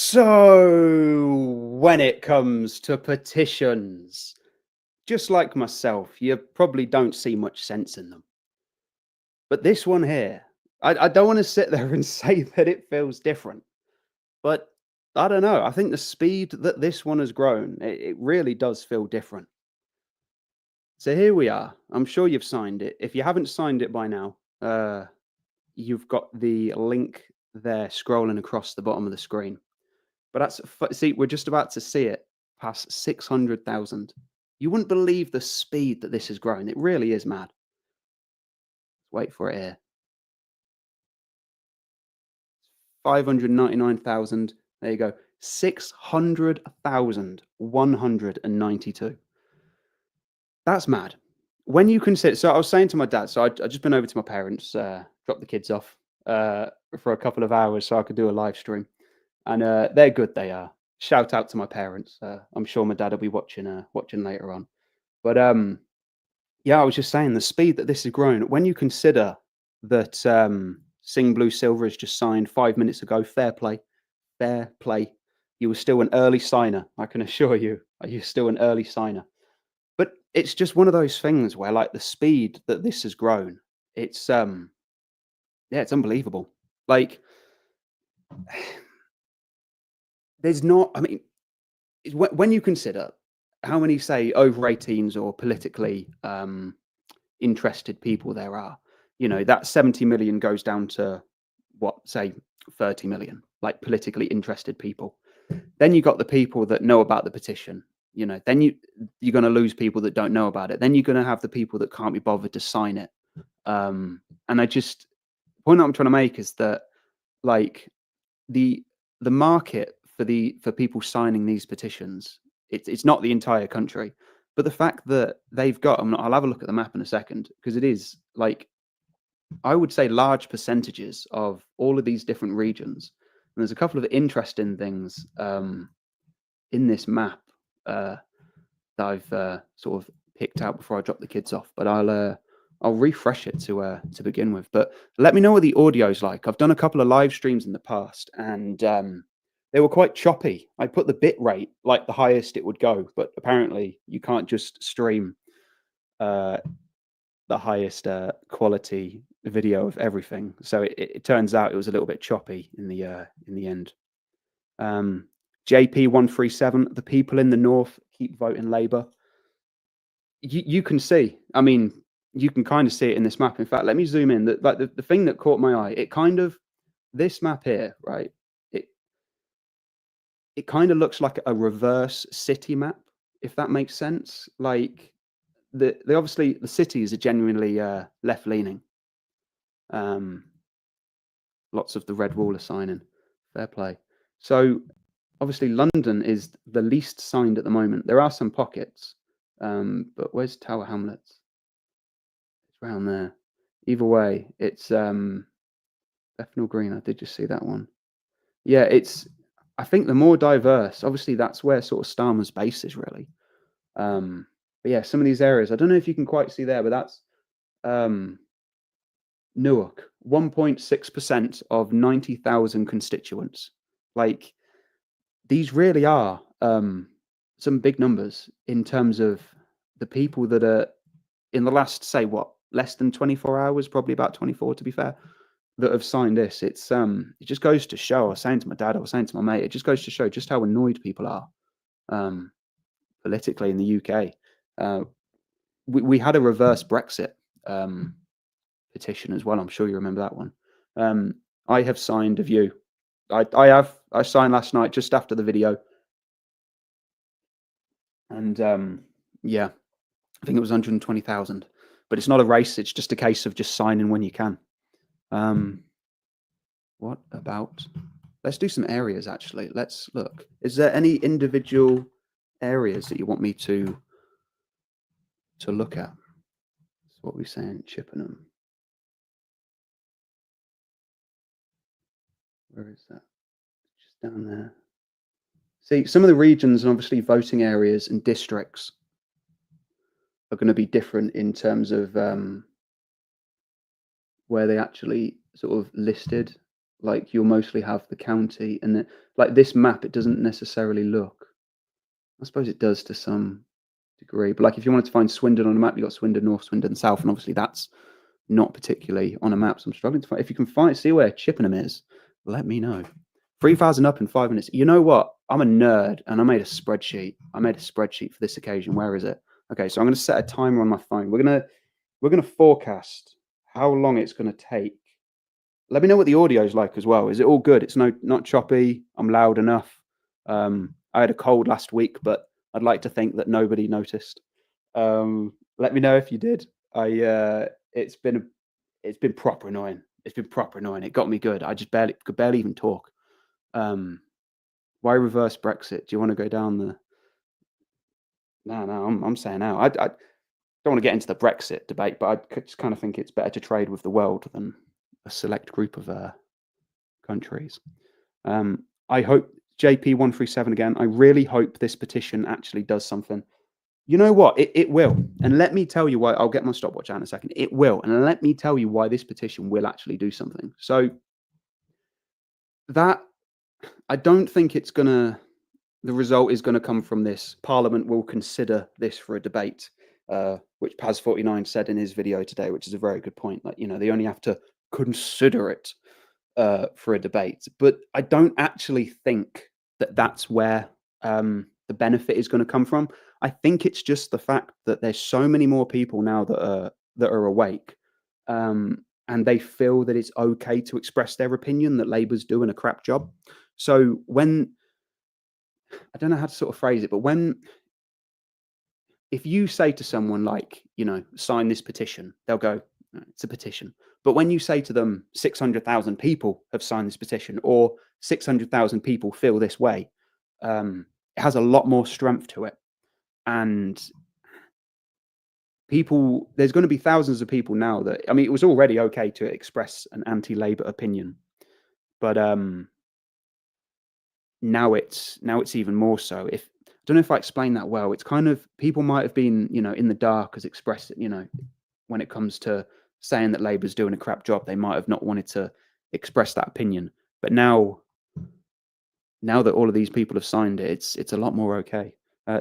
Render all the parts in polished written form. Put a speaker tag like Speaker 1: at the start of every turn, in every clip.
Speaker 1: So, when it comes to petitions, just like myself, you probably don't see much sense in them. But this one here, I don't want to sit there and say that it feels different, but I don't know. I think the speed that this one has grown, it really does feel different. So here we are. I'm sure you've signed it. If you haven't signed it by now, you've got the link there scrolling across the bottom of the screen. But see, we're just about to see it pass 600,000. You wouldn't believe the speed that this has grown. It really is mad. Wait for it here. 599,000. There you go. 600,192. That's mad. When you consider, so I was saying to my dad, so I just been over to my parents, dropped the kids off for a couple of hours so I could do a live stream. And they're good, they are. Shout out to my parents. I'm sure my dad will be watching later on. But yeah, I was just saying the speed that this has grown. When you consider that Sing Blue Silver has just signed 5 minutes ago, fair play, fair play. You were still an early signer, I can assure you. You're still an early signer. But it's just one of those things where, like, the speed that this has grown, it's yeah, it's unbelievable. Like, there's not. I mean, when you consider how many, say, over 18s or politically interested people there are, that 70 million goes down to what, say, 30 million, like politically interested people. Then you got the people that know about the petition. Then you're going to lose people that don't know about it. Then you're going to have the people that can't be bothered to sign it. And the point I'm trying to make is that, like, the market for people signing these petitions, it's not the entire country, but the fact that they've got, I'll have a look at the map in a second, because it is, like, I would say, large percentages of all of these different regions. And there's a couple of interesting things in this map that I've sort of picked out before I drop the kids off, but I'll refresh it to begin with. But let me know what the audio's like. I've done a couple of live streams in the past, and they were quite choppy. I put the bit rate like the highest it would go, but apparently you can't just stream the highest quality video of everything. So it turns out it was a little bit choppy in the end. JP137, the people in the north keep voting Labour. You can see, I mean, you can kind of see it in this map. In fact, let me zoom in. The thing that caught my eye, this map here, right? It kind of looks like a reverse city map, if that makes sense. Like, obviously the cities are genuinely left leaning. Lots of the red wall are signing. Fair play. So obviously London is the least signed at the moment. There are some pockets, but where's Tower Hamlets? It's around there. Either way, it's Bethnal Green. I did just see that one. Yeah, I think the more diverse, obviously that's where sort of Starmer's base is really. But yeah, some of these areas, I don't know if you can quite see there, but that's Newark, 1.6% of 90,000 constituents. Like, these really are some big numbers in terms of the people that are in the last, say, what, less than 24 hours, probably about 24 to be fair, that have signed this. It just goes to show. I was saying to my dad, I was saying to my mate, it just goes to show just how annoyed people are politically in the UK. We had a reverse Brexit petition as well. I'm sure you remember that one. I have signed a view. I signed last night just after the video, and yeah, I think it was 120,000. But it's not a race. It's just a case of just signing when you can. What about? Let's do some areas actually. Let's look. Is there any individual areas that you want me to look at? That's what we're saying. Chippenham. Where is that? Just down there. See, some of the regions and obviously voting areas and districts are going to be different in terms of where they actually sort of listed. like you'll mostly have the county, and then like this map, it doesn't necessarily look. I suppose it does to some degree, but like if you wanted to find Swindon on a map, you got Swindon North, Swindon South, and obviously that's not particularly on a map. So I'm struggling to find. If you can see where Chippenham is, let me know. 3,000 up in 5 minutes. You know what? I'm a nerd, and I made a spreadsheet. I made a spreadsheet for this occasion. Where is it? Okay, so I'm going to set a timer on my phone. We're gonna forecast how long it's going to take. Let me know what the audio is like as well. Is it all good? It's not choppy. I'm loud enough. I had a cold last week, but I'd like to think that nobody noticed. Let me know if you did. It's been proper annoying. It's been proper annoying. It got me good. I just could barely even talk. Why reverse Brexit? Do you want to go down the? No. I'm saying now. I don't want to get into the Brexit debate, but I just kind of think it's better to trade with the world than a select group of countries. I hope JP137 again. I really hope this petition actually does something. You know what? It will. And let me tell you why. I'll get my stopwatch out in a second. It will. And let me tell you why this petition will actually do something. So that I don't think it's going to, the result is going to come from this. Parliament will consider this for a debate, which Paz49 said in his video today, which is a very good point. Like, they only have to consider it for a debate. But I don't actually think that that's where the benefit is going to come from. I think it's just the fact that there's so many more people now that are awake, and they feel that it's okay to express their opinion that Labour's doing a crap job. So when, I don't know how to sort of phrase it, but if you say to someone like, sign this petition, they'll go, it's a petition. But when you say to them, 600,000 people have signed this petition, or 600,000 people feel this way, it has a lot more strength to it. And there's going to be thousands of people now that, it was already okay to express an anti-Labour opinion, but now it's even more so. I don't know if I explained that well. It's kind of, people might have been, in the dark as expressed, when it comes to saying that Labour's doing a crap job, they might have not wanted to express that opinion. But now that all of these people have signed it, it's a lot more okay.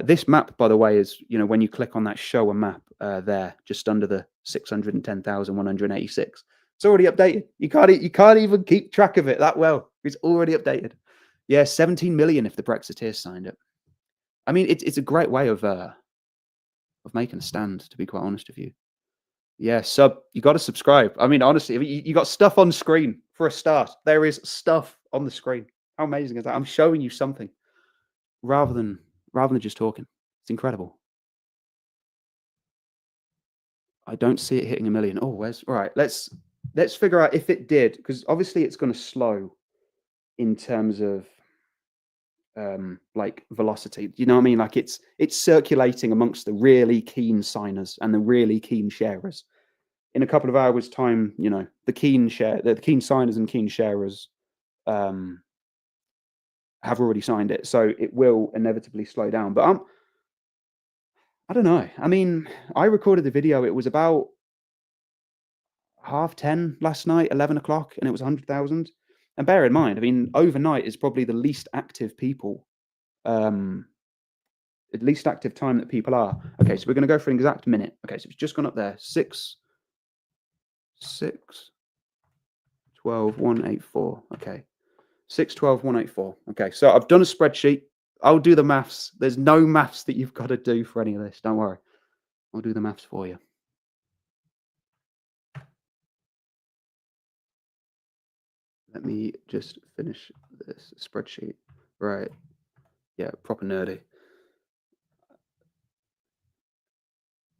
Speaker 1: This map, by the way, is, when you click on that show a map there, just under the 610,186, it's already updated. You can't even keep track of it that well. It's already updated. Yeah, 17 million if the Brexiteers signed it. It's a great way of making a stand, to be quite honest with you. Yeah, you got to subscribe. Honestly, you got stuff on screen for a start. There is stuff on the screen. How amazing is that? I'm showing you something rather than just talking. It's incredible. I don't see it hitting 1 million. Oh, all right? Let's figure out if it did, because obviously it's going to slow in terms of like velocity. You know what I mean? Like it's circulating amongst the really keen signers and the really keen sharers. In a couple of hours' time, the keen signers and keen sharers have already signed it, so it will inevitably slow down. But I don't know. I recorded the video. It was about 10:30 last night, 11 o'clock, and it was 100,000. And bear in mind, overnight is probably the least active people, at least active time that people are. Okay, so we're going to go for an exact minute. Okay, so it's just gone up there. 6:12,184. Okay, 6:12,184. Okay, so I've done a spreadsheet. I'll do the maths. There's no maths that you've got to do for any of this. Don't worry. I'll do the maths for you. Let me just finish this spreadsheet. Right. Yeah, proper nerdy.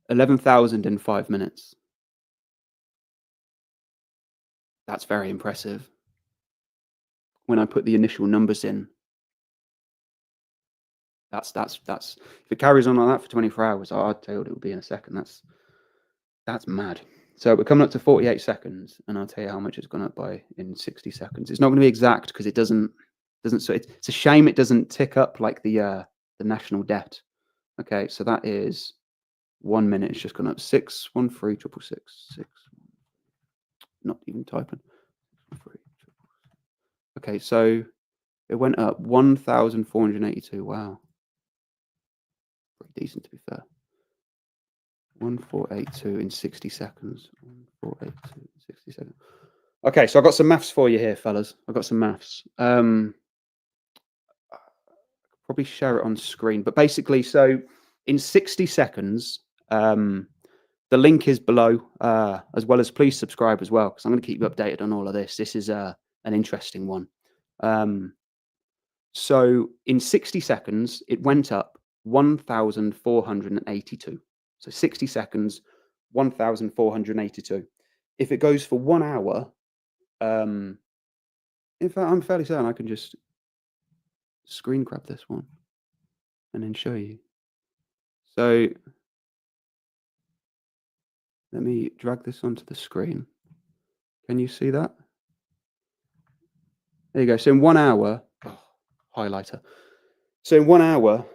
Speaker 1: 11,000 in 5 minutes. That's very impressive. When I put the initial numbers in, that's if it carries on like that for 24 hours, I'll tell you what it will be in a second. That's mad. So we're coming up to 48 seconds, and I'll tell you how much it's gone up by in 60 seconds. It's not going to be exact because it doesn't. So it's a shame it doesn't tick up like the national debt. Okay, so that is 1 minute. It's just gone up 613,666. Not even typing. Okay, so it went up 1,482. Wow. Pretty decent, to be fair. 1,482 in 60 seconds. 1,482 in 60 seconds. Okay, so I've got some maths for you here, fellas. I've got some maths. Probably share it on screen, but basically, so in 60 seconds, the link is below, as well as please subscribe as well, because I'm going to keep you updated on all of this. This is an interesting one. So in 60 seconds, it went up 1,482. So 60 seconds, 1,482. If it goes for 1 hour, in fact, I'm fairly certain I can just screen grab this one and then show you. So let me drag this onto the screen. Can you see that? There you go. So in 1 hour, highlighter. So in 1 hour,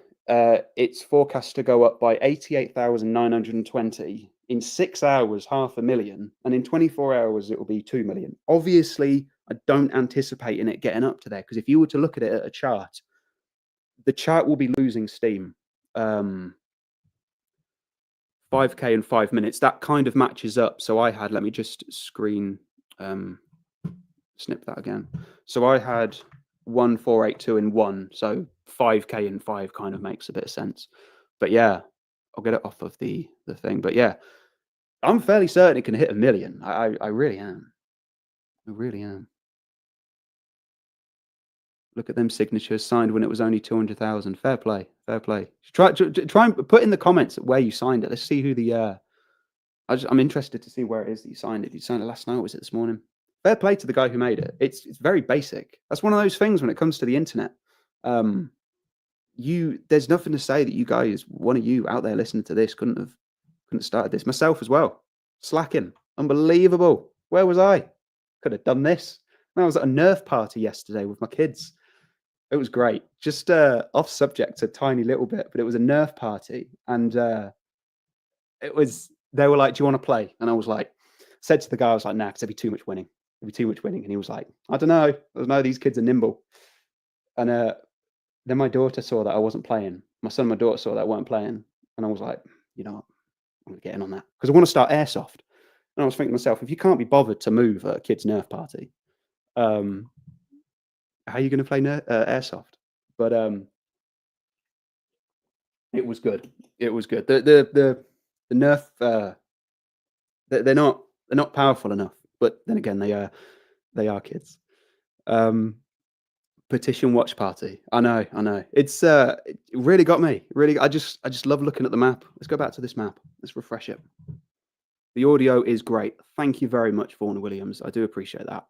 Speaker 1: it's forecast to go up by 88,920. In 6 hours, 500,000, and in 24 hours, it will be 2 million. Obviously, I don't anticipate in it getting up to there, because if you were to look at it at a chart, the chart will be losing steam. 5K in 5 minutes. That kind of matches up. So I had, let me just screen snip that again. So I had 1,482 in 1. So 5K in 5 kind of makes a bit of sense. But yeah, I'll get it off of the thing. But yeah, I'm fairly certain it can hit 1 million. I really am. I really am. Look at them signatures signed when it was only 200,000. Fair play. Fair play. Try and put in the comments where you signed it. Let's see who the I'm interested to see where it is that you signed it. Did you sign it last night or was it this morning? Fair play to the guy who made it. It's very basic. That's one of those things when it comes to the internet. There's nothing to say that you guys, one of you out there listening to this, couldn't have started this. Myself as well. Slacking. Unbelievable. Where was I? Could have done this. I was at a Nerf party yesterday with my kids. It was great. Just off subject a tiny little bit, but it was a Nerf party, and it was. They were like, "Do you want to play?" And I was like, said to the guy, I was like, "Nah, because there'd be too much winning. There'd be too much winning." And he was like, "I don't know. I don't know. These kids are nimble." And then my daughter saw that I wasn't playing. My son and my daughter saw that I weren't playing, and I was like, "You know what? I'm gonna get in on that because I want to start airsoft." And I was thinking to myself, if you can't be bothered to move at a kid's Nerf party, how are you going to play airsoft? But it was good. It was good. The Nerf, they're not powerful enough, but then again, they are kids. Petition watch party. I know. It's it really got me. Really, I just love looking at the map. Let's go back to this map. Let's refresh it. The audio is great. Thank you very much, Vaughan Williams. I do appreciate that.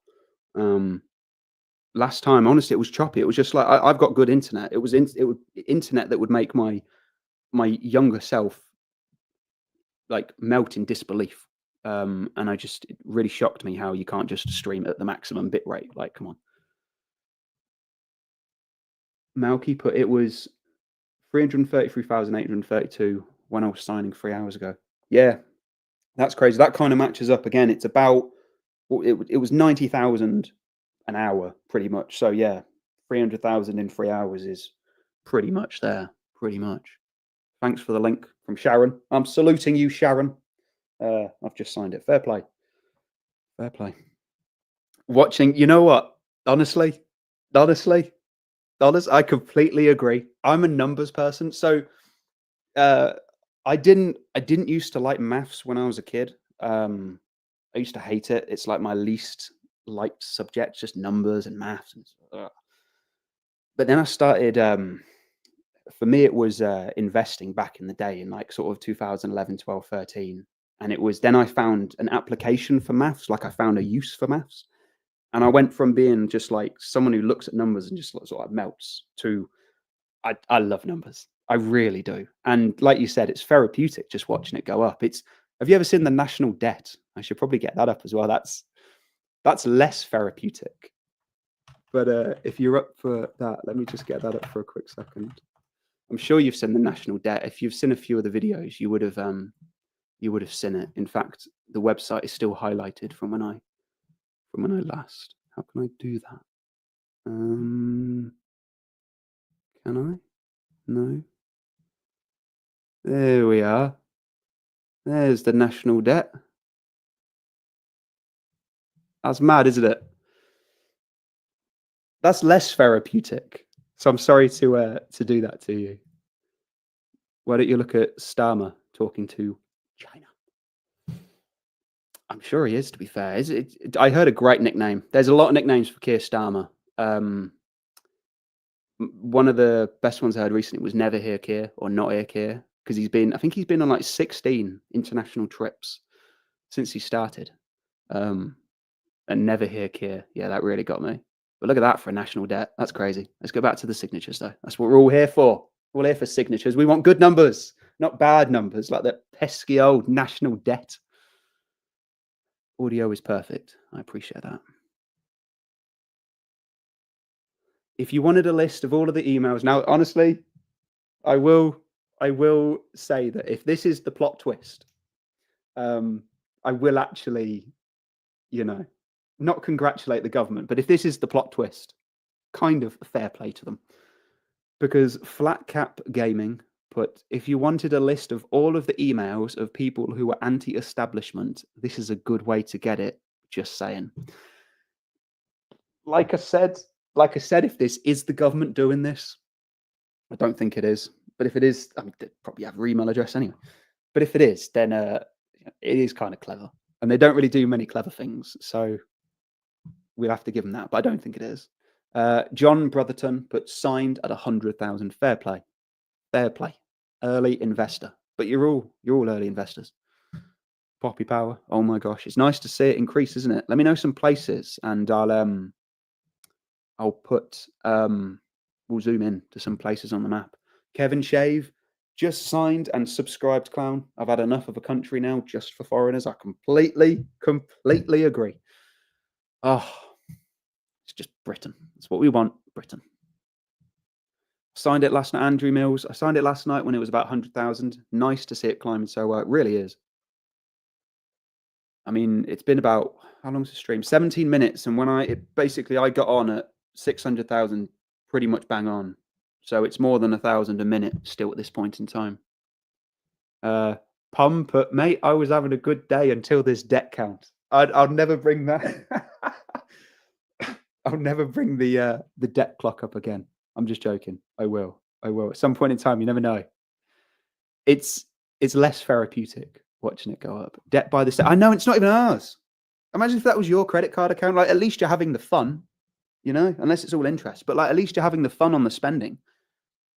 Speaker 1: Last time, honestly, it was choppy. It was just like I've got good internet. It was internet that would make my younger self like melt in disbelief. And it really shocked me how you can't just stream at the maximum bit rate. Like, come on. Malky put it was 333,832 when I was signing 3 hours ago. Yeah, that's crazy. That kind of matches up again. It's about it was 90,000 an hour pretty much. So yeah, 300,000 in 3 hours is pretty much there. Pretty much. Thanks for the link from Sharon. I'm saluting you, Sharon. I've just signed it. Fair play. Fair play. Watching, you know what? Honestly, I completely agree. I'm a numbers person, so I didn't used to like maths when I was a kid. I used to hate it. It's like my least liked subject, just numbers and maths. But then I started. For me, it was investing back in the day in like sort of 2011, 12, 13. And it was then I found an application for maths, like I found a use for maths. And I went from being just like someone who looks at numbers and just sort of melts to I love numbers. I really do. And like you said, it's therapeutic just watching it go up. Have you ever seen the national debt? I should probably get that up as well. That's less therapeutic. But if you're up for that, let me just get that up for a quick second. I'm sure you've seen the national debt. If you've seen a few of the videos, you would have seen it. In fact, the website is still highlighted from when I last. How can I do that? Can I? No. There we are. There's the national debt. That's mad, isn't it? That's less therapeutic. So I'm sorry to do that to you. Why don't you look at Starmer talking to China? I'm sure he is, to be fair. I heard a great nickname. There's a lot of nicknames for Keir Starmer. One of the best ones I heard recently was Never Hear Keir or Not Hear Keir, because I think he's been on like 16 international trips since he started. And Never Hear Keir. Yeah, that really got me. But look at that for a national debt. That's crazy. Let's go back to the signatures, though. That's what we're all here for. We're all here for signatures. We want good numbers, not bad numbers, like the pesky old national debt. Audio is perfect. I appreciate that. If you wanted a list of all of the emails, now honestly, I will say that if this is the plot twist, I will actually, not congratulate the government, but if this is the plot twist, kind of fair play to them. Because Flat Cap Gaming put, if you wanted a list of all of the emails of people who were anti-establishment, this is a good way to get it. Just saying. Like I said, if this is the government doing this, I don't think it is. But if it is, I mean, they probably have your email address anyway. But if it is, then it is kind of clever. And they don't really do many clever things. So we'll have to give them that. But I don't think it is. John Brotherton put signed at 100,000. Fair play. Fair play. Early investor. But you're all early investors. Poppy power. Oh my gosh. It's nice to see it increase, isn't it? Let me know some places and I'll put we'll zoom in to some places on the map. Kevin Shave just signed and subscribed, clown. I've had enough of a country now just for foreigners. I completely agree. Oh, it's just Britain. That's what we want, Britain. Signed it last night, Andrew Mills. I signed it last night when it was about 100,000. Nice to see it climbing so well. It really is. I mean, it's been about, how long's the stream? 17 minutes. And when I got on at 600,000 pretty much bang on. So it's more than 1,000 a minute still at this point in time. Pum put, mate, I was having a good day until this debt count. I'll never bring that. I'll never bring the debt clock up again. I'm just joking. I will. At some point in time, you never know. It's less therapeutic watching it go up. Debt by the I know it's not even ours. Imagine if that was your credit card account. Like, at least you're having the fun, unless it's all interest. But like, at least you're having the fun on the spending.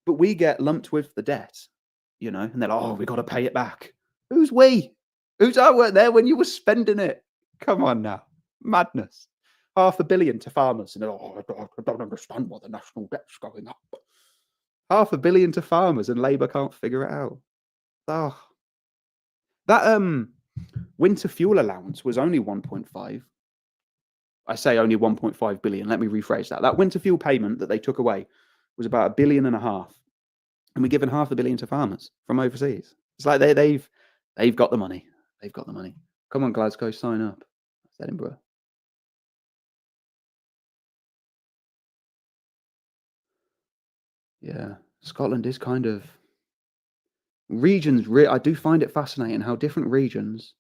Speaker 1: But we get lumped with the debt, and they're like, oh, we got to pay it back. Who's we? I weren't there when you were spending it. Come on now. Madness. $500 million to farmers. And I don't understand why the national debt's going up. $500 million to farmers and Labour can't figure it out. Oh. That winter fuel allowance was only 1.5. I say only 1.5 billion. Let me rephrase that. That winter fuel payment that they took away was about $1.5 billion. And we're giving $500 million to farmers from overseas. It's like they've got the money. They've got the money. Come on, Glasgow, sign up. That's Edinburgh. Yeah, Scotland is kind of regions. I do find it fascinating how different regions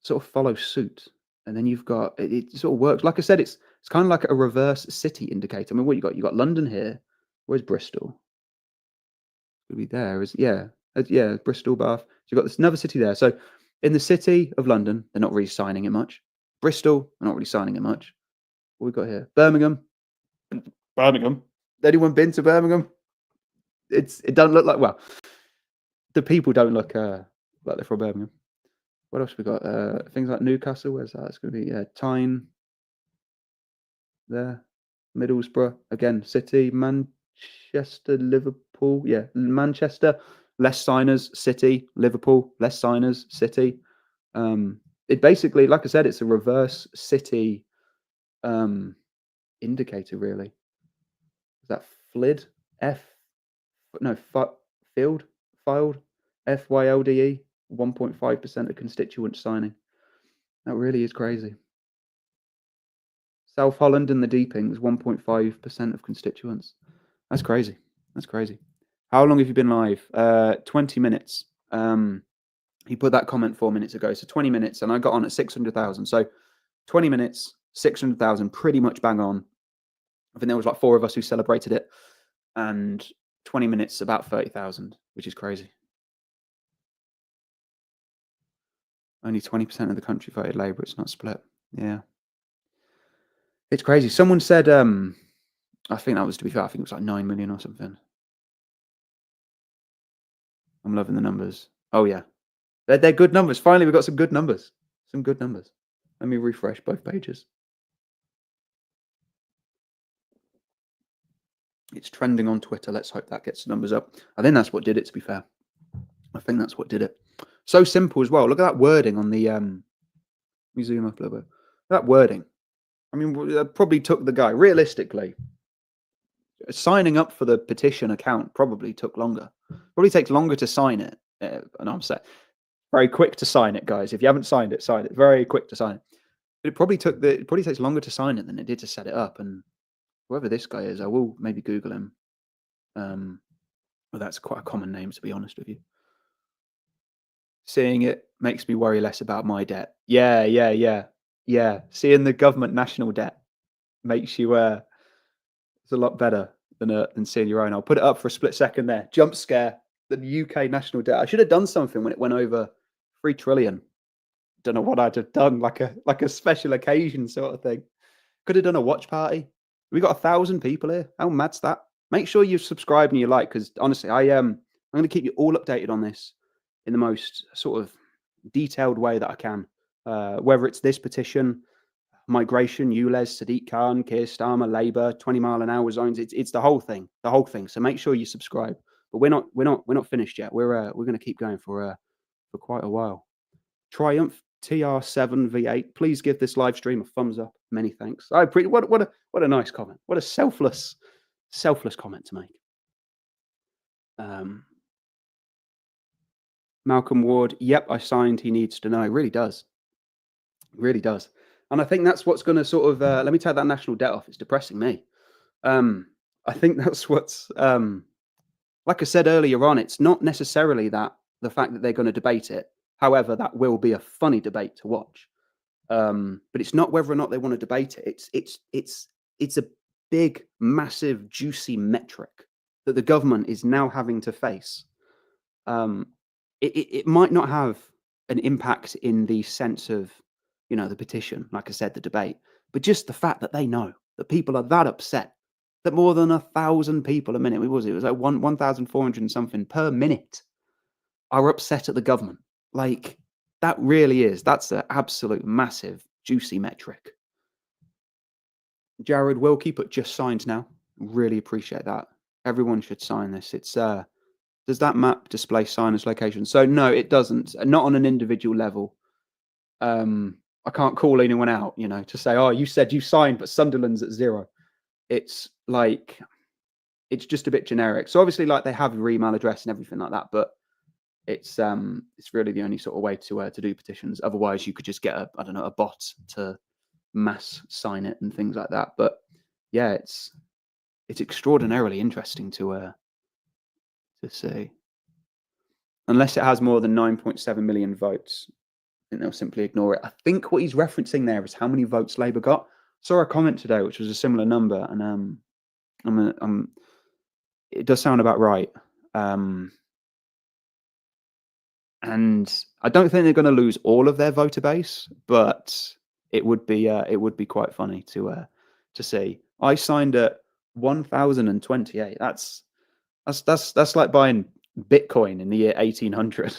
Speaker 1: sort of follow suit, and then you've got it sort of works. Like I said, it's kind of like a reverse city indicator. I mean, what you got? You got London here. Where's Bristol? Could be there. Yeah, Bristol, Bath. So you've got this another city there. So in the city of London, they're not really signing it much. Bristol, they're not really signing it much. What we got here? Birmingham. Anyone been to Birmingham? It doesn't look like, well, the people don't look like they're from Birmingham. What else we got? Things like Newcastle. Where's that? It's going to be Tyne. There, Middlesbrough again. City, Manchester, Liverpool. Yeah, Manchester. Less signers. City, Liverpool. Less signers. City. It basically, like I said, it's a reverse city indicator. Really, is that FLID? Field. Filed. FYLDE. 1.5% of constituents signing. That really is crazy. South Holland and the Deepings, 1.5% of constituents. That's crazy. That's crazy. How long have you been live? 20 minutes. He put that comment 4 minutes ago. So 20 minutes, and I got on at 600,000. So 20 minutes, 600,000, pretty much bang on. I think there was like 4 of us who celebrated it. And 20 minutes, about 30,000, which is crazy. Only 20% of the country voted Labour. It's not split. Yeah. It's crazy. Someone said, I think that was, to be fair, I think it was like 9 million or something. I'm loving the numbers. Oh, yeah. They're good numbers. Finally, we've got some good numbers. Some good numbers. Let me refresh both pages. It's trending on Twitter. Let's hope that gets the numbers up. I think that's what did it, to be fair. I think that's what did it. So simple as well. Look at that wording on the... Let me zoom up a little bit. That wording. I mean, that probably took the guy, realistically, signing up for the petition account probably took longer. Probably takes longer to sign it. And I'm saying, very quick to sign it, guys. If you haven't signed it, sign it. Very quick to sign it. But it probably takes longer to sign it than it did to set it up. And whoever this guy is, I will maybe Google him. Well, that's quite a common name, to be honest with you. Seeing it makes me worry less about my debt. Yeah. Seeing the government national debt makes you it's a lot better than seeing your own. I'll put it up for a split second there. Jump scare. The UK national debt. I should have done something when it went over 3 trillion. Don't know what I'd have done, like a special occasion sort of thing. Could have done a watch party. We got 1,000 people here. How mad's that? Make sure you subscribe and you like, because honestly, I'm going to keep you all updated on this in the most sort of detailed way that I can. Whether it's this petition, migration, ULEZ, Sadiq Khan, Keir Starmer, Labour, 20-mile-an-hour zones. It's the whole thing. So make sure you subscribe. But we're not finished yet. We're going to keep going for quite a while. Triumph TR7 V8. Please give this live stream a thumbs up. Many thanks. What a nice comment. What a selfless comment to make. Malcolm Ward. Yep, I signed. He needs to know. It really does. It really does. And I think that's what's going to sort of let me take that national debt off. It's depressing me. I think that's what's like I said earlier on. It's not necessarily that the fact that they're going to debate it. However, that will be a funny debate to watch. But it's not whether or not they want to debate it. It's a big, massive, juicy metric that the government is now having to face. It might not have an impact in the sense of, the petition, like I said, the debate, but just the fact that they know that people are that upset that more than 1,000 people a minute, it was like 1,400 and something per minute are upset at the government. Like, that really is. That's an absolute massive, juicy metric. Jared Wilkie put just signed now. Really appreciate that. Everyone should sign this. It's does that map display signers' location? So no, it doesn't. Not on an individual level. I can't call anyone out, to say, oh, you said you signed, but Sunderland's at 0. It's like, it's just a bit generic. So obviously, like, they have your email address and everything like that, but it's really the only sort of way to do petitions. Otherwise, you could just get a bot to mass sign it and things like that. But yeah, it's extraordinarily interesting to see. Unless it has more than 9.7 million votes, I think they'll simply ignore it. I think what he's referencing there is how many votes Labour got. Saw a comment today which was a similar number, and it does sound about right. And I don't think they're going to lose all of their voter base, but it would be quite funny to see. I signed at 1,028. That's like buying Bitcoin in the year 1800.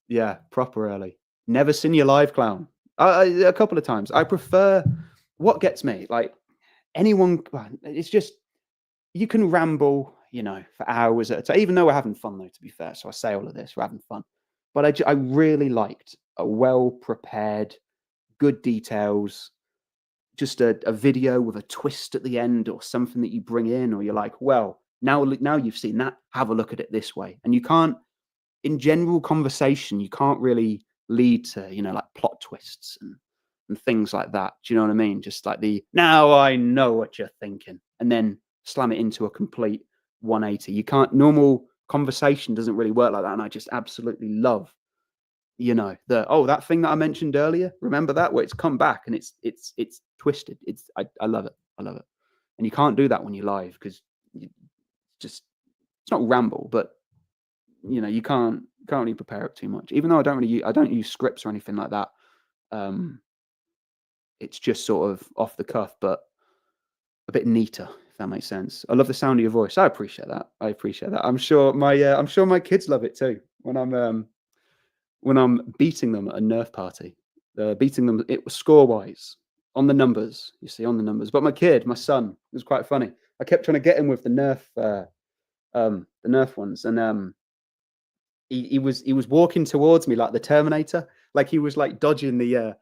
Speaker 1: Yeah, proper early. Never seen you live, clown. A couple of times. I prefer, what gets me, like, anyone, it's just, you can ramble, for hours at a time, even though we're having fun, though, to be fair. So I say all of this, we're having fun. But I really liked a well-prepared, good details, just a video with a twist at the end or something that you bring in, or you're like, well, now you've seen that, have a look at it this way. And you can't, in general conversation, you can't really lead to, like, plot twists and and things like that. Do you know what I mean? Just like now I know what you're thinking, and then slam it into a complete 180. You can't, normal conversation doesn't really work like that. And I just absolutely love, that thing that I mentioned earlier. Remember that, where it's come back and it's twisted. I love it. I love it. And you can't do that when you're live, because it's not ramble, but you can't really prepare it too much. Even though I don't use scripts or anything like that. It's just sort of off the cuff, but a bit neater, if that makes sense. I love the sound of your voice. I appreciate that. I'm sure my kids love it too. When I'm beating them at a Nerf party, beating them it was score wise on the numbers. You see, on the numbers. But my son, it was quite funny. I kept trying to get him with the Nerf ones, and he was walking towards me like the Terminator, like he was like dodging the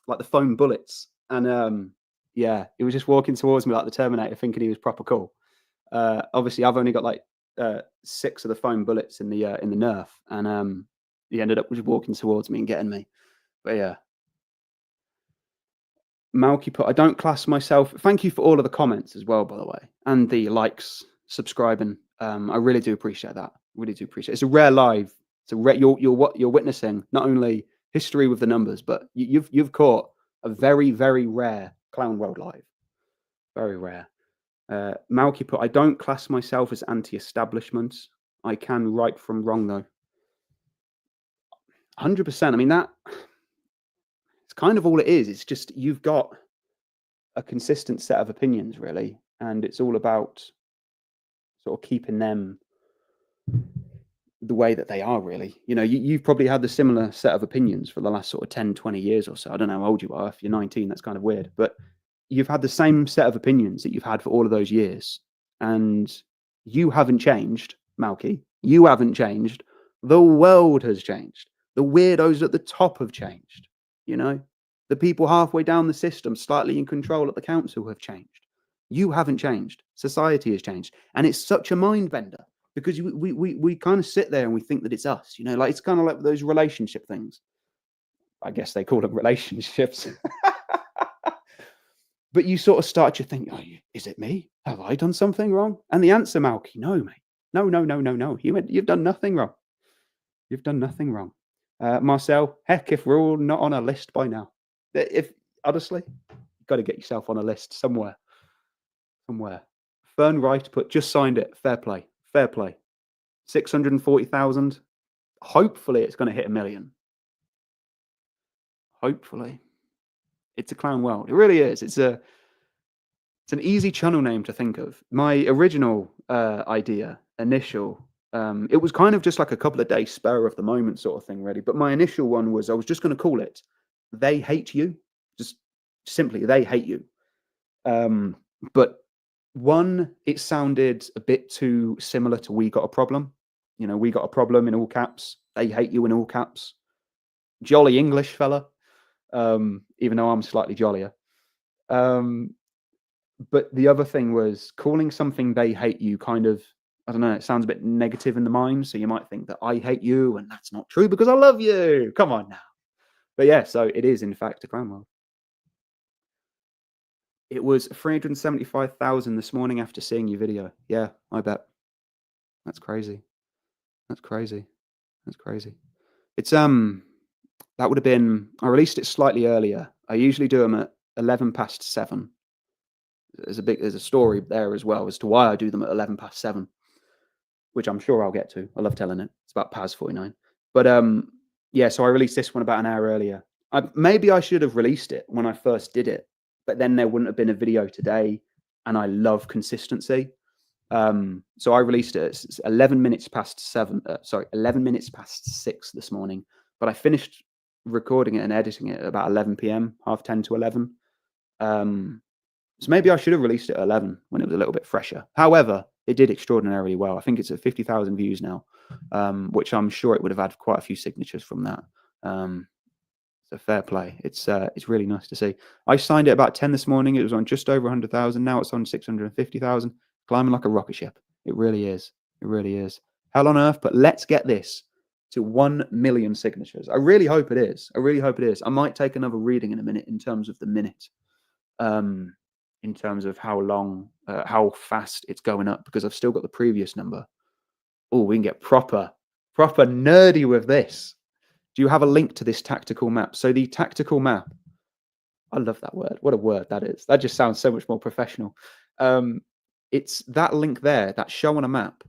Speaker 1: like the foam bullets, and he was just walking towards me like the Terminator, thinking he was proper cool. Obviously, I've only got like 6 of the foam bullets in the Nerf, and he ended up just walking towards me and getting me. But yeah, Malky put, I don't class myself. Thank you for all of the comments as well, by the way, and the likes, subscribing. I really do appreciate that. Really do appreciate it. It's a rare live. It's a rare. You're witnessing not only history with the numbers, but you've caught a very, very rare Clown World live. Very rare. Malky put, I don't class myself as anti-establishment. I can right from wrong though. 100%. I mean, that it's kind of all it is. It's just you've got a consistent set of opinions, really, and it's all about sort of keeping them the way that they are, really. You've probably had the similar set of opinions for the last sort of 10, 20 years or so. I don't know how old you are. If you're 19, that's kind of weird. But you've had the same set of opinions that you've had for all of those years. And you haven't changed, Malky. You haven't changed. The world has changed. The weirdos at the top have changed. The people halfway down the system, slightly in control at the council, have changed. You haven't changed. Society has changed. And it's such a mind bender, because we kind of sit there and we think that it's us, like it's kind of like those relationship things. I guess they call them relationships. But you sort of start to think, is it me? Have I done something wrong? And the answer, Malky, no, mate. No. You've done nothing wrong. You've done nothing wrong. Marcel, heck, if we're all not on a list by now. If honestly, you've got to get yourself on a list somewhere. Fern Wright put, just signed it. Fair play. 640,000. Hopefully it's going to hit 1 million. Hopefully. It's a Clown World. It really is. It's an easy channel name to think of. My original initial, it was kind of just like a couple of days spur of the moment sort of thing, really. But my initial one was, I was just going to call it They Hate You. Just simply, They Hate You. But one, it sounded a bit too similar to We Got a Problem. We got a problem in all caps. They hate you in all caps. Jolly English fella. Even though I'm slightly jollier. But the other thing was calling something They Hate You kind of, I don't know, it sounds a bit negative in the mind. So you might think that I hate you, and that's not true because I love you. Come on now. But yeah, so it is in fact a Clown World. It was 375,000 this morning after seeing your video. Yeah, I bet. That's crazy. It's that would have been, I released it slightly earlier. I usually do them at 11 past 7. There's a story there as well as to why I do them at 11 past 7, which I'm sure I'll get to. I love telling it. It's about Paz 49. But yeah, so I released this one about an hour earlier. Maybe I should have released it when I first did it, but then there wouldn't have been a video today, and I love consistency. So I released it at 11 minutes past 6 this morning, but I finished recording it and editing it at about 11 p.m, 10:30 to 11. So maybe I should have released it at 11 when it was a little bit fresher. However, it did extraordinarily well. I think it's at 50,000 views now, which I'm sure it would have had quite a few signatures from that. So fair play. It's really nice to see. I signed it about 10 this morning. It was on just over 100,000. Now it's on 650,000. Climbing like a rocket ship. It really is. Hell on earth. But let's get this. to 1 million signatures. I really hope it is. I really hope it is. I might take another reading in a minute in terms of the minute, in terms of how long, how fast it's going up, because I've still got the previous number. Oh, we can get proper nerdy with this. Do you have a link to this tactical map? So the tactical map, I love that word. What a word that is. That just sounds so much more professional. It's that link there, that show on a map.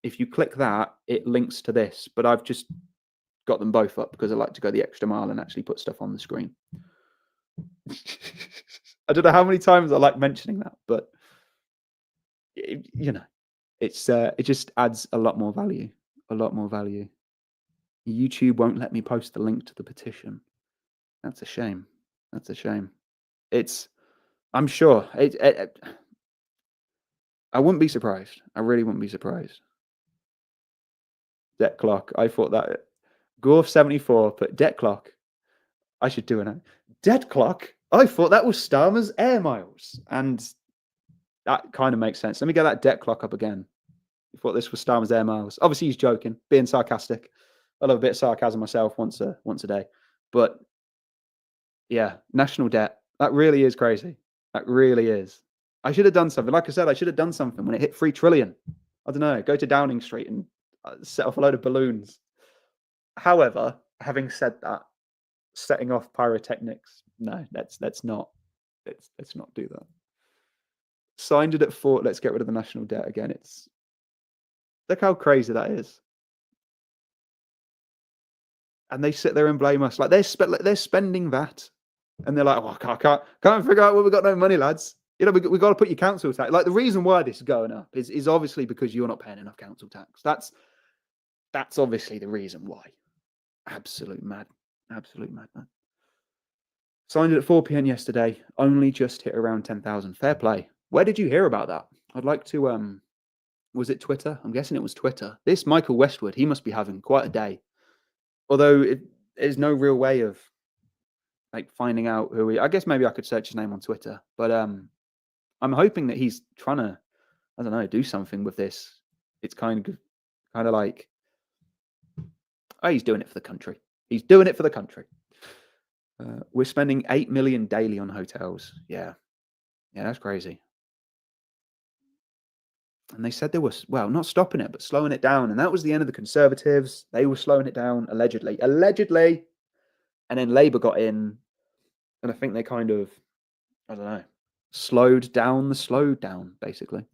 Speaker 1: If you click that, it links to this, but I've just got them both up because I like to go the extra mile and actually put stuff on the screen. I don't know how many times I like mentioning that, but you know, it's it just adds a lot more value. A lot more value. YouTube won't let me post the link to the petition. That's a shame. That's a shame. I'm sure. I wouldn't be surprised. I really wouldn't be surprised. Debt clock. I thought that. Gorf 74 put debt clock. I should do it. Debt clock? I thought that was Starmer's air miles. And that kind of makes sense. Let me get that debt clock up again. I thought this was Starmer's air miles. Obviously, he's joking, being sarcastic. I love a bit of sarcasm myself once a day. But yeah, national debt. That really is crazy. That really is. I should have done something. Like I said, I should have done something when it hit 3 trillion. I don't know. Go to Downing Street and set off a load of balloons. However, having said that, setting off pyrotechnics, no, let's not do that. Signed it at 4. Let's get rid of the national debt again. Look how crazy that is. And they sit there and blame us like they're spending that, and they're like, "Oh, I can't figure out where we got no money, lads. You know, we got to put your council tax." Like the reason why this is going up is obviously because you're not paying enough council tax. That's obviously the reason why. Absolute madman. Signed it at 4 p.m. yesterday. Only just hit around 10,000. Fair play. Where did you hear about that? I'd like to. Was it Twitter? I'm guessing it was Twitter. This Michael Westwood, he must be having quite a day. Although there's no real way of like finding out who he. I guess maybe I could search his name on Twitter. But I'm hoping that he's trying to, I don't know, do something with this. It's kind of like, oh, he's doing it for the country. He's doing it for the country. We're spending 8 million daily on hotels. Yeah, that's crazy. And they said they were, well, not stopping it, but slowing it down. And that was the end of the Conservatives. They were slowing it down, allegedly. And then Labour got in, and I think they kind of, I don't know, slowed down, basically.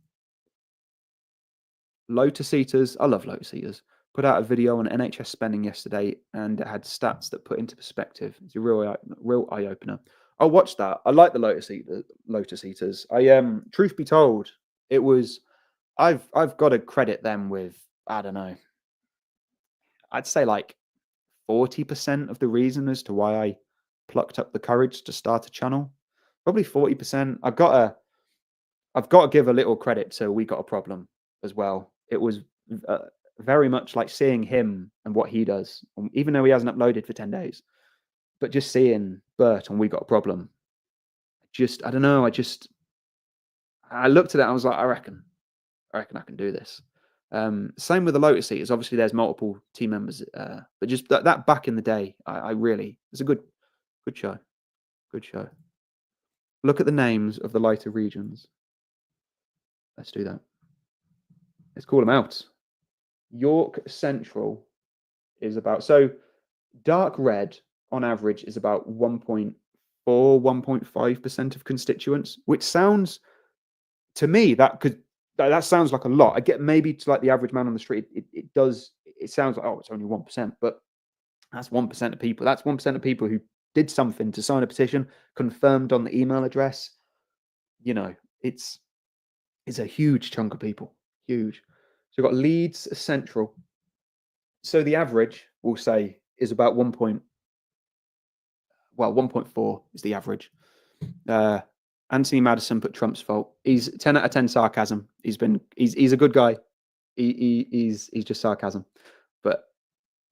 Speaker 1: Lotus Eaters, I love Lotus Eaters, put out a video on NHS spending yesterday, and it had stats that put into perspective. It's a real eye-opener. I watched that. I like the Lotus Eaters. Truth be told, it was, I've got to credit them with, I don't know, I'd say like 40% of the reason as to why I plucked up the courage to start a channel. Probably 40%. I've got to give a little credit to We Got a Problem as well. It was very much like seeing him and what he does, even though he hasn't uploaded for 10 days. But just seeing Bert on We Got a Problem, I don't know. I looked at it. I was like, I reckon I can do this. Same with the Lotus Eaters. Obviously, there's multiple team members, but just that back in the day, I really, it's a good show. Good show. Look at the names of the lighter regions. Let's do that. Let's call them out. York Central is about, so dark red on average is about 1.4, 1.5% of constituents, which sounds to me that sounds like a lot. I get maybe to like the average man on the street, it sounds like, oh, it's only 1%, but that's 1% of people. That's 1% of people who did something to sign a petition, confirmed on the email address. You know, it's a huge chunk of people. Huge. So we've got Leeds Central. So the average, we'll say, is about 1.4 is the average. Anthony Madison put Trump's fault. He's 10 out of 10 sarcasm. He's a good guy. He's just sarcasm, but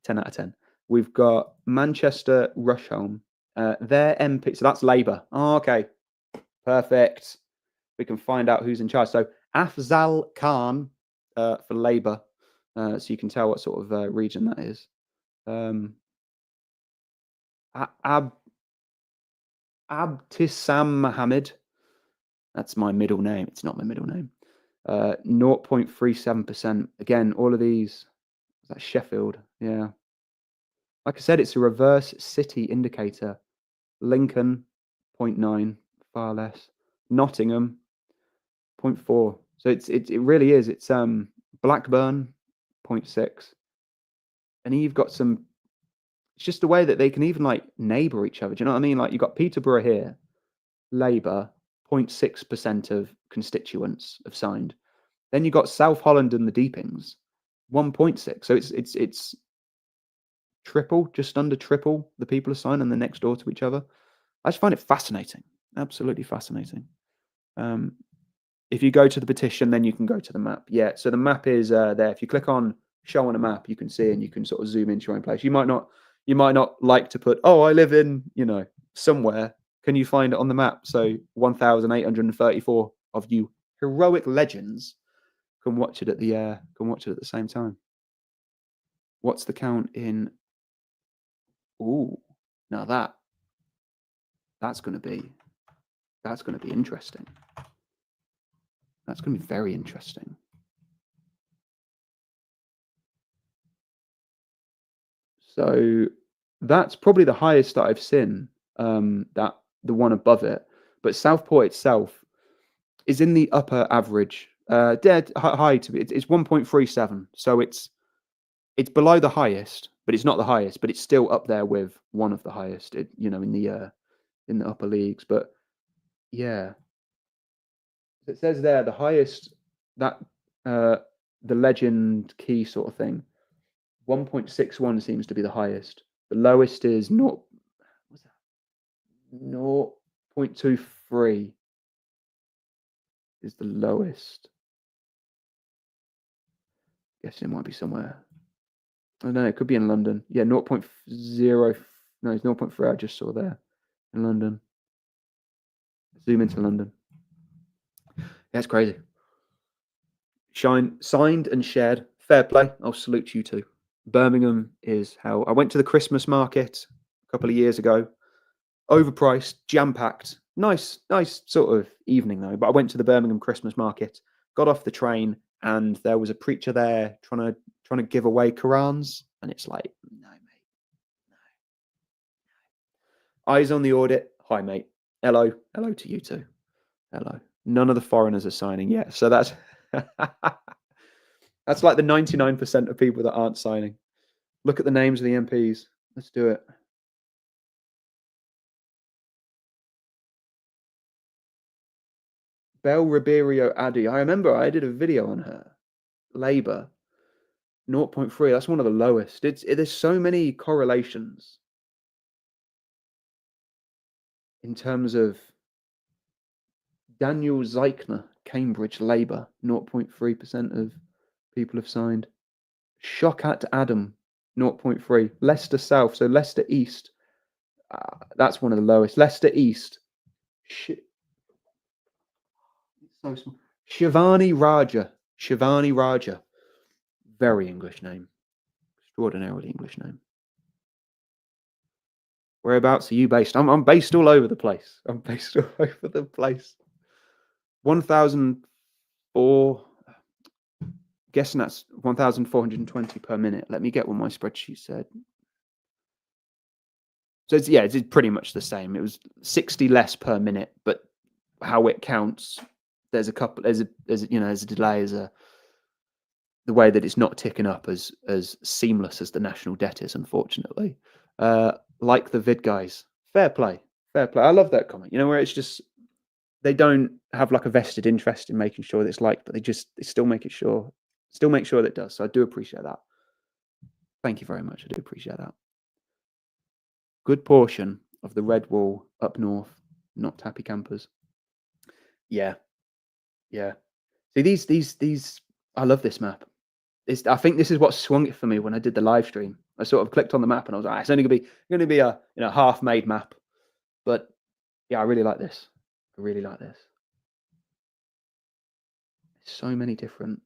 Speaker 1: 10 out of 10. We've got Manchester Rusholme. Their MP, so that's Labour. Oh, okay, perfect. We can find out who's in charge. So Afzal Khan for Labour. So you can tell what sort of region that is. Um, Ab Abtissam Mohammed. That's my middle name. It's not my middle name. 0.37%. Again, all of these. That's Sheffield. Yeah. Like I said, it's a reverse city indicator. Lincoln, zero point 0.9, far less. Nottingham, zero point 0.4. So it really is. It's Blackburn, 0.6. And then you've got some. It's just the way that they can even like neighbour each other. Do you know what I mean? Like you've got Peterborough here, Labour, 0.6% of constituents have signed. Then you got South Holland and the Deepings, 1.6. So it's triple, just under triple the people are signed, and they're next door to each other. I just find it fascinating, absolutely fascinating. If you go to the petition, then you can go to the map. Yeah, so the map is there. If you click on show on a map, you can see, and you can sort of zoom into your own place. You might not like to put, oh, I live in, somewhere. Can you find it on the map? So 1,834 of you heroic legends can watch it at the same time. What's the count in? Ooh, now that's going to be interesting. That's going to be very interesting. So that's probably the highest that I've seen. That the one above it, but Southport itself is in the upper average. Dead high to be. It's 1.37. So it's below the highest, but it's not the highest. But it's still up there with one of the highest. In the upper leagues. But yeah, it says there the highest that the legend key sort of thing. 1.61 seems to be the highest. The lowest is 0.23 is the lowest. Guess it might be somewhere. I don't know. It could be in London. Yeah, 0.0. No, it's 0.3. I just saw there in London. Zoom into London. Yeah, it's crazy. Signed and shared. Fair play. I'll salute you too. Birmingham is how I went to the Christmas market a couple of years ago. Overpriced, jam-packed. Nice sort of evening though. But I went to the Birmingham Christmas market, got off the train, and there was a preacher there trying to give away Qurans, and it's like, no, mate, no. Eyes on the audit. Hi, mate. Hello to you too. Hello. None of the foreigners are signing yet, so that's that's like the 99% of people that aren't signing. Look at the names of the MPs. Let's do it. Bel Ribeiro Addy. I remember I did a video on her. Labour, 0.3. That's one of the lowest. There's so many correlations in terms of Daniel Zeichner, Cambridge Labour, 0.3% of people have signed. Shokat Adam, 0.3. Leicester South, so Leicester East. That's one of the lowest. Leicester East. Shit. So small. Shivani Raja. Very English name. Extraordinarily English name. Whereabouts are you based? I'm based all over the place. 1,004. Guessing that's 1,420 per minute. Let me get what my spreadsheet said. So it's pretty much the same. It was 60 less per minute, but how it counts, there's a delay, the way that it's not ticking up as seamless as the national debt is, unfortunately. Like the vid guys, fair play. I love that comment. Where it's just they don't have like a vested interest in making sure that it's liked, but they still make sure that it does. So I do appreciate that. Thank you very much. I do appreciate that. Good portion of the red wall up north, not tappy campers. Yeah. See these. I love this map. I think this is what swung it for me when I did the live stream. I sort of clicked on the map and I was like, it's only gonna be a half-made map, but yeah, I really like this. So many different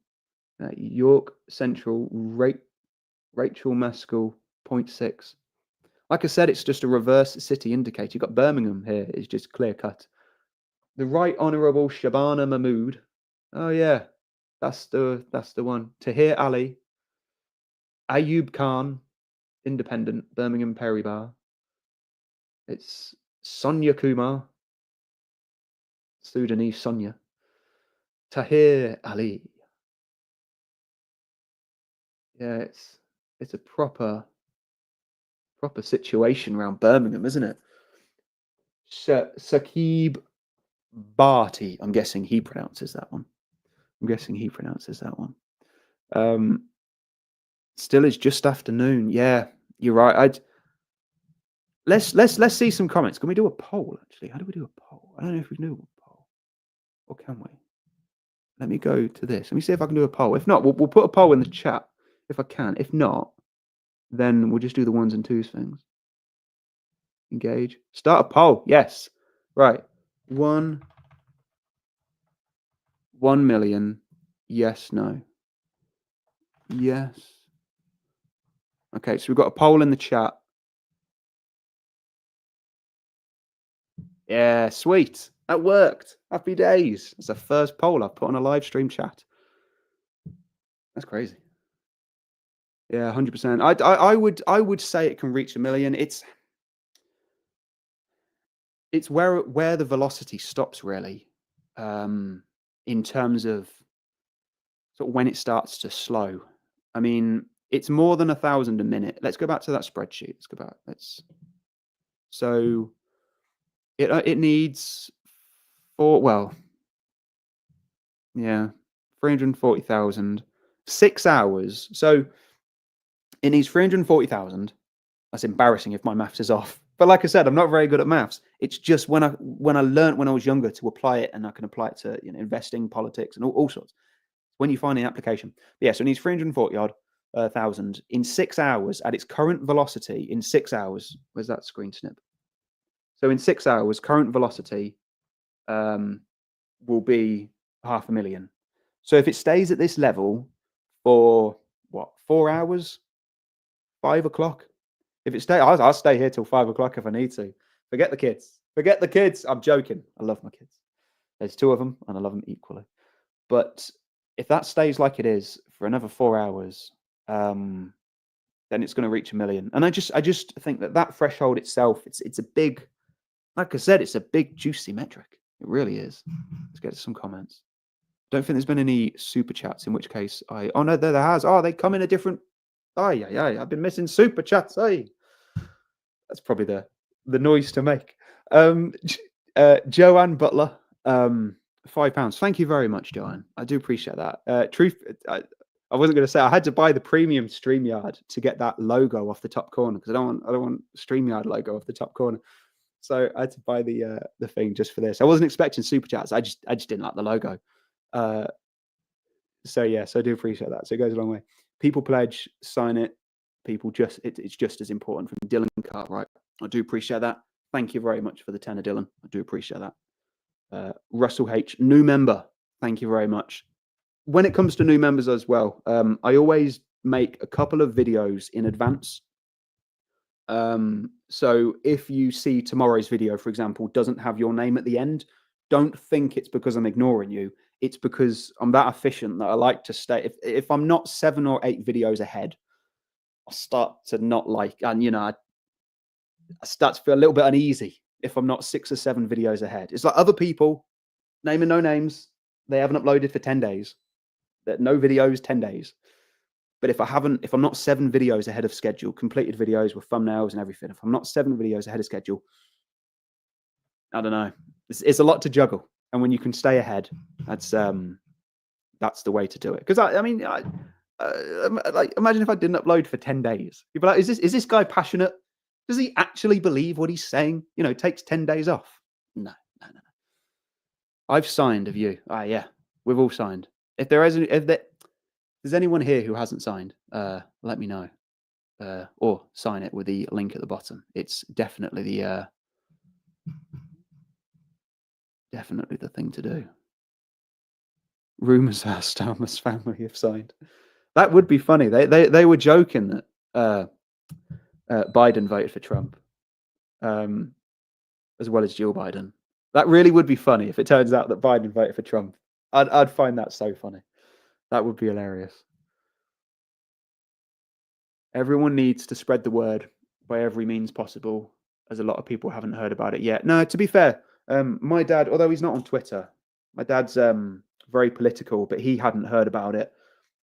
Speaker 1: York Central, Rachel Maskell, 0.6. Like I said, it's just a reverse city indicator. You've got Birmingham here. It's just clear cut. The Right Honourable Shabana Mahmood. Oh yeah, that's the one. Tahir Ali, Ayub Khan, Independent, Birmingham Perry Bar. It's Sonia Kumar, Sudanese Sonia. Tahir Ali. Yeah, it's a proper situation around Birmingham, isn't it? Saqib Barty. I'm guessing he pronounces that one. Still is just afternoon. Yeah, you're right. Let's see some comments. Can we do a poll actually? How do we do a poll? I don't know if we can do a poll. Or can we? Let me go to this. Let me see if I can do a poll. If not, we'll put a poll in the chat if I can. If not, then we'll just do the ones and twos things. Engage. Start a poll. Yes. Right. 1 million. Yes, no. Yes. Okay, so we've got a poll in the chat. Yeah, sweet. That worked. Happy days. It's the first poll I've put on a live stream chat. That's crazy. Yeah, 100%. I would say it can reach 1 million. It's where the velocity stops really, in terms of sort of when it starts to slow. I mean, it's more than 1,000 a minute. Let's go back to that spreadsheet. So it needs 340,000, 6 hours. So it needs 340,000. That's embarrassing if my maths is off. But like I said, I'm not very good at maths. It's just when I learned when I was younger to apply it, and I can apply it to investing, politics, and all sorts. When you find an application, but yeah. So it needs 340,000 in 6 hours at its current velocity. In 6 hours, where's that screen snip? So in 6 hours, current velocity will be 500,000. So if it stays at this level for 4 hours, 5 o'clock. If it stays, I'll stay here till 5 o'clock if I need to. Forget the kids. I'm joking. I love my kids. There's 2 of them, and I love them equally. But if that stays like it is for another 4 hours, then it's going to reach 1 million. And I just think that threshold itself, it's a big, like I said, it's a big juicy metric. It really is. Let's get to some comments. Don't think there's been any super chats. In which case, oh no, there has. Oh, they come in a different. Yeah. I've been missing super chats. Hey, that's probably the noise to make. Joanne Butler, £5. Thank you very much, Joanne. I do appreciate that. I wasn't going to say I had to buy the premium StreamYard to get that logo off the top corner, because I don't want StreamYard logo off the top corner. So I had to buy the thing just for this. I wasn't expecting super chats. I just didn't like the logo. So I do appreciate that. So it goes a long way. People pledge, sign it. People it's just as important. From Dylan Cartwright, I do appreciate that. Thank you very much for the tenner, Dylan. I do appreciate that. Russell H, new member. Thank you very much. When it comes to new members as well, I always make a couple of videos in advance. So if you see tomorrow's video, for example, doesn't have your name at the end, don't think it's because I'm ignoring you. It's because I'm that efficient that I like to stay. If I'm not 7 or 8 videos ahead, I start to not like, and I start to feel a little bit uneasy if I'm not 6 or 7 videos ahead. It's like other people, naming no names, they haven't uploaded for 10 days. No videos, 10 days. But if I'm not 7 videos ahead of schedule, completed videos with thumbnails and everything, if I'm not 7 videos ahead of schedule, I don't know. It's a lot to juggle. And when you can stay ahead, that's the way to do it. Because I mean, like, imagine if I didn't upload for 10 days. You'd be like, is this guy passionate? Does he actually believe what he's saying? Takes 10 days off. No. I've signed of you. Yeah, we've all signed. If there's anyone here who hasn't signed, let me know. Or sign it with the link at the bottom. It's definitely the thing to do. Rumors are Starmer's family have signed. That would be funny. They were joking that Biden voted for Trump, as well as Jill Biden. That really would be funny if it turns out that Biden voted for Trump. I'd find that so funny. That would be hilarious. Everyone needs to spread the word by every means possible, as a lot of people haven't heard about it yet. No, to be fair, my dad, although he's not on Twitter, my dad's very political, but he hadn't heard about it.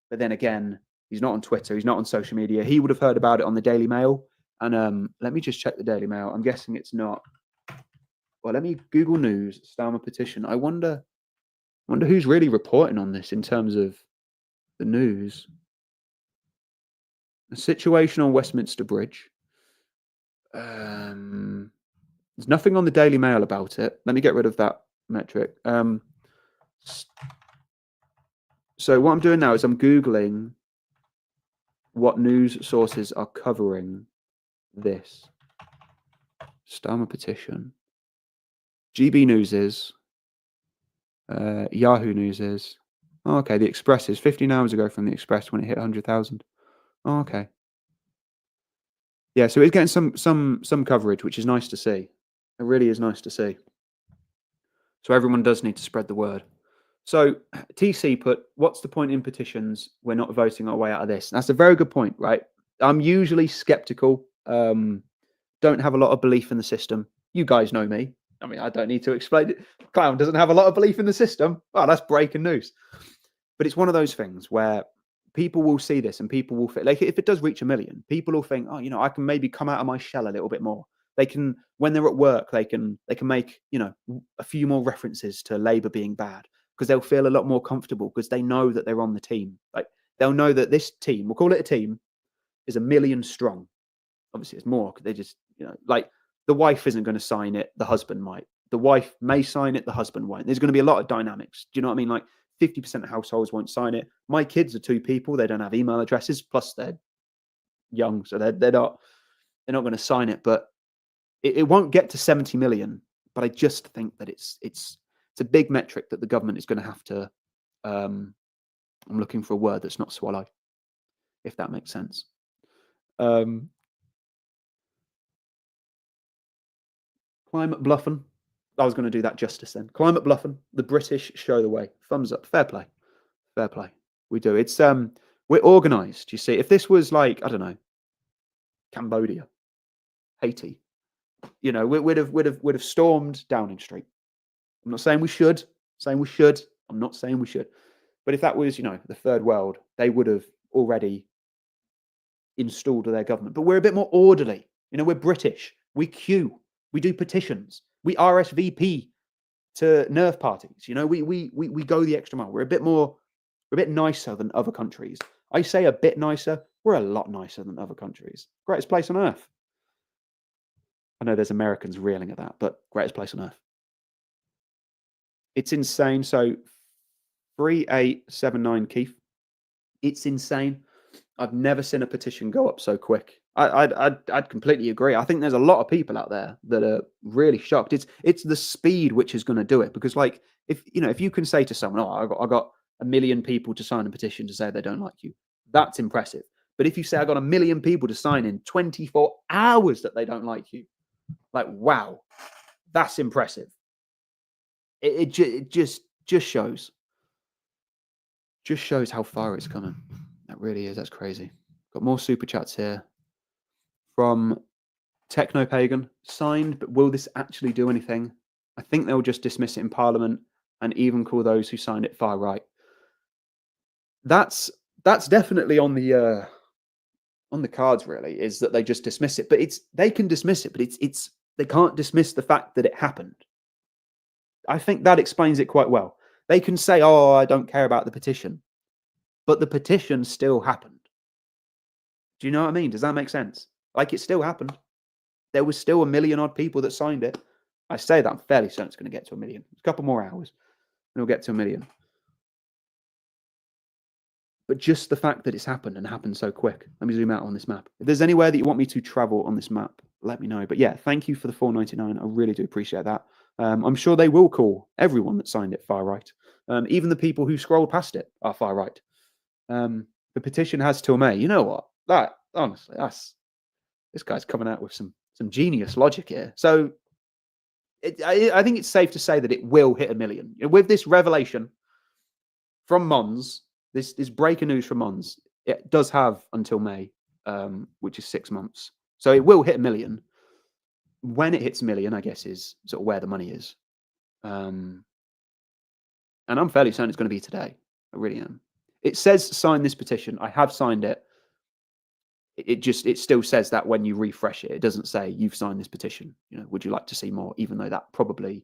Speaker 1: But then again, he's not on Twitter, he's not on social media. He would have heard about it on the Daily Mail. And let me just check the Daily Mail. I'm guessing it's not. Well, let me Google News, Starmer petition. I wonder who's really reporting on this in terms of the news. The situation on Westminster Bridge. There's nothing on the Daily Mail about it. Let me get rid of that metric. So what I'm doing now is I'm Googling what news sources are covering this. Starmer petition. GB News is. Yahoo News is. Oh, okay, the Express is 15 hours ago from the Express when it hit 100,000. Oh, okay. Yeah, so it's getting some coverage, which is nice to see. It really is nice to see. So everyone does need to spread the word. So TC put, what's the point in petitions? We're not voting our way out of this. And that's a very good point, right? I'm usually skeptical. Don't have a lot of belief in the system. You guys know me. I mean, I don't need to explain it. Clown doesn't have a lot of belief in the system. Oh, that's breaking news. But it's one of those things where people will see this and people will feel like, if it does reach 1 million, people will think, oh, I can maybe come out of my shell a little bit more. They can, when they're at work, they can make, a few more references to Labour being bad, because they'll feel a lot more comfortable because they know that they're on the team. Like, they'll know that this team, we'll call it a team, is 1 million strong. Obviously, it's more because they just, like, the wife isn't going to sign it, the husband might. The wife may sign it, the husband won't. There's going to be a lot of dynamics. Do you know what I mean? Like, 50% of households won't sign it. My kids are 2 people. They don't have email addresses. Plus, they're young, so they're not going to sign it. But it won't get to 70 million. But I just think that it's a big metric that the government is going to have to. I'm looking for a word that's not swallow, if that makes sense. Climate bluffing. I was going to do that justice then. Climate bluffing. The British show the way. Thumbs up. Fair play. Fair play. We do. It's we're organised. You see, if this was like, I don't know, Cambodia, Haiti, we'd have stormed Downing Street. I'm not saying we should. I'm not saying we should. But if that was, the third world, they would have already installed their government. But we're a bit more orderly. We're British. We queue. We do petitions. We RSVP to nerve parties. We go the extra mile. We're a bit nicer than other countries. I say a bit nicer. We're a lot nicer than other countries. Greatest place on earth. I know there's Americans reeling at that, but greatest place on earth. It's insane. So 3879 Keith. It's insane. I've never seen a petition go up so quick. I'd completely agree. I think there's a lot of people out there that are really shocked. It's the speed which is going to do it, because, like, if you can say to someone, "Oh, I got 1 million people to sign a petition to say they don't like you," that's impressive. But if you say I got 1 million people to sign in 24 hours that they don't like you, like, wow, that's impressive. It just shows how far it's coming. That really is. That's crazy. Got more super chats here from Techno Pagan. Signed, but will this actually do anything? I think they'll just dismiss it in Parliament and even call those who signed it far right. That's definitely on the cards. Really, is that they just dismiss it, but they can dismiss it, but it's they can't dismiss the fact that it happened. I think that explains it quite well. They can say, "Oh, I don't care about the petition," but the petition still happened. Do you know what I mean? Does that make sense? Like, it still happened. There was still 1 million odd people that signed it. I say that I'm fairly certain it's going to get to 1 million. A couple more hours, and it'll get to 1 million. But just the fact that it's happened and happened so quick. Let me zoom out on this map. If there's anywhere that you want me to travel on this map, let me know. But yeah, thank you for the $4.99. I really do appreciate that. I'm sure they will call everyone that signed it far right. Even the people who scrolled past it are far right. The petition has till May. You know what? That, honestly, this guy's coming out with some genius logic here. So I think it's safe to say that it will hit 1 million. With this revelation from Mons, this breaking news from Mons, it does have until May, which is 6 months. So it will hit 1 million. When it hits 1 million, I guess, is sort of where the money is. And I'm fairly certain it's going to be today. I really am. It says sign this petition. I have signed it. It still says that when you refresh it, it doesn't say you've signed this petition. Would you like to see more? Even though that probably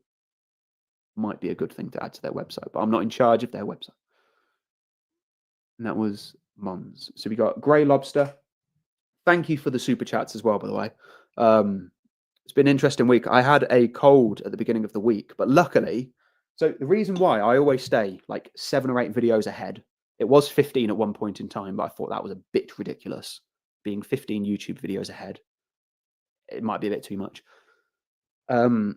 Speaker 1: might be a good thing to add to their website, but I'm not in charge of their website. And that was Mons. So we got Grey Lobster. Thank you for the super chats as well, by the way. It's been an interesting week. I had a cold at the beginning of the week, but luckily, so the reason why I always stay like 7 or 8 videos ahead, it was 15 at one point in time, but I thought that was a bit ridiculous. Being 15 YouTube videos ahead, it might be a bit too much. The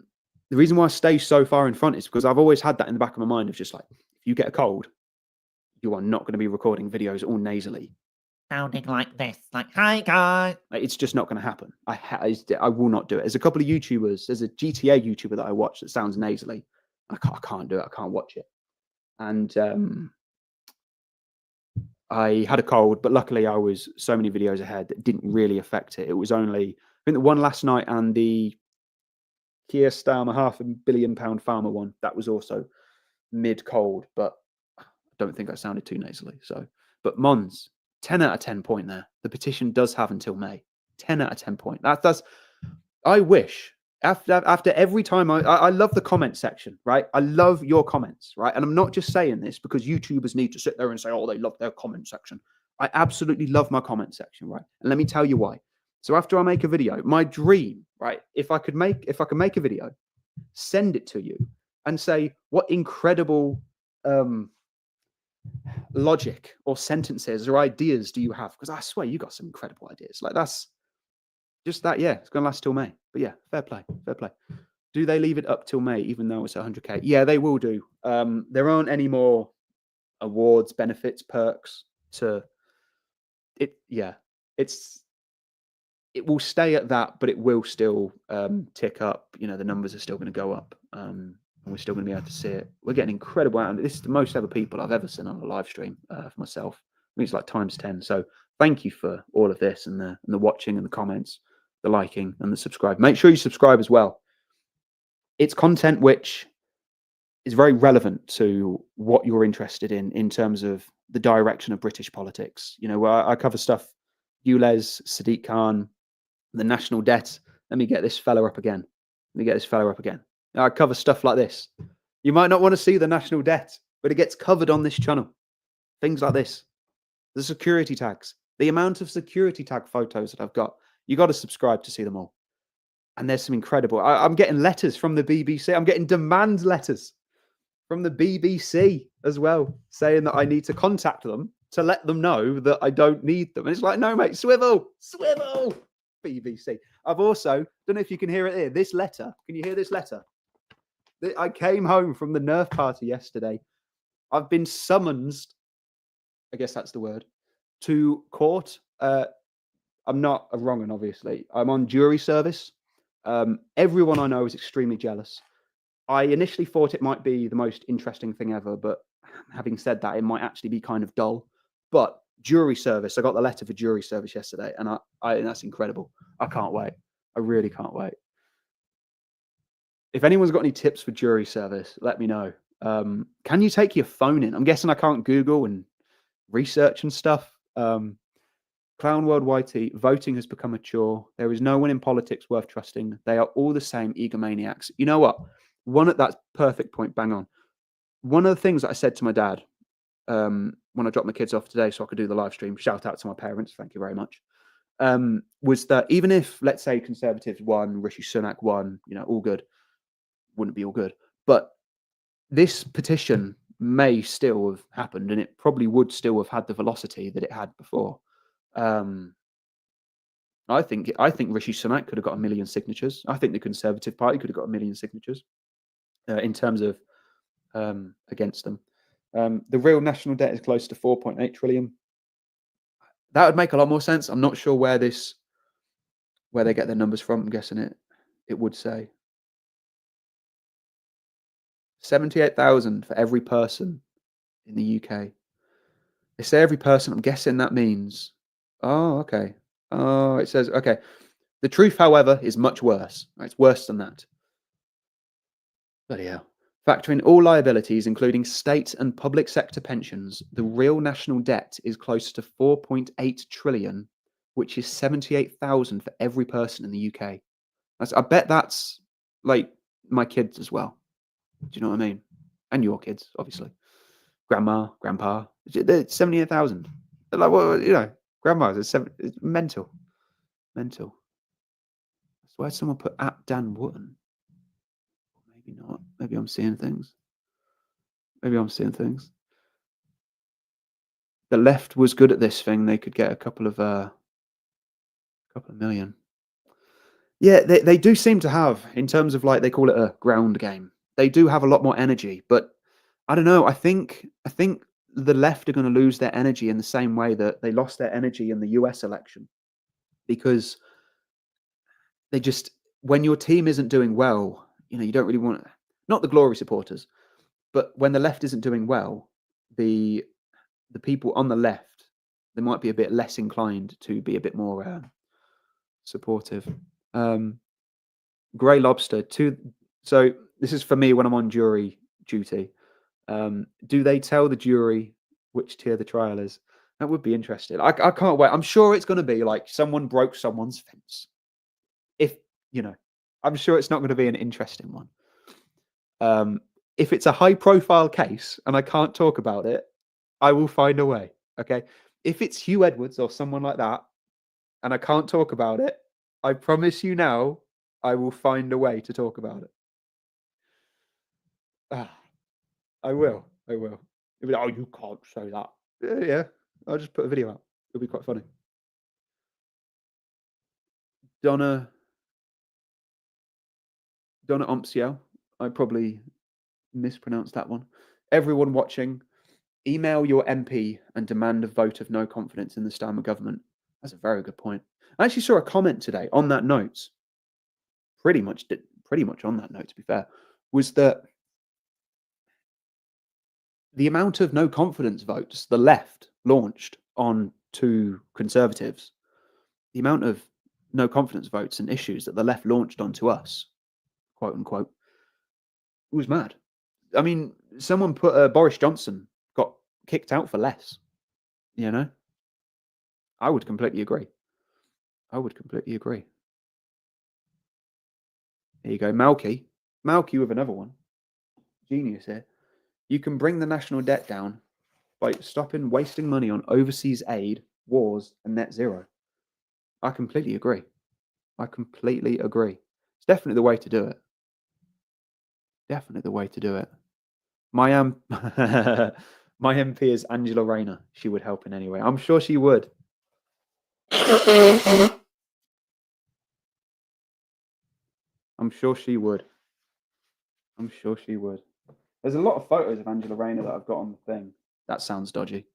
Speaker 1: reason why I stay so far in front is because I've always had that in the back of my mind of just like, if you get a cold, you are not going to be recording videos all nasally.
Speaker 2: Sounding like this, like, hi guys.
Speaker 1: It's just not going to happen. I will not do it. There's a couple of YouTubers. There's a GTA YouTuber that I watch that sounds nasally. I can't do it. I can't watch it. And I had a cold, but luckily I was so many videos ahead that didn't really affect it. It was only, I think, the one last night and the Keir Starmer £500 million farmer one. That was also mid cold, but I don't think I sounded too nasally. So, but Mons, 10 out of 10 point there. The petition does have until May. 10 out of 10 point. That's. I wish after every time I love the comment section, right? I love your comments, right? And I'm not just saying this because YouTubers need to sit there and say, oh, they love their comment section. I absolutely love my comment section, right? And let me tell you why. So after I make a video, my dream, right? If I could make a video, send it to you and say, what incredible logic or sentences or ideas do you have? Because I swear you got some incredible ideas. Like that's just that. Yeah, it's going to last till May. But yeah, fair play. Do they leave it up till May, even though it's 100K? Yeah, they will do. There aren't any more awards, benefits, perks to it. Yeah, it will stay at that, but it will still tick up. The numbers are still going to go up. And we're still going to be able to see it. We're getting incredible out. This is the most ever people I've ever seen on a live stream for myself. I think it's like times 10. So thank you for all of this and the watching and the comments, the liking and the subscribe. Make sure you subscribe as well. It's content which is very relevant to what you're interested in terms of the direction of British politics. Where I cover stuff, ULEZ, Sadiq Khan, the national debt. Let me get this fella up again. I cover stuff like this. You might not want to see the national debt, but it gets covered on this channel. Things like this. The security tags. The amount of security tag photos that I've got. You got to subscribe to see them all. And there's some incredible... I'm getting letters from the BBC. I'm getting demand letters from the BBC as well, saying that I need to contact them to let them know that I don't need them. And it's like, no, mate, swivel. BBC. I've also, don't know if you can hear it here, this letter. Can you hear this letter? I came home from the Nerf party yesterday. I've been summoned, I guess that's the word, to court. I'm not a wrong one, obviously. I'm on jury service. Everyone I know is extremely jealous. I initially thought it might be the most interesting thing ever, but having said that, it might actually be kind of dull. But jury service, I got the letter for jury service yesterday, and that's incredible. I can't wait. I really can't wait. If anyone's got any tips for jury service, let me know. Can you take your phone in? I'm guessing I can't Google and research and stuff. Clown World YT, voting has become a chore. There is no one in politics worth trusting. They are all the same egomaniacs. You know what? That's perfect point, bang on. One of the things that I said to my dad when I dropped my kids off today so I could do the live stream, shout out to my parents, thank you very much, was that even if, let's say, Conservatives won, Rishi Sunak won, all good, wouldn't be all good. But this petition may still have happened, and it probably would still have had the velocity that it had before. I think Rishi Sunak could have got 1 million signatures. I think the Conservative Party could have got 1 million signatures in terms of against them. The real national debt is close to 4.8 trillion. That would make a lot more sense. I'm not sure where this where they get their numbers from. I'm guessing it would say 78,000 for every person in the UK. They say every person. I'm guessing that means. Oh, okay. Oh, it says okay. The truth, however, is much worse. It's worse than that. Bloody hell. Factoring all liabilities, including state and public sector pensions, the real national debt is close to 4.8 trillion, which is 78,000 for every person in the UK. I bet that's like my kids as well. Do you know what I mean? And your kids, obviously. Grandma, grandpa. It's 78,000. Like, well, you know, grandma's it's mental. Mental. That's why someone put at Dan Wootton. Maybe not. Maybe I'm seeing things. Maybe I'm seeing things. The left was good at this thing. They could get a couple of million. Yeah, they do seem to have, in terms of like they call it a ground game. They do have a lot more energy, but I don't know. I think the left are going to lose their energy in the same way that they lost their energy in the US election, because they just, when your team isn't doing well, you know, you don't really want, not the glory supporters, but when the left isn't doing well, the people on the left, they might be a bit less inclined to be a bit more supportive. Grey Lobster. So this is for me when I'm on jury duty. Do they tell the jury which tier the trial is? That would be interesting. I can't wait. I'm sure it's going to be like someone broke someone's fence. If you know, I'm sure it's not going to be an interesting one. If it's a high-profile case and I can't talk about it, I will find a way. Okay. If it's Hugh Edwards or someone like that, and I can't talk about it, I promise you now, I will find a way to talk about it. I will. It'll be like, oh, you can't say that. Yeah. I'll just put a video out. It'll be quite funny. Donna Omsiel. I probably mispronounced that one. Everyone watching, email your MP and demand a vote of no confidence in the Starmer government. That's a very good point. I actually saw a comment today on that note. Pretty much on that note, to be fair, was that the amount of no confidence votes the left launched on to Conservatives, the amount of no confidence votes and issues that the left launched onto us, quote unquote, was mad. I mean, someone put Boris Johnson got kicked out for less. You know, I would completely agree. There you go, Malky with another one. Genius here. You can bring the national debt down by stopping wasting money on overseas aid, wars, and net zero. I completely agree. It's definitely the way to do it. My my MP is Angela Rayner. She would help in any way. I'm sure she would. I'm sure she would. There's a lot of photos of Angela Rayner that I've got on the thing. That sounds dodgy.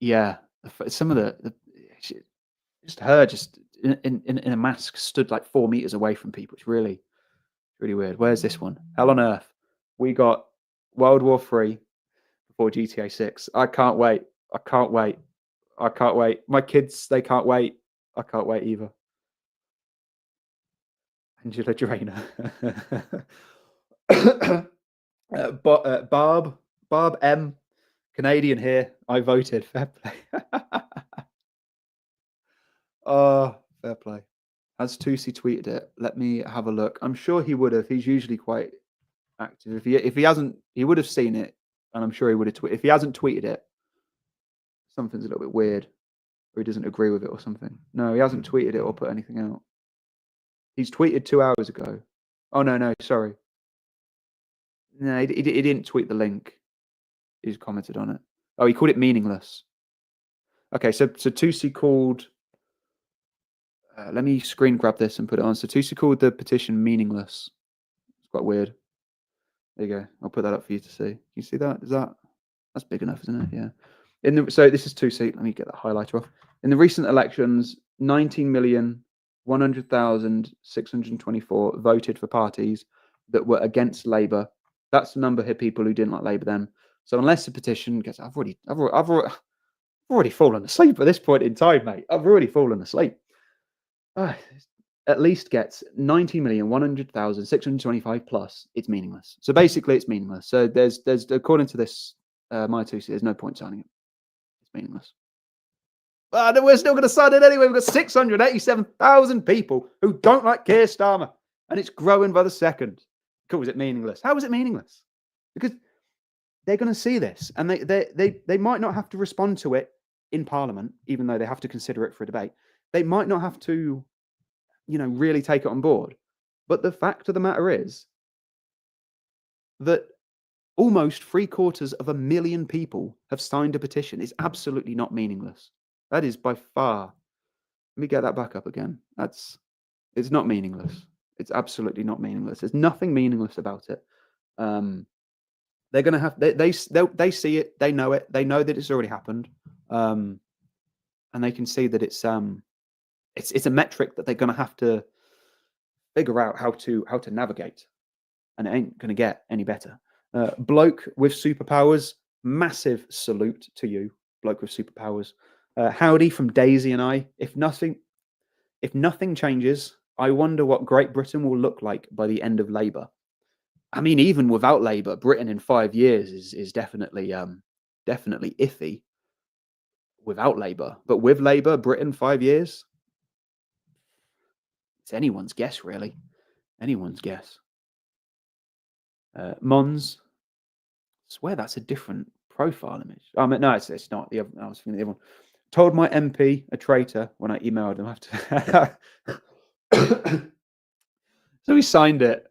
Speaker 1: Yeah, some of the just her in a mask stood like 4 meters away from people. It's really weird. Where's this one? Hell on Earth. We got World War III before GTA 6. I can't wait. My kids, they can't wait. I can't wait either. Angela Drainer. Barb M. Canadian here. I voted. Fair play. Oh, fair play. Has Tusi tweeted it? Let me have a look. I'm sure he would have. He's usually quite active. If he hasn't, he would have seen it, and I'm sure he would have tweeted. If he hasn't tweeted it, something's a little bit weird, or he doesn't agree with it, or something. No, he hasn't tweeted it or put anything out. He's tweeted 2 hours ago. Oh no, sorry. No, he didn't tweet the link. He's commented on it. Oh, he called it meaningless. Okay, so Tusi called. Let me screen grab this and put it on. So Tusi called the petition meaningless. It's quite weird. There you go. I'll put that up for you to see. Can you see that? That's big enough, isn't it? Yeah. So this is Tusi. Let me get that highlighter off. In the recent elections, 19,100,624 voted for parties that were against Labour. That's the number of people who didn't like Labour then. So unless the petition gets, I've already fallen asleep at this point in time, mate. I've already fallen asleep. At least gets 19,100,625 plus, it's meaningless. So basically, it's meaningless. So there's according to this My2C, there's no point signing it. It's meaningless. But we're still going to sign it anyway. We've got 687,000 people who don't like Keir Starmer, and it's growing by the second. Cool, is it meaningless? How is it meaningless? Because they're going to see this, and they might not have to respond to it in Parliament, even though they have to consider it for a debate. They might not have to, really take it on board. But the fact of the matter is that almost 750,000 people have signed a petition. It's absolutely not meaningless. That is by far. Let me get that back up again. It's not meaningless. It's absolutely not meaningless. There's nothing meaningless about it. They're going to have, they see it, they know it, they know that it's already happened. And they can see that it's a metric that they're going to have to figure out how to navigate, and it ain't going to get any better. Bloke with superpowers, massive salute to you, bloke with superpowers. Howdy from Daisy and I. If nothing changes, I wonder what Great Britain will look like by the end of Labour. I mean, even without Labour, Britain in 5 years is definitely iffy. Without Labour, but with Labour, Britain 5 years. It's anyone's guess, really. Anyone's guess. Mons. I swear that's a different profile image. I mean, no, it's not. The other, I was thinking the other one. Told my MP a traitor when I emailed him after. So he signed it.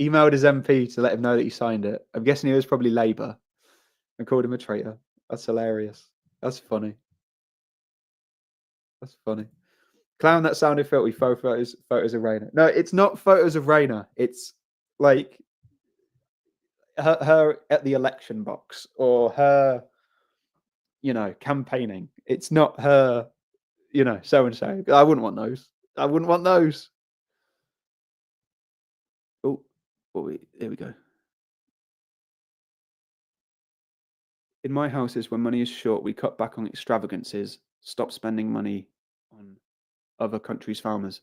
Speaker 1: Emailed his MP to let him know that he signed it. I'm guessing he was probably Labour and called him a traitor. That's hilarious. That's funny. That's funny. Clown that sounded filthy. Photos of Raina. No, it's not photos of Raina. It's like her at the election box, or her, campaigning. It's not her, so and so. I wouldn't want those. I wouldn't want those. Oh, there we go. In my houses, when money is short, we cut back on extravagances, stop spending money on other countries' farmers.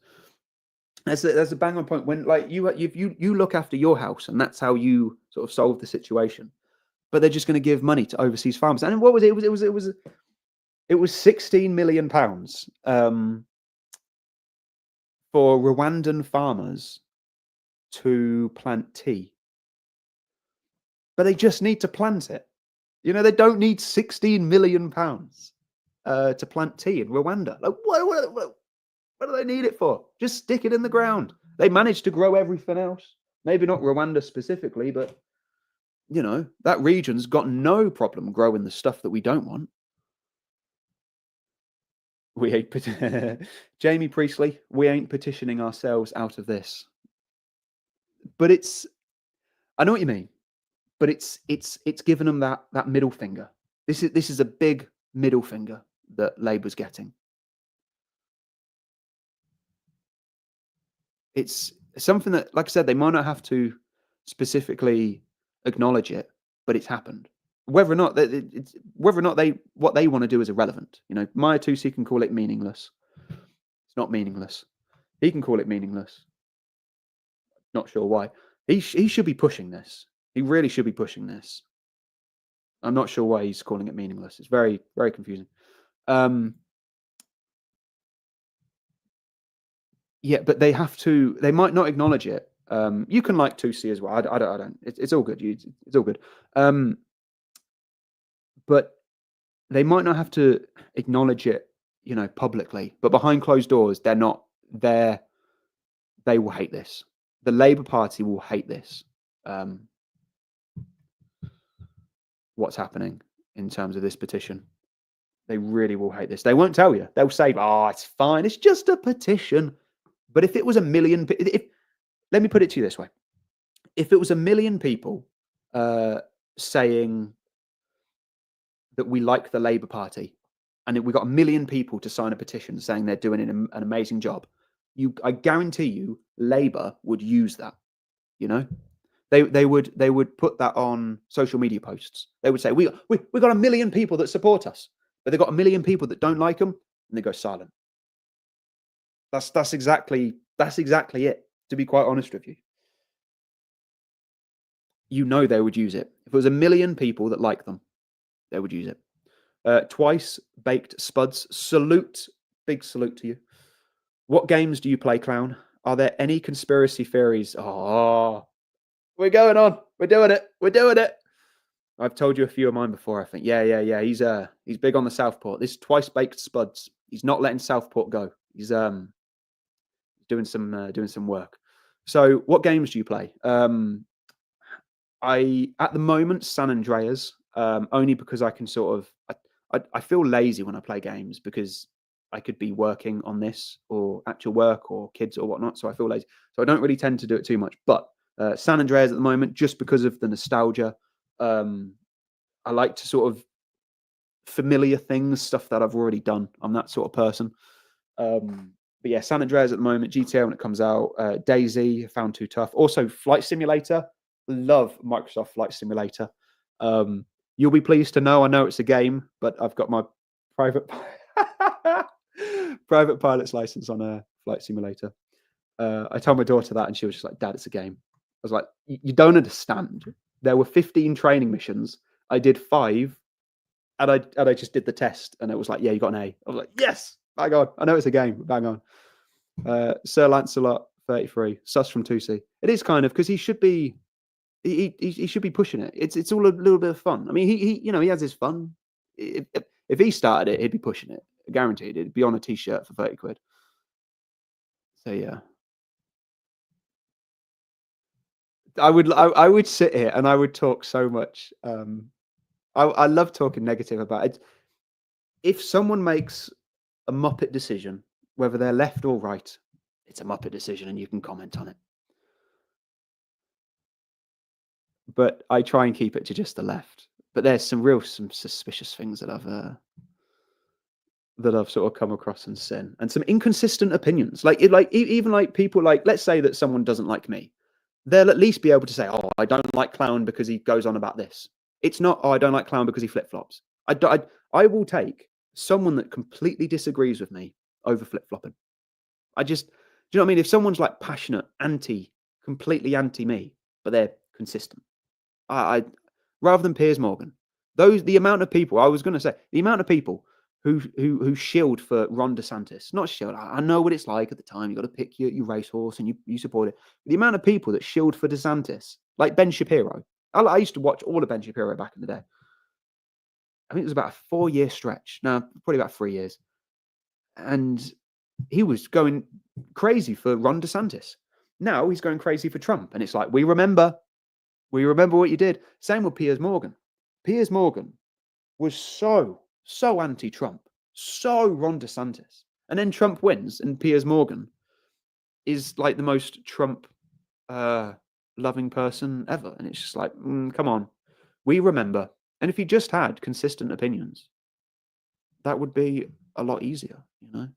Speaker 1: That's a bang on point. When you look after your house, and that's how you sort of solve the situation. But they're just going to give money to overseas farmers. And what was it? It was 16 million pounds for Rwandan farmers to plant tea. But they just need to plant it. They don't need 16 million pounds to plant tea in Rwanda. Like, what do they need it for? Just stick it in the ground. They managed to grow everything else. Maybe not Rwanda specifically, but that region's got no problem growing the stuff that we don't want. We ain't Jamie Priestley. We ain't petitioning ourselves out of this. But I know what you mean. But it's given them that middle finger. This is a big middle finger that Labour's getting. It's something that, like I said, they might not have to specifically acknowledge it, but it's happened. Whether or not what they want to do is irrelevant. My2C can call it meaningless. It's not meaningless. He can call it meaningless. Not sure why. He should be pushing this. He really should be pushing this. I'm not sure why he's calling it meaningless. It's very, very confusing. Yeah, but they might not acknowledge it. You can like 2C as well. I don't. It's all good. It's all good. But they might not have to acknowledge it, publicly. But behind closed doors, they're not there. They will hate this. The Labour Party will hate this. What's happening in terms of this petition? They really will hate this. They won't tell you. They'll say, "Oh, it's fine. It's just a petition." But if it was 1 million, let me put it to you this way: if it was 1 million people saying that we like the Labour Party, and we got 1 million people to sign a petition saying they're doing an amazing job, I guarantee you, Labour would use that. You know, they would put that on social media posts. They would say, we got 1 million people that support us, but they've got 1 million people that don't like them, and they go silent. That's exactly it. To be quite honest with you, they would use it. If it was 1 million people that like them, they would use it. Twice baked spuds. Big salute to you. What games do you play, Clown? Are there any conspiracy theories? Oh, we're going on. We're doing it. I've told you a few of mine before, I think. Yeah. He's big on the Southport. This Twice baked spuds. He's not letting Southport go. He's doing some work. So, what games do you play? At the moment, San Andreas. Only because I can sort of I feel lazy when I play games because I could be working on this or actual work or kids or whatnot. So I feel lazy. So I don't really tend to do it too much. But San Andreas at the moment, just because of the nostalgia, I like to sort of familiar things, stuff that I've already done. I'm that sort of person. But yeah, San Andreas at the moment, GTA when it comes out, DayZ, found too tough. Also, Flight Simulator. Love Microsoft Flight Simulator. You'll be pleased to know, I know it's a game, but I've got my private pilot's license on a Flight Simulator. I told my daughter that, and she was just like, "Dad, it's a game." I was like, "You don't understand. There were 15 training missions. I did 5, and I just did the test, and it was like, yeah, you got an A." I was like, "Yes, bang on. I know it's a game, but bang on." Sir Lancelot 33, sus from 2C. It is kind of because he should be. He should be pushing it. It's all a little bit of fun. I mean, he has his fun. If he started it, he'd be pushing it. Guaranteed, it'd be on a t-shirt for 30 quid. So yeah, I would sit here and I would talk so much. I love talking negative about it. If someone makes a Muppet decision, whether they're left or right, it's a Muppet decision, and you can comment on it. But I try and keep it to just the left. But there's some suspicious things that I've sort of come across and seen, and some inconsistent opinions. Even like people, like, let's say that someone doesn't like me, they'll at least be able to say, "Oh, I don't like Clown because he goes on about this." It's not, "Oh, I don't like Clown because he flip flops." I will take someone that completely disagrees with me over flip flopping. Do you know what I mean? If someone's like passionate, completely anti me, but they're consistent, I rather than Piers Morgan, the amount of people who shilled for Ron DeSantis, not shilled. I know what it's like at the time. You got to pick your racehorse and you support it. The amount of people that shilled for DeSantis, like Ben Shapiro. I used to watch all of Ben Shapiro back in the day. I think it was about a 4-year stretch. No, probably about 3 years. And he was going crazy for Ron DeSantis. Now he's going crazy for Trump. And it's like, we remember what you did. Same with Piers Morgan. Piers Morgan was so anti-Trump, so Ron DeSantis. And then Trump wins, and Piers Morgan is like the most Trump loving person ever. And it's just like, come on, we remember. And if he just had consistent opinions, that would be a lot easier, you know?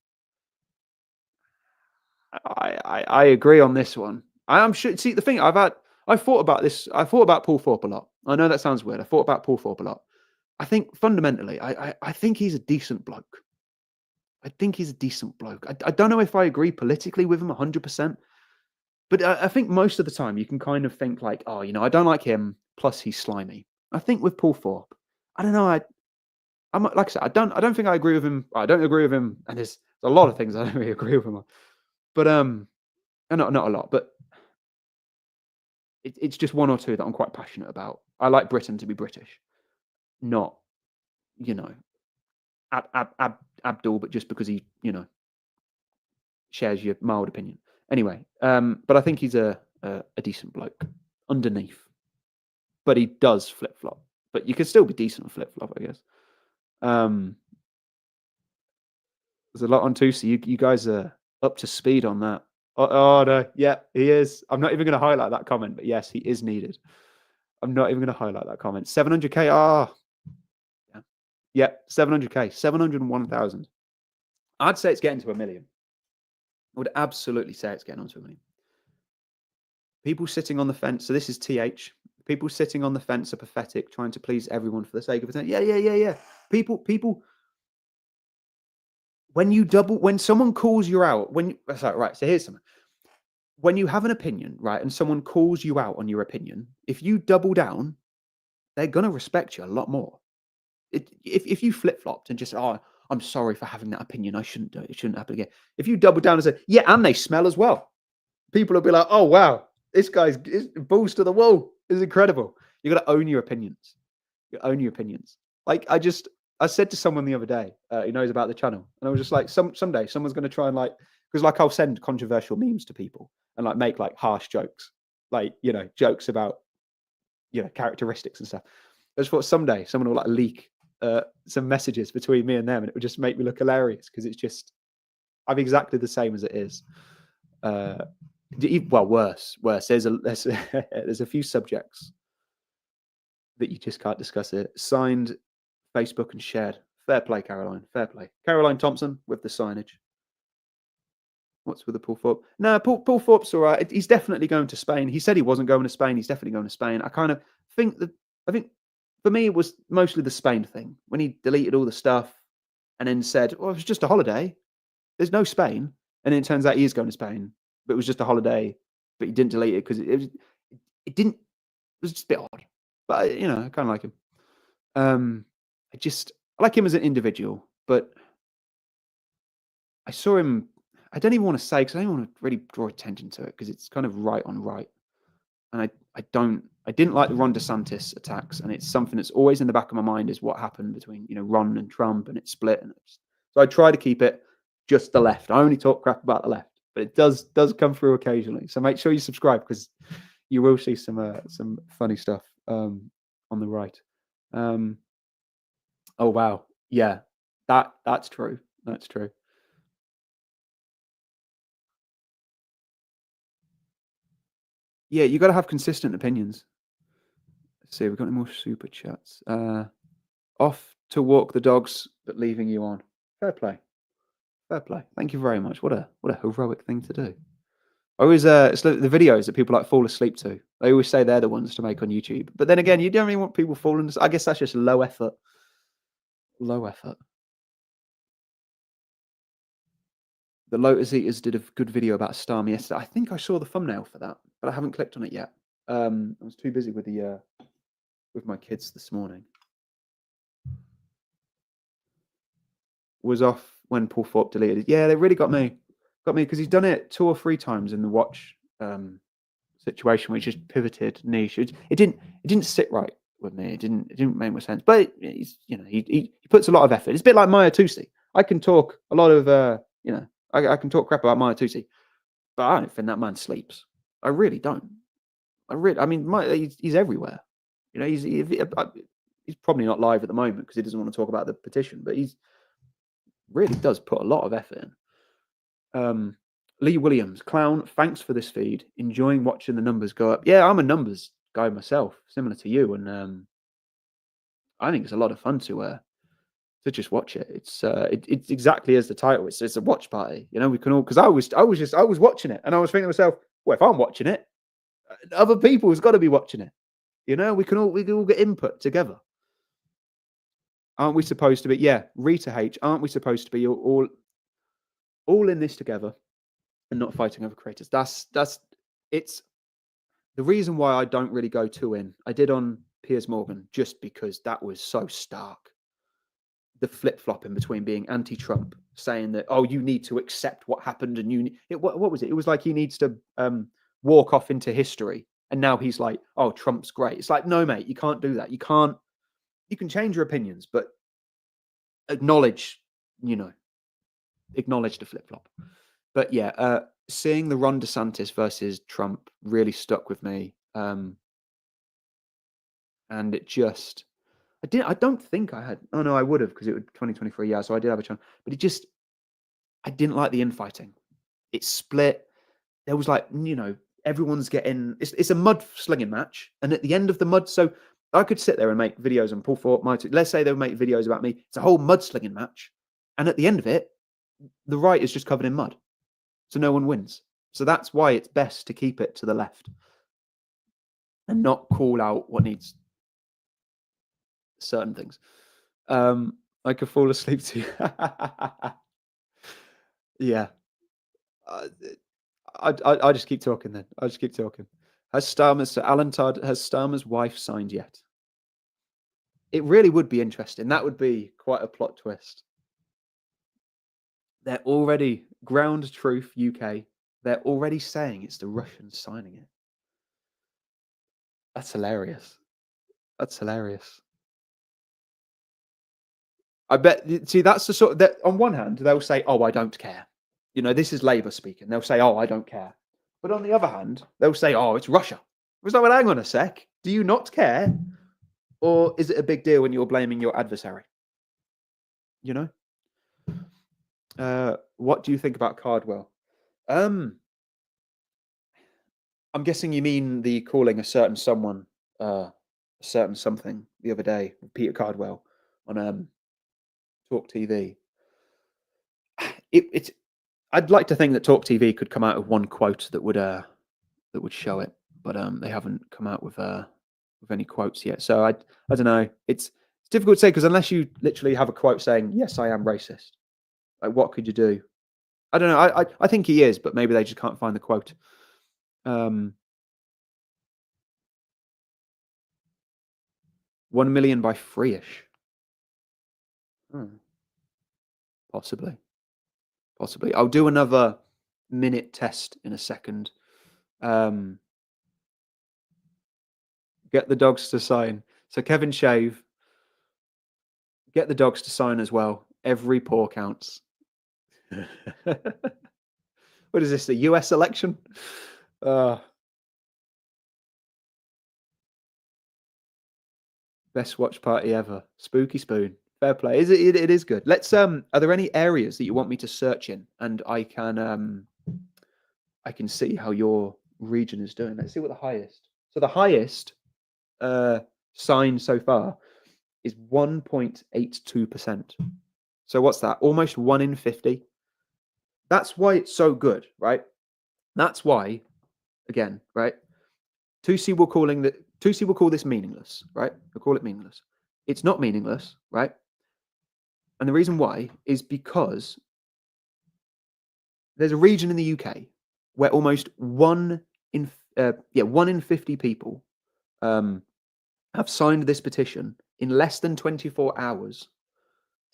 Speaker 1: I agree on this one. I'm sure. See, the thing I thought about this. I thought about Paul Thorpe a lot. I know that sounds weird. I thought about Paul Thorpe a lot. I think fundamentally, I think he's a decent bloke. I don't know if I agree politically with him 100%, but I think most of the time you can kind of think like, oh, I don't like him. Plus, he's slimy. I think with Paul Thorpe, I don't know. I'm like I said, I don't think I agree with him. I don't agree with him, and there's a lot of things I don't really agree with him on. But not a lot, but it's just one or two that I'm quite passionate about. I like Britain to be British, not Abdul, but just because he shares your mild opinion. Anyway, but I think he's a decent bloke underneath, but he does flip flop. But you can still be decent flip flop, I guess. There's a lot on Tusi. You guys are up to speed on that. Oh no, yeah, he is. I'm not even going to highlight that comment, but yes, he is needed. I'm not even going to highlight that comment. 700k. Yeah. Yeah, 700K, 701,000. I'd say it's getting to 1 million. I would absolutely say it's getting on to 1 million. People sitting on the fence. So this is TH. People sitting on the fence are pathetic, trying to please everyone for the sake of attention. Yeah. People. When someone calls you out, right. So here's something. When you have an opinion, right, and someone calls you out on your opinion, if you double down, they're gonna respect you a lot more. If you flip flopped and just, oh, I'm sorry for having that opinion, I shouldn't do it. It shouldn't happen again. If you double down and say, yeah, and they smell as well, people will be like, oh wow, this guy's balls to the wall. This is incredible. You got to own your opinions. You own your opinions. Like I said to someone the other day who knows about the channel, and I was just like, someday someone's going to try and because I'll send controversial memes to people and make harsh jokes, jokes about characteristics and stuff. I just thought someday someone will leak some messages between me and them, and it would just make me look hilarious because it's just I'm exactly the same as it is. Well, worse. There's a few subjects that you just can't discuss it. Signed, Facebook, and shared. Fair play, Caroline. Fair play. Caroline Thompson with the signage. What's with the Paul Thorpe? No, Paul Thorpe's all right. He's definitely going to Spain. He said he wasn't going to Spain. He's definitely going to Spain. I think for me it was mostly the Spain thing when he deleted all the stuff and then said, "Well, it was just a holiday. There's no Spain." And then it turns out he is going to Spain, but it was just a holiday. But he didn't delete it because it didn't. It was just a bit odd. But I kind of like him. I like him as an individual, but I saw him. I don't even want to say because I don't want to really draw attention to it because it's kind of right on right, and I didn't like the Ron DeSantis attacks, and it's something that's always in the back of my mind is what happened between Ron and Trump, and it split, so I try to keep it just the left. I only talk crap about the left, but it does come through occasionally. So make sure you subscribe because you will see some funny stuff on the right. Oh wow, yeah, that's true. That's true. Yeah, you got to have consistent opinions. Let's see, we've got any more super chats. Off to walk the dogs, but leaving you on. Fair play. Fair play. Thank you very much. What a heroic thing to do. I always it's the videos that people fall asleep to. They always say they're the ones to make on YouTube. But then again, you don't really want people falling. I guess that's just low effort. Low effort. The Lotus Eaters did a good video about Starmer yesterday. I think I saw the thumbnail for that, but I haven't clicked on it yet. I was too busy with with my kids this morning. Was off when Paul Thorpe deleted it. Yeah, they really got me because he's done it 2 or 3 times in the watch situation, which just pivoted niche. It didn't sit right with me. It didn't make much sense. But he's he puts a lot of effort. It's a bit like Maya Tusi. I can talk a lot of I can talk crap about Maya Tusi, but I don't think that man sleeps. I really don't. I mean, he's everywhere. He's probably not live at the moment because he doesn't want to talk about the petition, but he's really does put a lot of effort in. Lee Williams, clown, thanks for this feed. Enjoying watching the numbers go up. Yeah, I'm a numbers guy myself, similar to you, and I think it's a lot of fun to just watch it. It's exactly as the title. It's a watch party. We can all because I was watching it and I was thinking to myself, well, if I'm watching it, other people's got to be watching it. We can all get input together. Aren't we supposed to be? Yeah, Rita H. Aren't we supposed to be all in this together and not fighting over creators? It's the reason why I don't really go too in. I did on Piers Morgan just because that was so stark. The flip-flopping between being anti-Trump, saying that, oh, you need to accept what happened, and what was it? It was like he needs to walk off into history, and now he's like, oh, Trump's great. It's like, no, mate, you can't do that. You can change your opinions, but acknowledge the flip-flop. But yeah, seeing the Ron DeSantis versus Trump really stuck with me, and it just. I don't think I had. Oh no, I would have because it was 2023. Yeah, so I did have a chance, but I didn't like the infighting. It split. There was everyone's getting. It's a mud slinging match, and at the end of the mud, so I could sit there and make videos and pull for my. Let's say they'll make videos about me. It's a whole mudslinging match, and at the end of it, the right is just covered in mud, so no one wins. So that's why it's best to keep it to the left and not call out what needs certain things. I could fall asleep too. Yeah. I just keep talking then. I just keep talking. Has Starmer's wife signed yet? It really would be interesting. That would be quite a plot twist. They're already, Ground Truth UK, they're already saying it's the Russians signing it. That's hilarious. That's hilarious. I bet, see, that's the sort of, that on one hand, they'll say, oh, I don't care. You know, this is Labour speaking. They'll say, oh, I don't care. But on the other hand, they'll say, oh, it's Russia. It's like, well, hang on a sec. Do you not care? Or is it a big deal when you're blaming your adversary? You know? What do you think about Cardwell? I'm guessing you mean the calling a certain someone, a certain something the other day, Peter Cardwell on Talk TV. I'd like to think that Talk TV could come out with one quote that would show it, but they haven't come out with any quotes yet. So I don't know. It's difficult to say because unless you literally have a quote saying yes, I am racist, like what could you do? I don't know. I think he is, but maybe they just can't find the quote. 1 million by free-ish. Possibly. I'll do another minute test in a second. Get the dogs to sign. So Kevin Shave, get the dogs to sign as well. Every paw counts. What is this, the US election? Best watch party ever. Spooky Spoon. Fair play. It is good. Let's are there any areas that you want me to search in and I can see how your region is doing. Let's see what the highest. So the highest sign so far is 1.82%. So what's that? Almost 1 in 50. That's why it's so good, right? That's why, again, right? 2C will call this meaningless, right? We'll call it meaningless. It's not meaningless, right? And the reason why is because there's a region in the UK where almost 1 in 50 people have signed this petition in less than 24 hours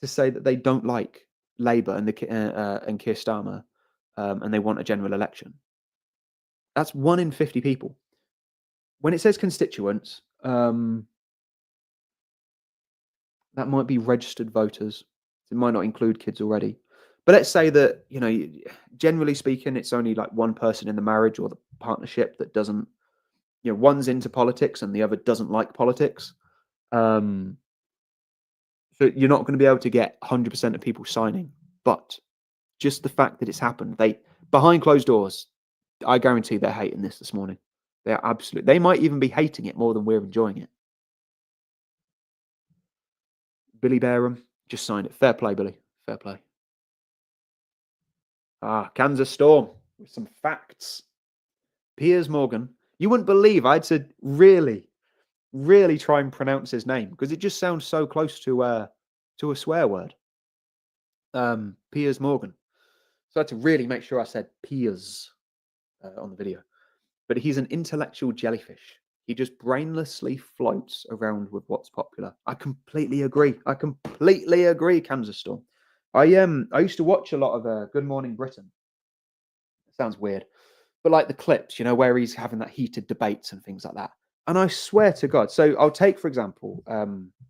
Speaker 1: to say that they don't like Labour and Keir Starmer and they want a general election. That's 1 in 50 people. When it says constituents, that might be registered voters. It might not include kids already. But let's say that, you know, generally speaking, it's only like one person in the marriage or the partnership that doesn't, you know, one's into politics and the other doesn't like politics. So you're not going to be able to get 100% of people signing. But just the fact that it's happened, behind closed doors, I guarantee they're hating this morning. They're absolutely. They might even be hating it more than we're enjoying it. Billy Barham just signed it. Fair play, Billy. Fair play. Kansas Storm with some facts. Piers Morgan. You wouldn't believe I had to really, really try and pronounce his name because it just sounds so close to a swear word. Piers Morgan. So I had to really make sure I said Piers on the video. But he's an intellectual jellyfish. He just brainlessly floats around with what's popular. I completely agree. Kansas Storm. I used to watch a lot of Good Morning Britain. It sounds weird, but like the clips, you know, where he's having that heated debates and things like that. And I swear to God, so I'll take, for example,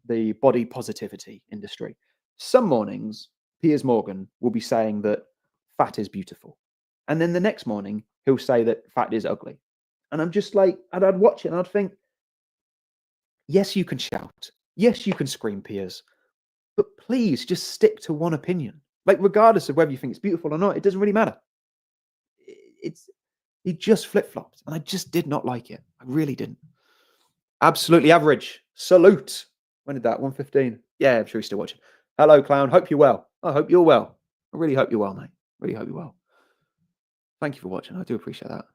Speaker 1: the body positivity industry. Some mornings, Piers Morgan will be saying that fat is beautiful. And then the next morning, he'll say that fat is ugly. And I'm just like, and I'd watch it and I'd think, yes, you can shout. Yes, you can scream, Piers. But please just stick to one opinion. Like, regardless of whether you think it's beautiful or not, it doesn't really matter. He just flip-flopped. And I just did not like it. I really didn't. Absolutely average. Salute. When did that? 1:15. Yeah, I'm sure he's still watching. Hello, clown. Hope you're well. I hope you're well. I really hope you're well, mate. Really hope you're well. Thank you for watching. I do appreciate that.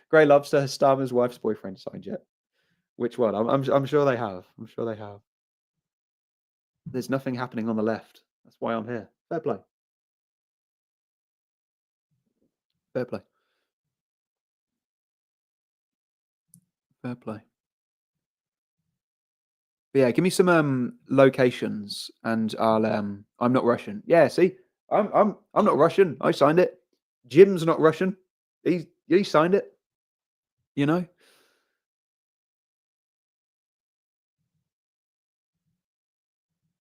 Speaker 1: Grey Lobster has Starmer's wife's boyfriend signed yet? Which one? I'm sure they have. I'm sure they have. There's nothing happening on the left. That's why I'm here. Fair play. Fair play. Fair play. But yeah, give me some locations and I'll I'm not Russian. Yeah, see? I'm not Russian. I signed it. Jim's not Russian. He signed it. You know?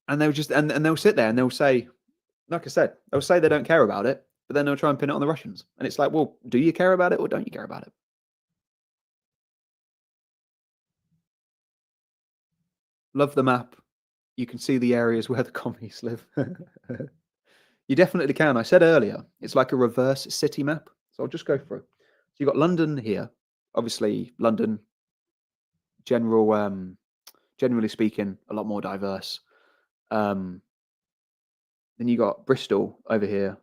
Speaker 1: And they'll just and they'll sit there and they'll say, like I said, they'll say they don't care about it, but then they'll try and pin it on the Russians. And it's like, well, do you care about it or don't you care about it? Love the map. You can see the areas where the commies live. You definitely can. I said earlier, it's like a reverse city map. So I'll just go through. So you've got London here. Obviously, London, generally speaking, a lot more diverse. Then you got Bristol over here.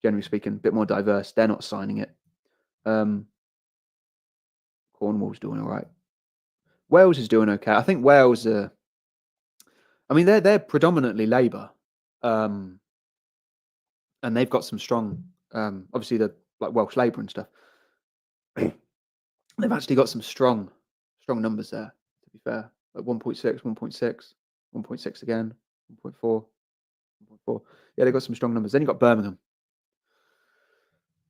Speaker 1: Generally speaking, a bit more diverse. They're not signing it. Cornwall's doing all right. Wales is doing okay. I think Wales I mean, they're predominantly Labour, and they've got some strong, obviously the like Welsh Labour and stuff. They've actually got some strong numbers there. To be fair, like 1.6, 1.6, 1.6 again, 1.4, 1.4. Yeah, they've got some strong numbers. Then you got Birmingham.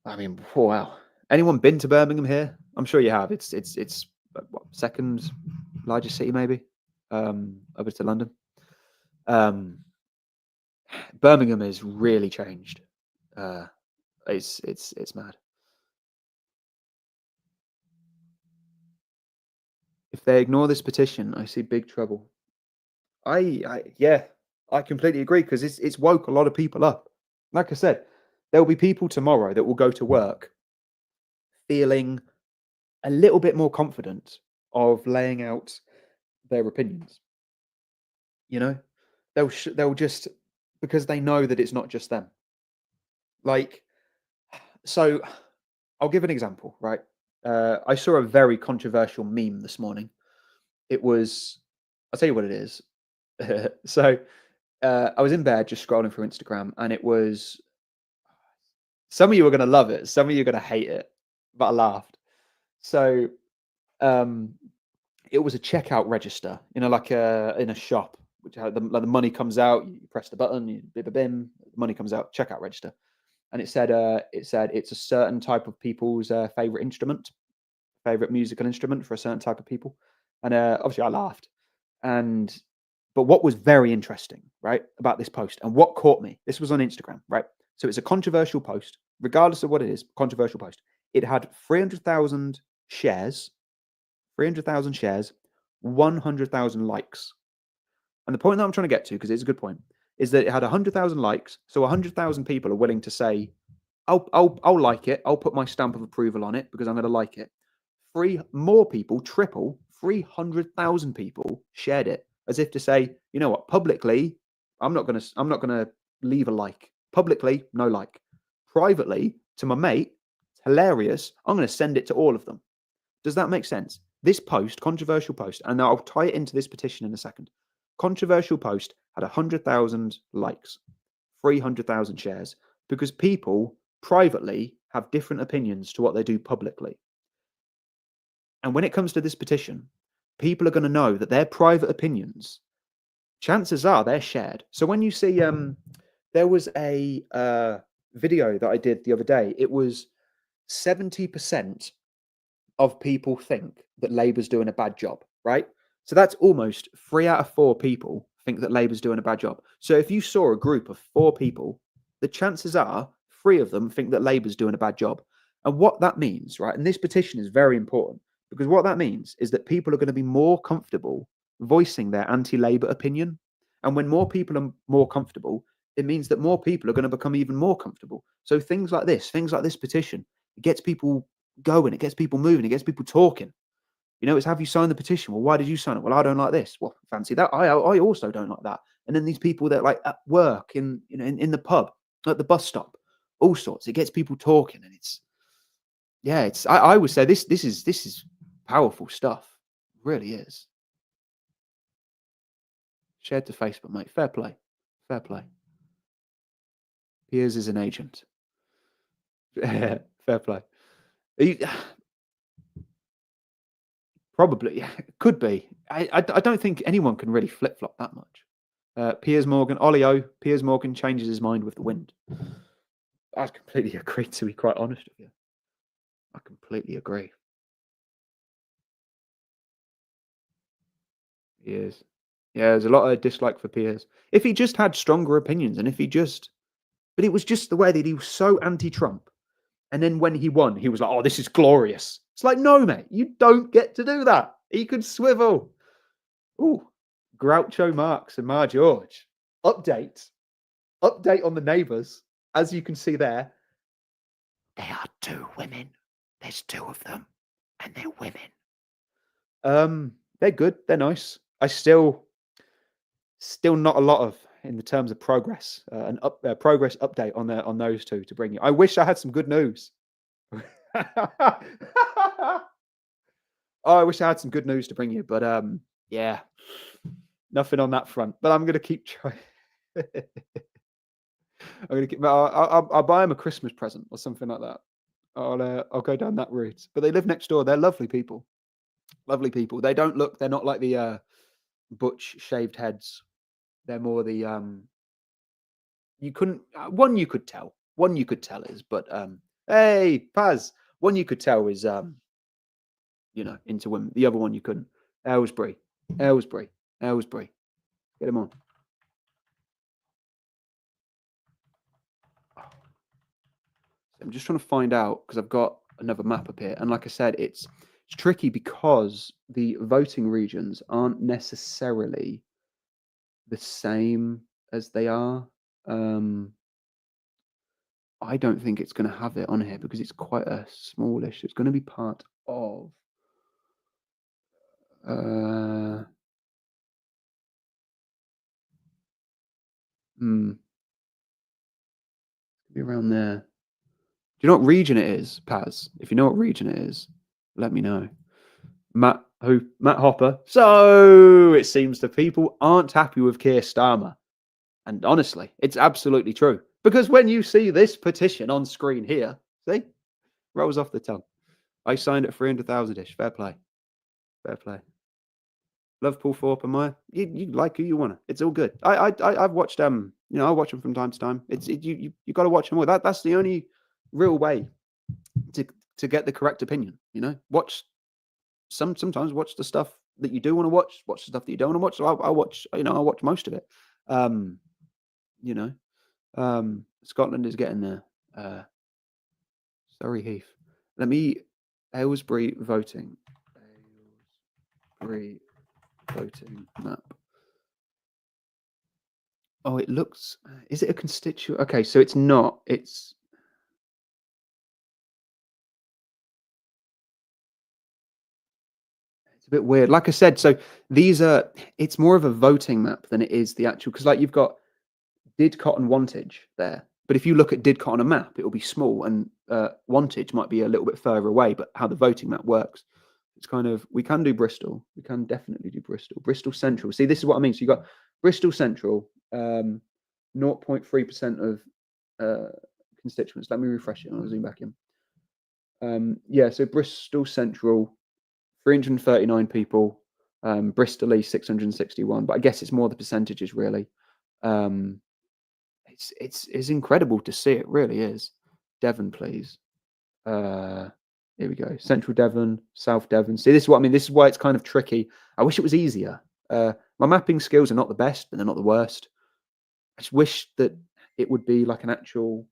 Speaker 1: I mean, wow. Anyone been to Birmingham here? I'm sure you have. It's what, second largest city maybe, over to London. Birmingham has really changed. It's mad. If they ignore this petition, I see big trouble. Yeah, I completely agree because it's woke a lot of people up. Like I said, there will be people tomorrow that will go to work feeling a little bit more confident of laying out their opinions. You know, they'll just because they know that it's not just them. Like, so I'll give an example, right? I saw a very controversial meme this morning. It was, I'll tell you what it is. So I was in bed just scrolling through Instagram, and it was. Some of you are going to love it. Some of you are going to hate it, but I laughed. So it was a checkout register, like in a shop, which had the money comes out, you press the button, you bim, bim, the money comes out, checkout register. And it said it's a certain type of people's favorite musical instrument for a certain type of people. And obviously I laughed. But what was very interesting, right, about this post and what caught me, this was on Instagram, right? So it's a controversial post, regardless of what it is, controversial post. It had 300,000 shares, 100,000 likes. And the point that I'm trying to get to, because it's a good point, is that it had 100,000 likes. So 100,000 people are willing to say, I'll like it. I'll put my stamp of approval on it because I'm going to like it. More people, 300,000 people shared it as if to say, you know what, publicly, I'm not going to leave a like. Publicly, no like. Privately, to my mate, it's hilarious. I'm going to send it to all of them. Does that make sense? This post, controversial post, and I'll tie it into this petition in a second. Controversial post had 100,000 likes, 300,000 shares, because people privately have different opinions to what they do publicly. And when it comes to this petition, people are going to know that their private opinions, chances are they're shared. So when you see, there was a video that I did the other day, it was 70% of people think that Labour's doing a bad job, right? So that's almost 3 out of 4 people think that Labour's doing a bad job. So if you saw a group of 4 people, the chances are 3 of them think that Labour's doing a bad job. And what that means, right? And this petition is very important because what that means is that people are going to be more comfortable voicing their anti-Labour opinion. And when more people are more comfortable, it means that more people are going to become even more comfortable. So things like this petition, it gets people going, it gets people moving, it gets people talking. You know, it's have you signed the petition? Well, why did you sign it? Well, I don't like this. Well, fancy that. I also don't like that. And then these people that like at work in the pub, at the bus stop, all sorts. It gets people talking, and it's I would say this is powerful stuff. It really is. Shared to Facebook, mate. Fair play. Fair play. Piers is an agent. Fair play. Probably, yeah, it could be. I don't think anyone can really flip flop that much. Piers Morgan, Ollie O. Piers Morgan changes his mind with the wind. I completely agree. To be quite honest with you, I completely agree. He is. Yeah, there's a lot of dislike for Piers. If he just had stronger opinions, and but it was just the way that he was so anti-Trump. And then when he won, he was like, "Oh, this is glorious." It's like, no, mate, you don't get to do that. He could swivel. Ooh, Groucho Marx and Ma George. Update on the neighbours. As you can see there,
Speaker 2: They are 2 women. There's 2 of them, and they're women.
Speaker 1: they're good. They're nice. I still not a lot of in the terms of progress. Progress update on those two to bring you. I wish I had some good news. Oh, I wish I had some good news to bring you, but yeah, nothing on that front. But I'm gonna keep trying. I'm gonna keep. I'll buy him a Christmas present or something like that. I'll go down that route. But they live next door. They're lovely people. Lovely people. They don't look. They're not like the butch shaved heads. They're more the You couldn't. One you could tell. One you could tell is. But hey, Paz. One you could tell is into women. The other one you couldn't. Aylesbury. Get him on. I'm just trying to find out because I've got another map up here, and like I said, it's tricky because the voting regions aren't necessarily the same as they are. I don't think it's going to have it on here because it's quite a smallish. It's going to be part of. Be around there. Do you know what region it is, Paz? If you know what region it is, let me know. Matt Hopper. So it seems the people aren't happy with Keir Starmer. And honestly, it's absolutely true. Because when you see this petition on screen here, see? Rolls off the tongue. I signed at 300,000-ish. Fair play. Love Paul Thorpe and Maya. You like who you want to. It's all good. I've watched I watch them from time to time. You got to watch them all. That's the only real way to get the correct opinion. Sometimes watch the stuff that you do want to watch the stuff that you don't want to watch. So I'll watch, I'll watch most of it. Scotland is getting there. Surrey Heath. Aylesbury voting map. Oh, it looks. Is it a constituent? Okay, so it's not. It's a bit weird. Like I said, so these are. It's more of a voting map than it is the actual. Because like you've got Didcot and Wantage there, but if you look at Didcot on a map, it will be small, and Wantage might be a little bit further away. But how the voting map works, it's kind of, we can do Bristol. We can definitely do Bristol. Bristol Central. See, this is what I mean. So you got Bristol Central, 0.3% of constituents. Let me refresh it. I'll zoom back in. Yeah, so Bristol Central, 339 people. Bristol East, 661. But I guess it's more the percentages, really. It's incredible to see. It really is. Devon, please. Here we go. Central Devon, South Devon. See, this is what I mean. This is why it's kind of tricky. I wish it was easier. My mapping skills are not the best, but they're not the worst. I just wish that it would be like an actual,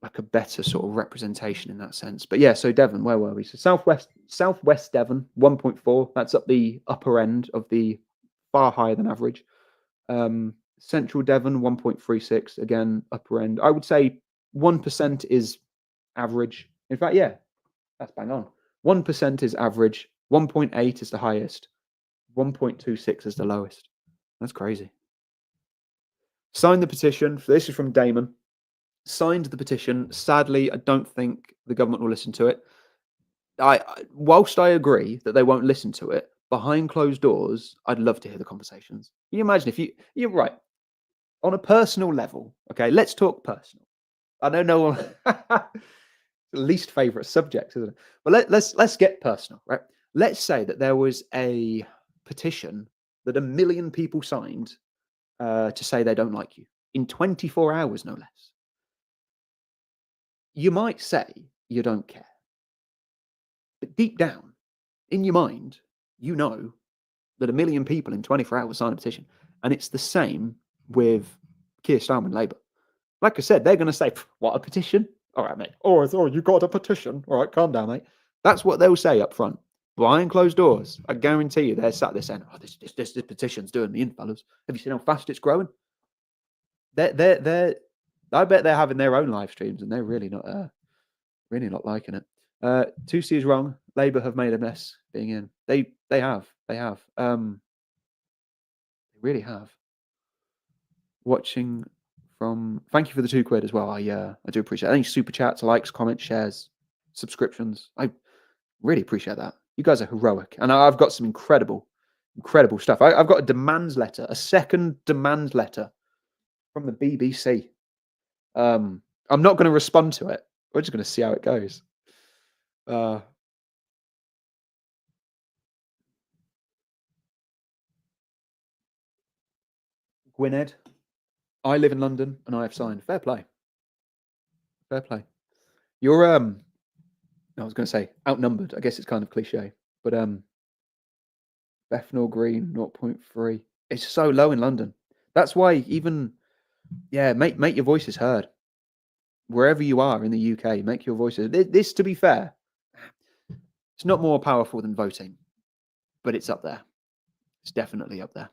Speaker 1: like a better sort of representation in that sense. But yeah, so Devon, where were we? So Southwest Devon, 1.4. That's up the upper end of the far higher than average. Central Devon, 1.36. Again, upper end. I would say 1% is average In fact, yeah, that's bang on. 1% is average. 1.8 is the highest. 1.26 is the lowest. That's crazy. Signed the petition. This is from Damon. Signed the petition. Sadly, I don't think the government will listen to it. Whilst I agree that they won't listen to it, behind closed doors, I'd love to hear the conversations. Can you imagine if you're right on a personal level? Okay, let's talk personal. I know no one least favorite subject, isn't it? But let's get personal, right? Let's say that there was a petition that 1 million people signed to say they don't like you in 24 hours, no less. You might say you don't care, but deep down in your mind, you know that 1 million people in 24 hours sign a petition, and it's the same with Keir Starmer and Labour. Like I said, they're going to say, "What, a petition? All right, mate. Oh, you got a petition? All right, calm down, mate." That's what they'll say up front. Behind closed doors, I guarantee you, they're sat there saying, "Oh, this petition's doing me in, fellas. Have you seen how fast it's growing?" They're. I bet they're having their own live streams, and they're really not liking it. 2C is wrong. Labour have made a mess being in. They have. They really have. Watching from. Thank you for the £2 as well. I do appreciate it. Any super chats, likes, comments, shares, subscriptions. I really appreciate that. You guys are heroic, and I've got some incredible stuff. I've got a demands letter, a second demand letter from the BBC. I'm not going to respond to it. We're just going to see how it goes. Gwynedd, I live in London and I have signed. Fair play. Fair play. You're I was going to say outnumbered. I guess it's kind of cliche, but Bethnal Green 0.3. It's so low in London. That's why even make your voices heard wherever you are in the UK. Make your voices. This, to be fair, it's not more powerful than voting, but it's up there. It's definitely up there.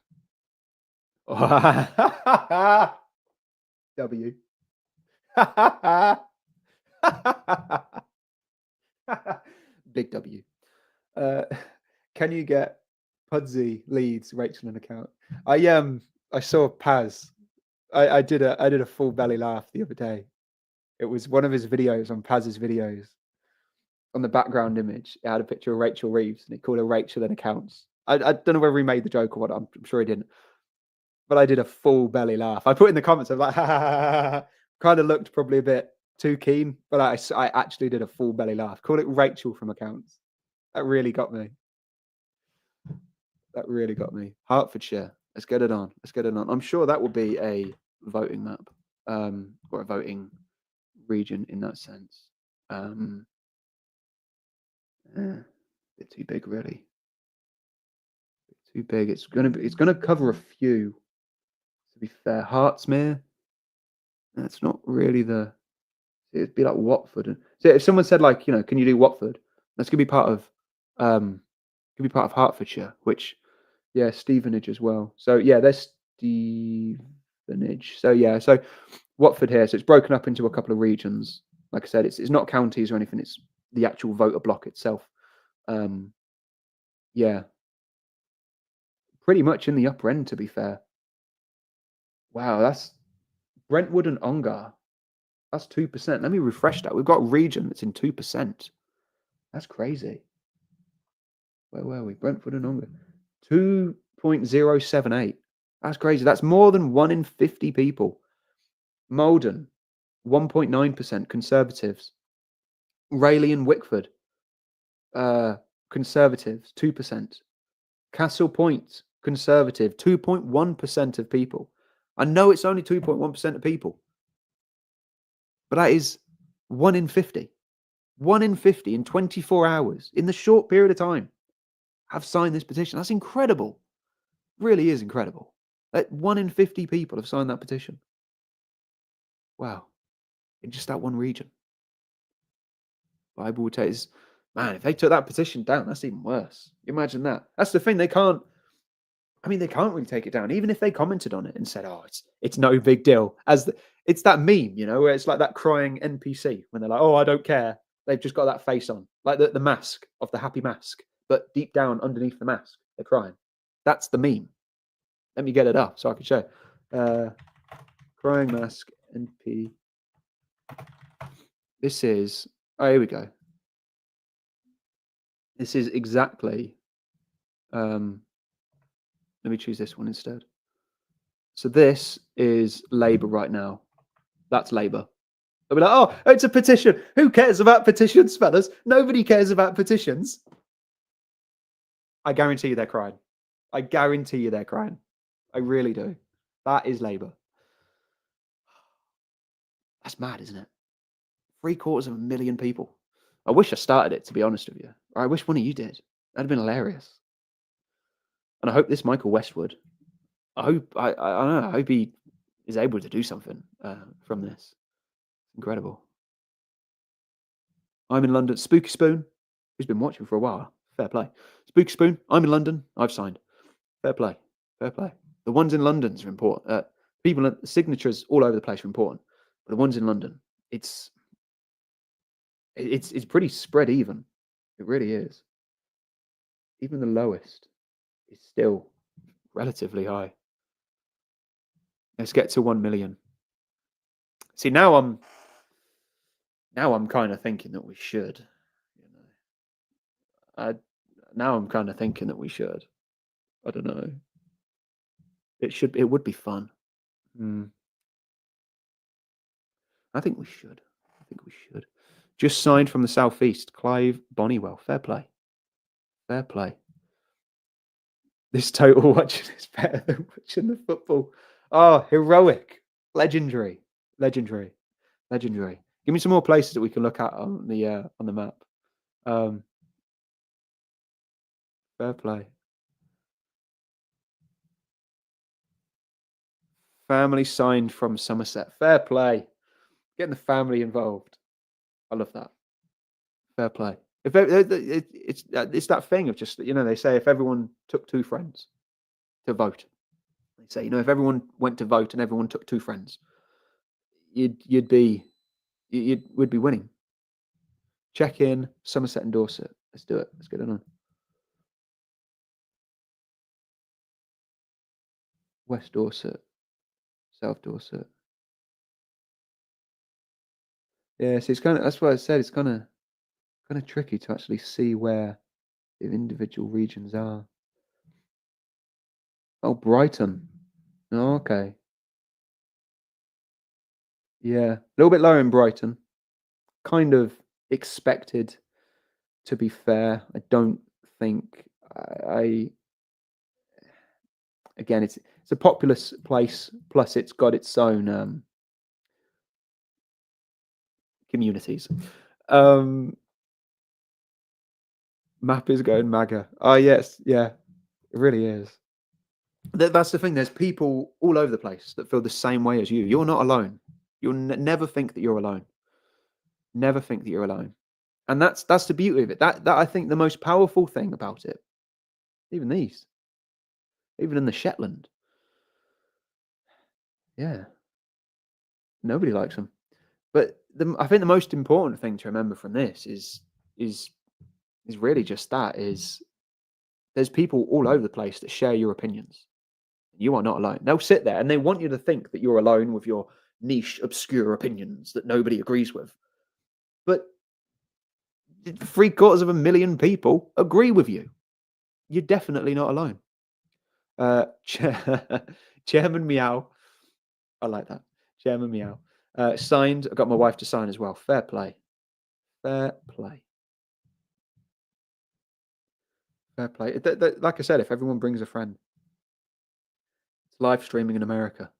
Speaker 1: W. Big W. Can you get Pudsey Leeds Rachel an account? I saw Paz. I did a full belly laugh the other day. It was one of his videos on Paz's videos. On the background image, it had a picture of Rachel Reeves, and it called her Rachel an accounts. I don't know whether he made the joke or what. I'm sure he didn't. But I did a full belly laugh. I put in the comments, I was like, ha, ha, ha, ha. Kind of looked probably a bit too keen, but I actually did a full belly laugh. Called it Rachel from accounts. That really got me. Hertfordshire. Let's get it on. I'm sure that will be a voting map, or a voting region in that sense. A bit too big, really. Too big. It's gonna cover a few. To be fair, Hertsmere. That's not really the. It'd be like Watford. So if someone said, like, can you do Watford? That's gonna be part of. Could be part of Hertfordshire, which, Stevenage as well. So there's Stevenage. So Watford here. So it's broken up into a couple of regions. Like I said, it's not counties or anything. It's the actual voter block itself. Pretty much in the upper end, to be fair. Wow, that's Brentwood and Ongar. That's 2%. Let me refresh that. We've got a region that's in 2%. That's crazy. Where were we? Brentford and Ongar. 2.078. That's crazy. That's more than 1 in 50 people. Malden, 1.9% Conservatives. Rayleigh and Wickford, Conservatives, 2%. Castle Point, Conservative, 2.1% of people. I know it's only 2.1% of people, but that is 1 in 50. 1 in 50 in 24 hours, in the short period of time, have signed this petition. That's incredible. Really is incredible. 1 in 50 people have signed that petition. Wow. In just that one region. Bible would take, man, if they took that petition down, that's even worse. Imagine that. That's the thing. They can't really take it down. Even if they commented on it and said, "Oh, it's no big deal." It's that meme, where it's like that crying NPC when they're like, "Oh, I don't care. They've just got that face on, like the mask of the happy mask, but deep down underneath the mask, they're crying. That's the meme. Let me get it up so I can show. Crying mask NP. This is. Oh, here we go. This is exactly. Let me choose this one instead. So this is Labour right now. That's Labour. They'll be like, oh, it's a petition. Who cares about petitions, fellas? Nobody cares about petitions. I guarantee you they're crying. I guarantee you they're crying. I really do. That is Labour. That's mad, isn't it? 750,000 people. I wish I started it, to be honest with you. Or I wish one of you did. That'd have been hilarious. And I hope this Michael Westwood, I don't know, I hope he is able to do something from this. Incredible. I'm in London. Spooky Spoon, who's been watching for a while. Fair play. Spooky Spoon, I'm in London. I've signed. Fair play. Fair play. The ones in London's are important. People, signatures all over the place are important. But the ones in London, it's pretty spread even. It really is. Even the lowest is still relatively high. Let's get to 1 million. See, now I'm kind of thinking that we should. Now I'm kind of thinking that we should. I don't know. It would be fun. I think we should. Just signed from the southeast, Clive Bonnywell. Fair play. Fair play. This total watching is better than watching the football. Oh, heroic. Legendary. Give me some more places that we can look at on the map. Fair play. Family signed from Somerset. Fair play. Getting the family involved. I love that. Fair play. If it's that thing of just, they say if everyone took 2 friends to vote, they say, if everyone went to vote and everyone took 2 friends, would be winning. Check in Somerset and Dorset. Let's do it. Let's get it on. West Dorset, South Dorset. Yeah, so that's what I said. It's kind of tricky to actually see where the individual regions are. Oh, Brighton. Oh, okay. Yeah, a little bit lower in Brighton. Kind of expected, to be fair. I don't think again, it's a populous place, plus it's got its own communities. Map is going MAGA. Oh, yes. Yeah, it really is. That's the thing. There's people all over the place that feel the same way as you. You're not alone. You'll never think that you're alone. Never think that you're alone. And that's the beauty of it. That I think the most powerful thing about it, even in the Shetland. Yeah. Nobody likes them. But I think the most important thing to remember from this is really just that, is there's people all over the place that share your opinions. You are not alone. They'll sit there and they want you to think that you're alone with your niche, obscure opinions that nobody agrees with. But 750,000 people agree with you. You're definitely not alone. Chairman Meow. I like that. Chairman Meow. Signed. I got my wife to sign as well. Fair play. Fair play. Fair play. Like I said, if everyone brings a friend, it's live streaming in America.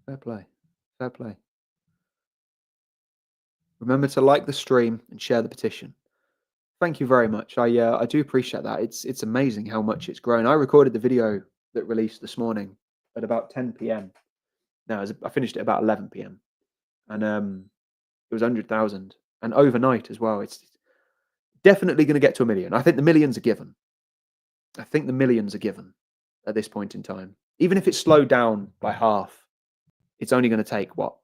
Speaker 1: Fair play. Fair play. Remember to like the stream and share the petition. Thank you very much. I do appreciate that. It's amazing how much it's grown. I recorded the video that released this morning at about 10 p.m. Now I finished it about 11 p.m. and it was 100,000, and overnight as well. It's definitely going to get to 1 million. I think the millions are given. At this point in time. Even if it's slowed down by half, it's only going to take what?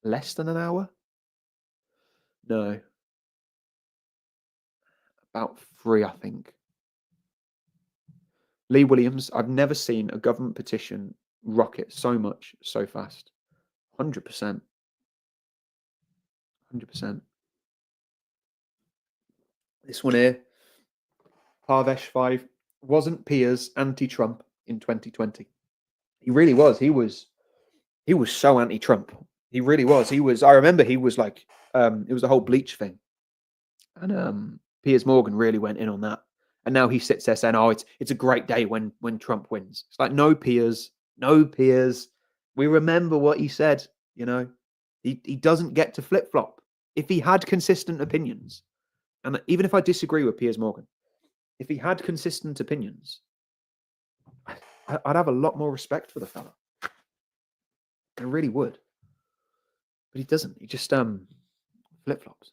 Speaker 3: less than an hour. No, about 3, I think. Lee Williams, I've never seen a government petition rocket so much so fast. 100%. 100%. This one here, Parvesh 5, wasn't Piers anti-Trump in 2020? He really was. He was so anti-Trump. He really was. I remember he was like, it was the whole bleach thing. And Piers Morgan really went in on that. And now he sits there saying, oh, it's a great day when Trump wins. It's like, no, Piers. We remember what he said, you know. He doesn't get to flip-flop. If he had consistent opinions, and even if I disagree with Piers Morgan, if he had consistent opinions, I'd have a lot more respect for the fella. I really would. But he doesn't. He just flip-flops.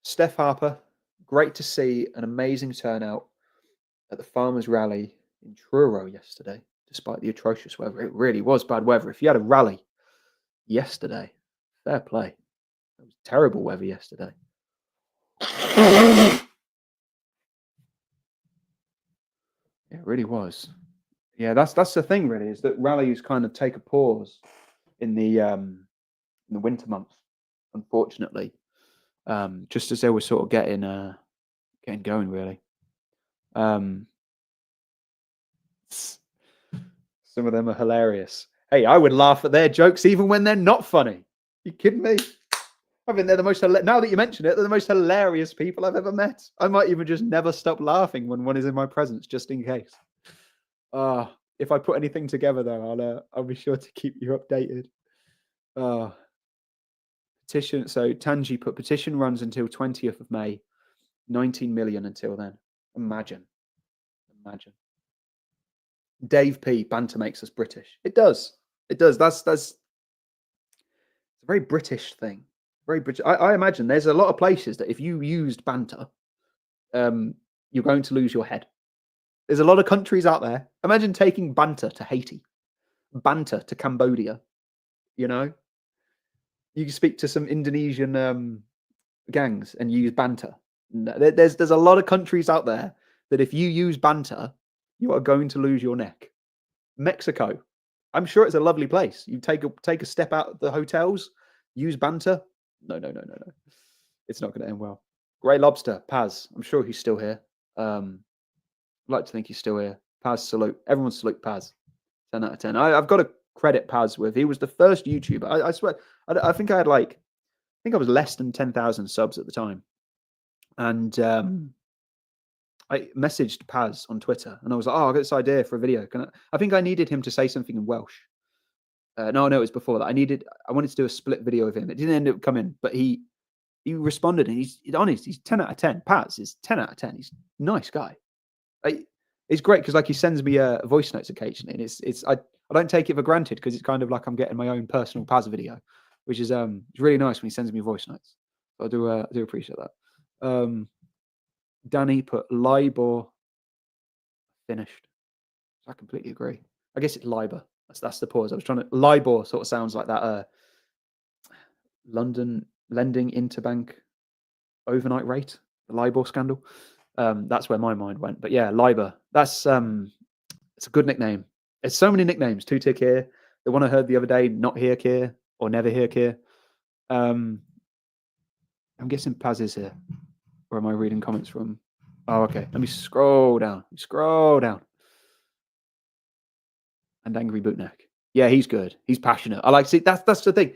Speaker 3: Steph Harper, great to see an amazing turnout at the Farmers' Rally in Truro yesterday, despite the atrocious weather. It really was bad weather. If you had a rally yesterday, fair play. It was terrible weather yesterday. It really was. Yeah, that's the thing, really, is that rallies kind of take a pause in the winter months, unfortunately. Just as they were sort of getting going, really. Some of them are hilarious. Hey, I would laugh at their jokes even when they're not funny. You kidding me? I think they're the most now that you mention it, they're the most hilarious people I've ever met. I might even just never stop laughing when one is in my presence, just in case. If I put anything together, though, I'll be sure to keep you updated. Petition. So Tanji put petition runs until 20th of May, 19 million until then. Imagine. Dave P. Banter makes us British. It does. That's it's a very British thing. Very British. I imagine there's a lot of places that if you used banter, you're going to lose your head. There's a lot of countries out there. Imagine taking banter to Haiti, banter to Cambodia. You know, you can speak to some Indonesian gangs and use banter. There's a lot of countries out there that if you use banter, you are going to lose your neck. Mexico, I'm sure it's a lovely place. You take a step out of the hotels, use banter. No. It's not going to end well. Grey Lobster, Paz. I'm sure he's still here. I'd like to think he's still here. Paz, salute. Everyone salute Paz. 10 out of 10. I've got to credit Paz with. He was the first YouTuber. I swear. I think I was less than 10,000 subs at the time. And I messaged Paz on Twitter and I was like, I got this idea for a video. I think I needed him to say something in Welsh. No, it was before that. I wanted to do a split video of him. It didn't end up coming, but he responded and he's honest. He's 10 out of 10. Paz is 10 out of 10. He's a nice guy. It's great because he sends me voice notes occasionally, and I don't take it for granted because it's kind of like I'm getting my own personal Paz video, which is it's really nice when he sends me voice notes. So I do appreciate that. Danny put LIBOR finished. I completely agree. I guess it's LIBOR. That's the pause. I was trying to. LIBOR sort of sounds like that London lending interbank overnight rate, the LIBOR scandal. That's where my mind went. But yeah, LIBOR. That's it's a good nickname. There's so many nicknames. Two Tick here. The one I heard the other day, not here, Kier, or never here, Kier. I'm guessing Paz is here. Where am I reading comments from? Oh, okay. Let me scroll down. And Angry Bootneck. Yeah, he's good. He's passionate. I like to see that's the thing.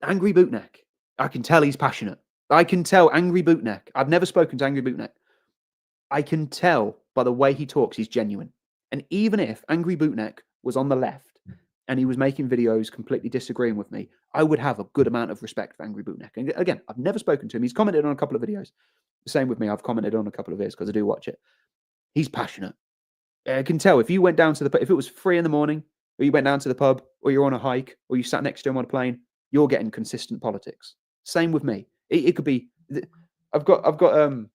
Speaker 3: Angry Bootneck. I can tell he's passionate. I can tell Angry Bootneck. I've never spoken to Angry Bootneck. I can tell by the way he talks, he's genuine. And even if Angry Bootneck was on the left and he was making videos completely disagreeing with me, I would have a good amount of respect for Angry Bootneck. And again, I've never spoken to him. He's commented on a couple of videos. The same with me. I've commented on a couple of his because I do watch it. He's passionate. I can tell if you went down to if it was 3 a.m, or you went down to the pub, or you're on a hike, or you sat next to him on a plane, you're getting consistent politics. Same with me. It could be. I've got a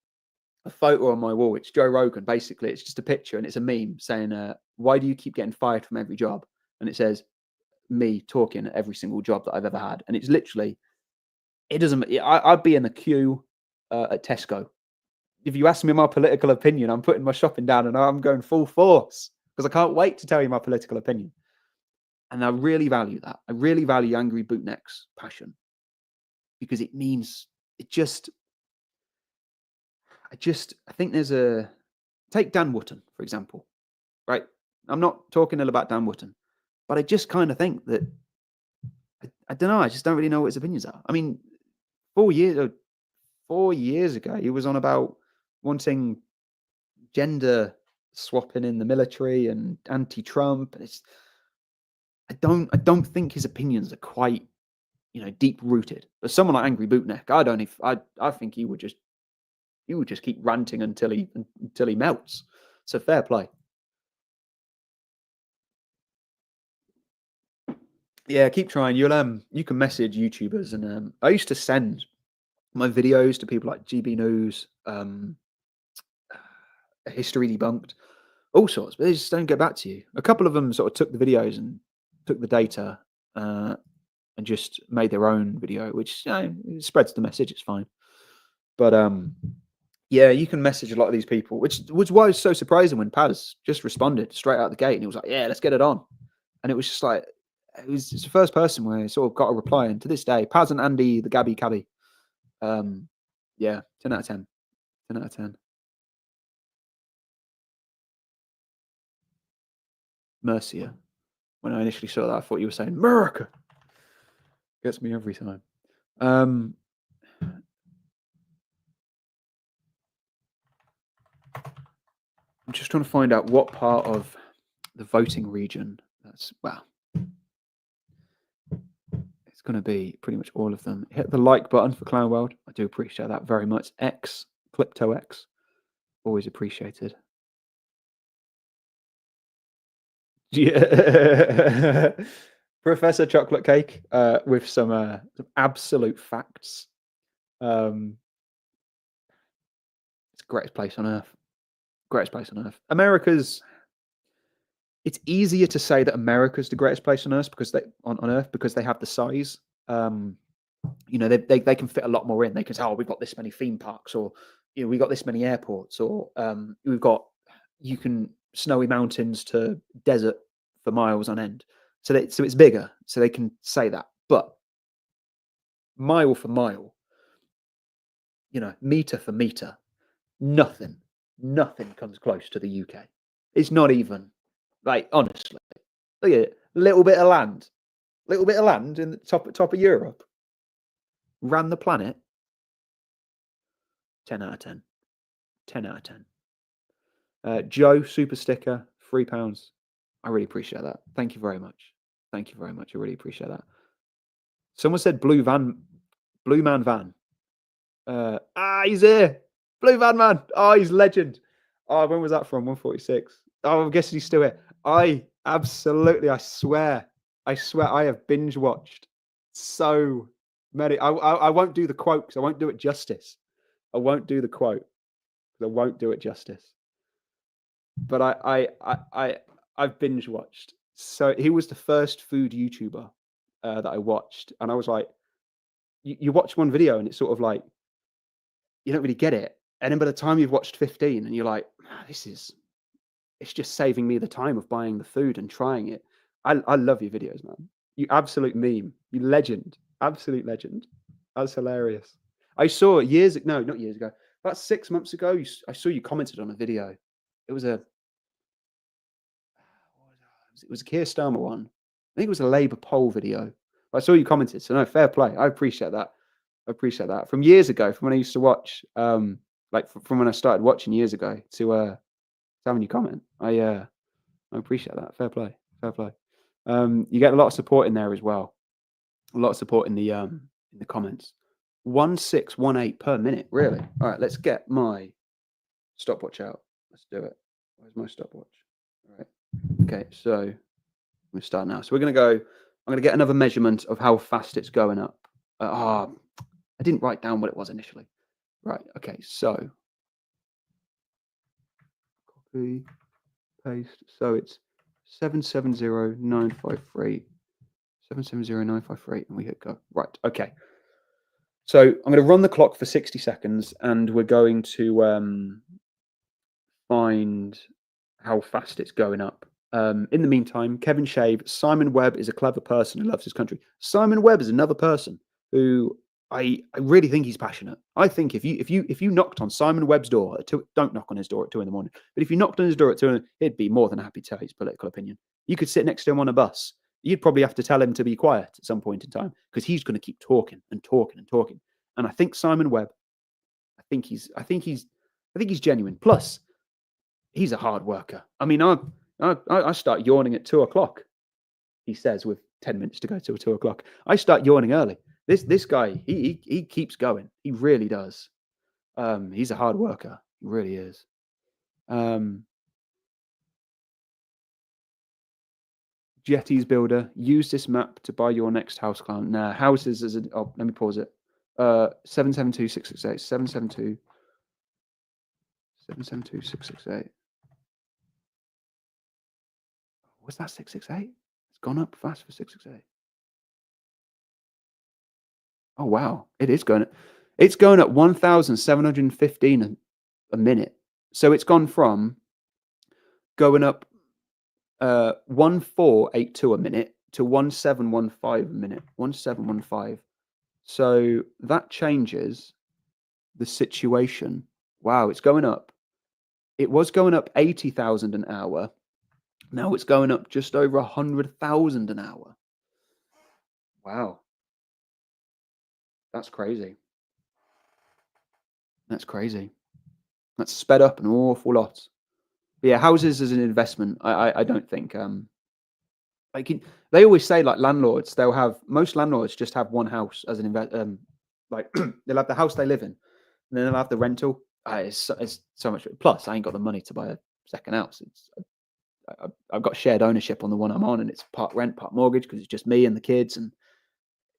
Speaker 3: photo on my wall. It's Joe Rogan. Basically, it's just a picture and it's a meme saying, "Why do you keep getting fired from every job?" And it says, me talking at every single job that I've ever had, and it's literally, it doesn't. I'd be in the queue at Tesco. If you ask me my political opinion, I'm putting my shopping down and I'm going full force because I can't wait to tell you my political opinion. And I really value that. I really value Angry Bootneck's passion because it means I think take Dan Wootton, for example, right? I'm not talking ill about Dan Wootton, but I just kind of think that, I don't know, I just don't really know what his opinions are. I mean, 4 years ago, he was on about wanting gender swapping in the military and anti-Trump. I don't think his opinions are quite, deep rooted. But someone like Angry Bootneck, I think he would just keep ranting until he melts. So fair play. Yeah, keep trying. You can message YouTubers, and I used to send my videos to people like GB News, History Debunked, all sorts, but they just don't get back to you. A couple of them sort of took the videos and took the data and just made their own video, which it spreads the message. It's fine. But yeah, you can message a lot of these people, which was why it was so surprising when Paz just responded straight out the gate, and he was like, "Yeah, let's get it on." And it was just like, it's the first person where I sort of got a reply, and to this day, Paz and Andy, the Gabby Cabby, yeah, 10 out of 10, 10 out of 10. Mercia. When I initially saw that, I thought you were saying America. Gets me every time. I'm just trying to find out what part of the voting region it's going to be pretty much all of them. Hit the like button for Clown World. I do appreciate that very much. Clipto X, always appreciated. Yeah. Professor Chocolate Cake with some absolute facts. It's the greatest place on earth. Greatest place on earth. It's easier to say that America's the greatest place on earth because they have the size. They can fit a lot more in. They can say, "Oh, we've got this many theme parks," or we've got this many airports, or we've got snowy mountains to desert for miles on end. So it's bigger. So they can say that. But mile for mile, meter for meter, nothing comes close to the UK. It's not even, like, honestly. Look at it. Little bit of land in the top of Europe. Ran the planet. 10 out of 10. 10 out of 10. Joe, super sticker, £3. I really appreciate that. Thank you very much. Thank you very much. I really appreciate that. Someone said Blue Man Van. He's here. Blue Van Man. Oh, he's legend. Oh, when was that from? 146. Oh, I'm guessing he's still here. I swear, I have binge watched so many. I won't do the quote because I won't do it justice. I won't do the quote because I won't do it justice. But I've binge watched. So he was the first food YouTuber that I watched, and I was like, you watch one video and it's sort of like you don't really get it, and then by the time you've watched 15, and you're like, it's just saving me the time of buying the food and trying it. I love your videos, man. You absolute meme. You legend. Absolute legend. That's hilarious. I saw not years ago, about 6 months ago, I saw you commented on a video. It was a Keir Starmer one. I think it was a Labour poll video. I saw you commented, so no, fair play. I appreciate that. From years ago, from when I used to watch, from when I started watching years ago to having you comment. I appreciate that. Fair play. You get a lot of support in there as well. A lot of support in the comments. 1618 per minute, really. All right, let's get my stopwatch out. Let's do it. Where's my stopwatch? All right. Okay, so we'll start now. So I'm gonna get another measurement of how fast it's going up. I didn't write down what it was initially. Right, okay, so copy, paste. So it's 770,953
Speaker 1: 770-953, and we hit go. Right. Okay. So I'm going to run the clock for 60 seconds, and we're going to find how fast it's going up. In the meantime, Kevin Shave, Simon Webb is a clever person who loves his country. Simon Webb is another person who I really think he's passionate. I think if you knocked on Simon Webb's door at 2, don't knock on his door at 2 a.m. But if you knocked on his door at 2, he'd be more than happy to tell his political opinion. You could sit next to him on a bus. You'd probably have to tell him to be quiet at some point in time because he's going to keep talking and talking and talking. And I think Simon Webb, I think he's genuine. Plus, he's a hard worker. I mean, I start yawning at 2 o'clock. He says with 10 minutes to go till 2 o'clock. I start yawning early. This guy, he keeps going. He really does. He's a hard worker. He really is. Jetties builder, use this map to buy your next house client. Nah, houses as a. Oh, let me pause it. 772-668. 772-668. Was that 668? It's gone up fast for 668. Oh wow, it is going. It's going at 1,715 a minute. So it's gone from going up 1482 a minute to 1715 a minute. 1715. So that changes the situation. Wow, it's going up. It was going up 80,000 an hour. Now it's going up just over 100,000 an hour. Wow. That's crazy. That's crazy. That's sped up an awful lot. But yeah, houses as an investment, I don't think. Like they always say, like landlords, most landlords just have one house as an investment. Like they'll have the house they live in, and then they'll have the rental. It's so much. Plus, I ain't got the money to buy a second house. I've got shared ownership on the one I'm on, and it's part rent, part mortgage because it's just me and the kids. And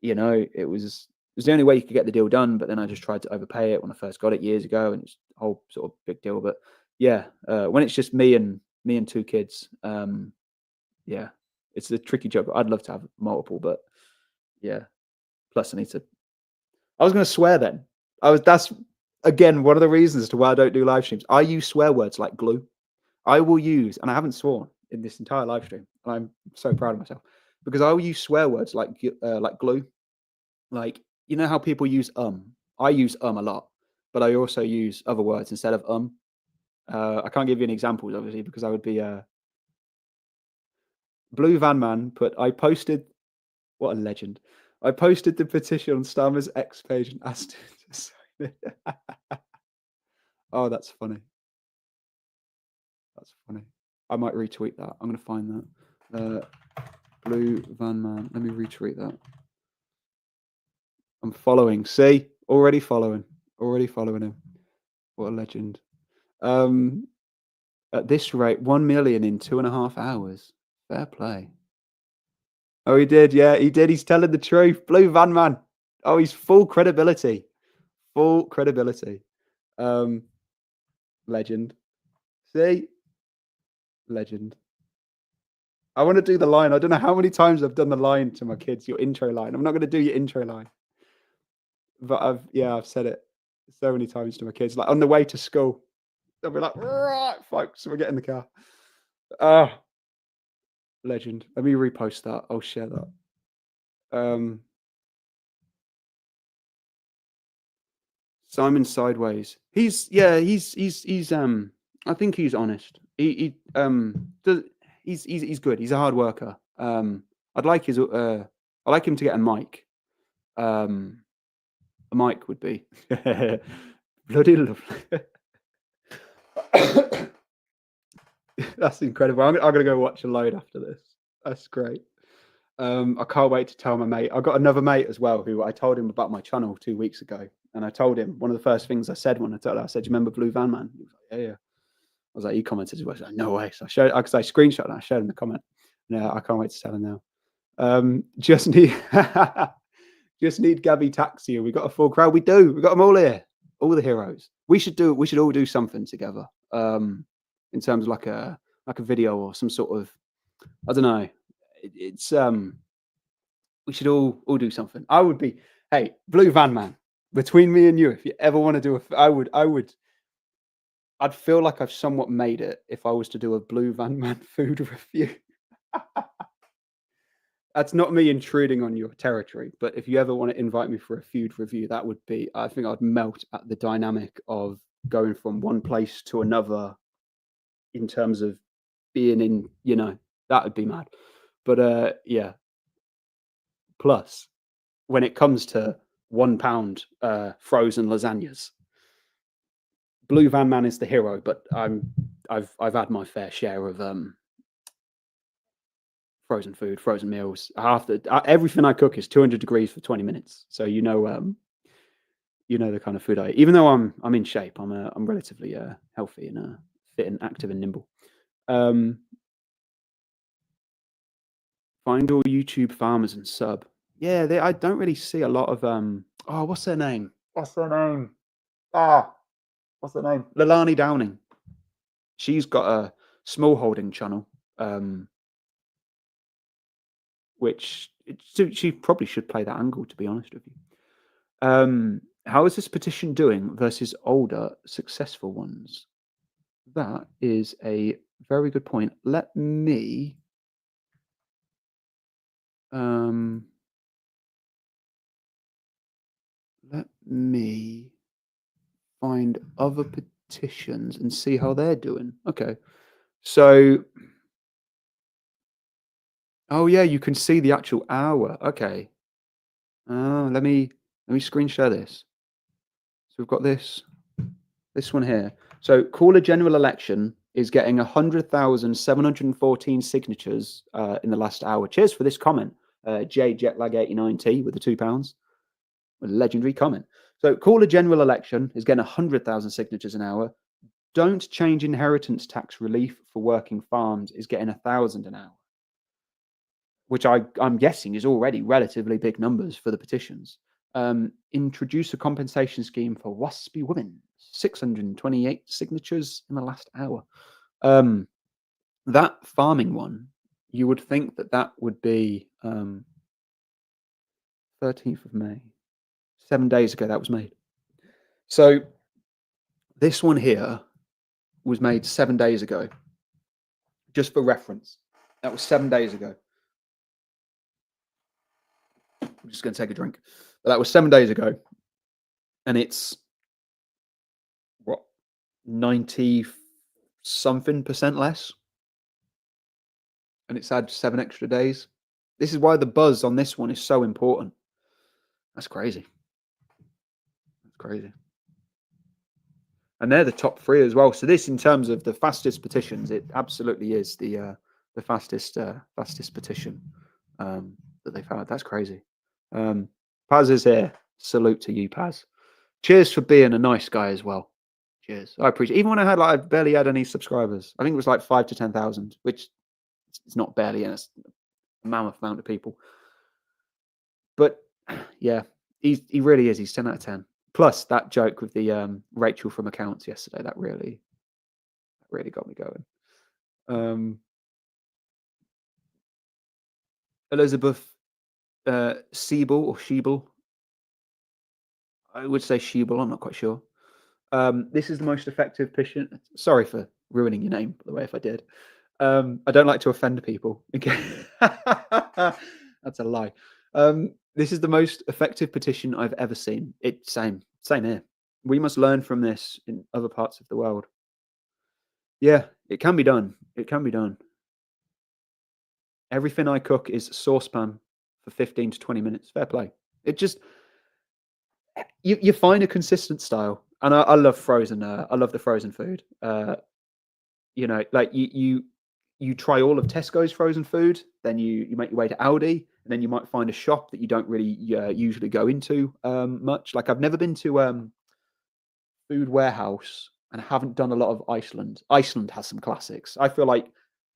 Speaker 1: it was the only way you could get the deal done. But then I just tried to overpay it when I first got it years ago, and it's a whole sort of big deal. But yeah, when it's just me and 2 kids, yeah, it's a tricky job. I'd love to have multiple, but yeah. Plus, I was going to swear then. That's again one of the reasons to why I don't do live streams. I use swear words like glue. I will use, and I haven't sworn in this entire live stream, and I'm so proud of myself because I will use swear words like glue. Like, you know how people use I use a lot, but I also use other words instead of I can't give you any examples, obviously, because I would be Blue Van Man I posted, what a legend. I posted the petition on Starmer's X page and asked him to sign it. Oh, that's funny. That's funny. I might retweet that. I'm going to find that. Blue Van Man. Let me retweet that. I'm following. See? Already following him. What a legend. At this rate, 1 million in 2.5 hours. Fair play. Oh, he did. Yeah, he did. He's telling the truth. Blue Van Man. Oh, he's full credibility. Full credibility. Legend. See? Legend. I want to do the line. I don't know how many times I've done the line to my kids, your intro line. I'm not going to do your intro line. But I've said it so many times to my kids. Like on the way to school, they'll be like, right, folks, we'll get in the car. Legend. Let me repost that. I'll share that. Simon Sideways. He's I think he's honest. He's good. He's a hard worker. I'd like I like him to get a mic. A mic would be bloody lovely. That's incredible. I'm gonna go watch a load after this. That's great. I can't wait to tell my mate. I've got another mate as well who I told him about my channel 2 weeks ago, and I told him one of the first things I said when I told him, I said, "Do you remember Blue Van Man?" He was like, "Yeah." I was like, "He commented as well." I was like, "No way!" So I showed, because I screenshot and I showed him the comment. Yeah, I can't wait to tell him now. Just need Gabby Taxi. We got a full crowd. We do. We got them all here. All the heroes. We should all do something together. In terms of like a video or some sort of, I don't know. It's We should all do something. I would be, hey, Blue Van Man, between me and you, if you ever want to do I'd feel like I've somewhat made it if I was to do a Blue Van Man food review. That's not me intruding on your territory, but if you ever want to invite me for a food review, that would be, I think I'd melt at the dynamic of going from one place to another in terms of being in, that would be mad. But yeah. Plus, when it comes to £1 frozen lasagnas, Blue Van Man is the hero, but I've had my fair share of frozen food, frozen meals. Everything I cook is 200 degrees for 20 minutes, so you know the kind of food I eat. Even though I'm in shape, I'm relatively healthy and fit and active and nimble. Find all YouTube farmers and sub. Yeah, I don't really see a lot of oh, what's their name? What's their name? Lalani Downing. She's got a small holding channel, which she probably should play that angle, to be honest with you. How is this petition doing versus older successful ones? That is a very good point. Let me find other petitions and see how they're doing. Okay, so oh yeah, you can see the actual hour. Okay, let me screen share this. So we've got this one here. So call a general election is getting 100,714 signatures in the last hour. Cheers for this comment, J Jetlag89T with the £2. A legendary comment. So call a general election is getting 100,000 signatures an hour. Don't change inheritance tax relief for working farms is getting 1,000 an hour, which I'm guessing is already relatively big numbers for the petitions. Introduce a compensation scheme for waspy women, 628 signatures in the last hour. That farming one, you would think that would be 13th of May. 7 days ago that was made. So this one here was made 7 days ago. Just for reference, that was 7 days ago. I'm just going to take a drink. But that was 7 days ago. And it's, what, 90-something% less? And it's had 7 extra days. This is why the buzz on this one is so important. That's crazy. That's crazy. And they're the top 3 as well. So this, in terms of the fastest petitions, it absolutely is the fastest petition that they've had. That's crazy. Paz is here. Salute to you, Paz. Cheers for being a nice guy as well. Cheers. I appreciate it. Even when I barely had any subscribers. I think it was like 5,000 to 10,000, which it's not barely, and it's a mammoth amount of people. But yeah, he really is. He's 10 out of 10. Plus that joke with the Rachel from accounts yesterday, that really got me going. Elizabeth Siebel or Sheeble. I would say Sheeble, I'm not quite sure. This is the most effective petition. Sorry for ruining your name, by the way, if I did. I don't like to offend people. That's a lie. This is the most effective petition I've ever seen. Same here. We must learn from this in other parts of the world. Yeah, it can be done. It can be done. Everything I cook is saucepan for 15 to 20 minutes. Fair play. It just, you find a consistent style. And I love frozen. I love the frozen food. Like you try all of Tesco's frozen food, then you make your way to Aldi, and then you might find a shop that you don't really usually go into much. Like I've never been to Food Warehouse, and I haven't done a lot of Iceland. Iceland has some classics. I feel like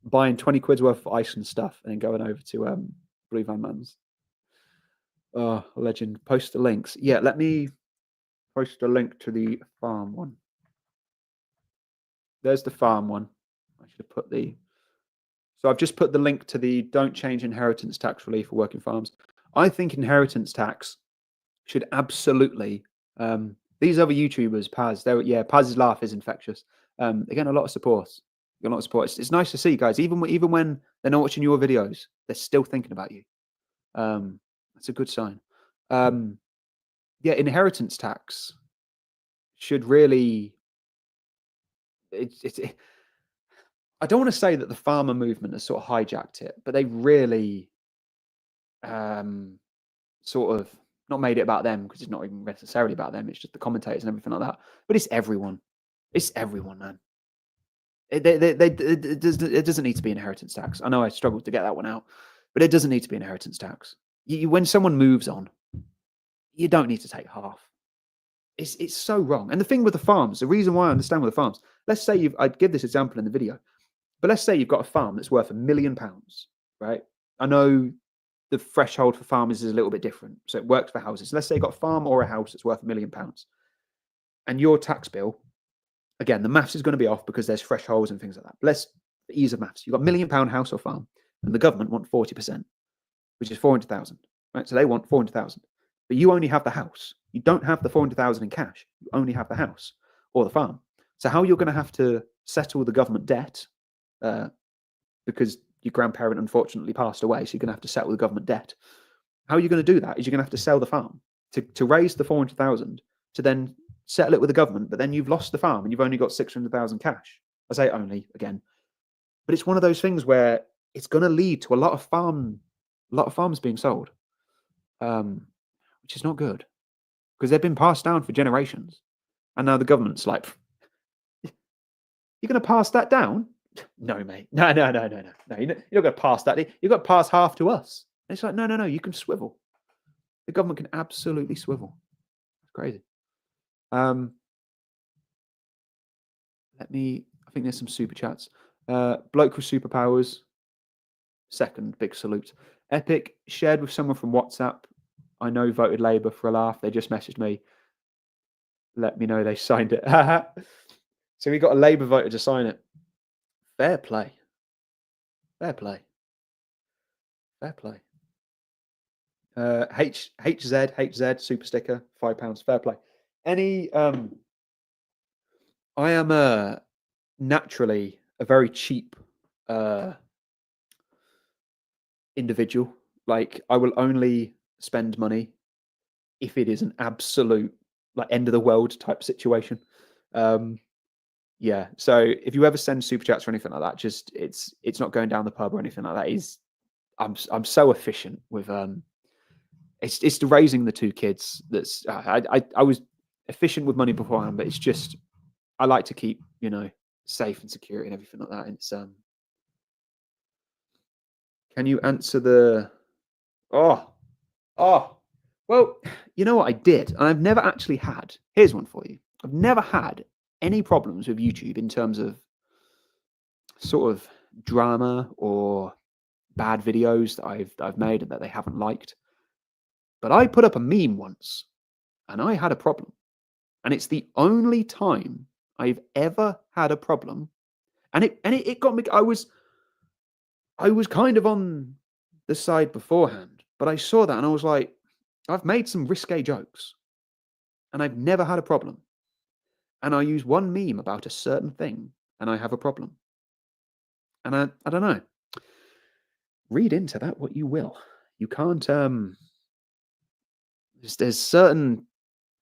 Speaker 1: buying 20 quid's worth of Iceland stuff and then going over to Blue Van Man's. Oh, legend. Post the links. Yeah, let me post a link to the farm one. There's the farm one. I should have put the... So I've just put the link to the don't change inheritance tax relief for working farms.
Speaker 3: I think inheritance tax should absolutely. These other YouTubers, Paz, Paz's laugh is infectious. They're getting a lot of support. A lot of support. It's nice to see, guys. Even when they're not watching your videos, they're still thinking about you. That's a good sign. Yeah, inheritance tax should really. I don't want to say that the farmer movement has sort of hijacked it, but they really sort of not made it about them, because it's not even necessarily about them. It's just the commentators and everything like that. But it's everyone. It's everyone, man. It doesn't need to be inheritance tax. I know I struggled to get that one out, but it doesn't need to be inheritance tax. When someone moves on, you don't need to take half. It's so wrong. And the thing with the farms, the reason why I understand with the farms, let's say I'd give this example in the video, but let's say you've got a farm that's worth £1 million, right? I know the threshold for farmers is a little bit different, so it works for houses. Let's say you've got a farm or a house that's worth £1 million, and your tax bill, again, the maths is going to be off because there's thresholds and things like that. But let's, for ease of maths, you've got £1 million house or farm, and the government want 40%, which is 400,000, right? So they want 400,000, but you only have the house. You don't have the 400,000 in cash. You only have the house or the farm. So how you're going to have to settle the government debt, because your grandparent unfortunately passed away, so you're going to have to settle the government debt. How are you going to do that? Is you're going to have to sell the farm to raise the 400,000 to then settle it with the government, but then you've lost the farm and you've only got 600,000 cash. I say only again, but it's one of those things where it's going to lead to a lot of farms being sold, which is not good, because they've been passed down for generations, and now the government's like, "You're going to pass that down? No, mate. No. You're not going to pass that. You've got to pass half to us." And it's like, no. You can swivel. The government can absolutely swivel. It's crazy. I think there's some super chats. Bloke with superpowers. Second, big salute. Epic, shared with someone from WhatsApp. I know voted Labour for a laugh. They just messaged me. Let me know they signed it. So we got a Labour voter to sign it. Fair play. HZ, super sticker, £5. Fair play. I am naturally a very cheap individual. Like, I will only spend money if it is an absolute like end of the world type situation. Yeah. So if you ever send super chats or anything like that, just it's not going down the pub or anything like that. I'm so efficient with it's the raising the two kids that's I was efficient with money beforehand, but it's just I like to keep, safe and secure and everything like that. And it's can you answer the well, you know what I did, and I've never actually had. Here's one for you. I've never had any problems with YouTube in terms of sort of drama or bad videos that I've made and that they haven't liked. But I put up a meme once and I had a problem. And it's the only time I've ever had a problem. And it got me. I was kind of on the side beforehand, but I saw that and I was like, I've made some risque jokes and I've never had a problem. And I use one meme about a certain thing and I have a problem. And I don't know. Read into that what you will. You can't there's certain,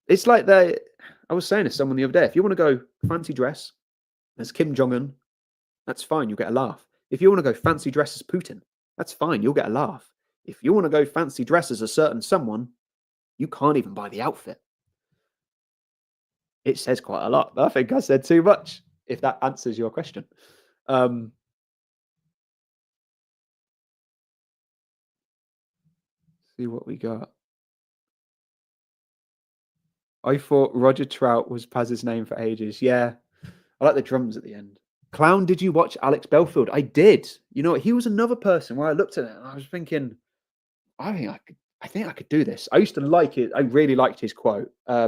Speaker 3: it's like I was saying to someone the other day, if you want to go fancy dress as Kim Jong-un, that's fine, you'll get a laugh. If you want to go fancy dress as Putin, that's fine, you'll get a laugh. If you want to go fancy dress as a certain someone, you can't even buy the outfit. It says quite a lot. I think I said too much, if that answers your question. See what we got. I thought Roger Trout was Paz's name for ages. Yeah, I like the drums at the end. Clown, did you watch Alex Belfield? I did. You know, he was another person where I looked at it and I was thinking, I think I could do this. I used to like it. I really liked his quote. I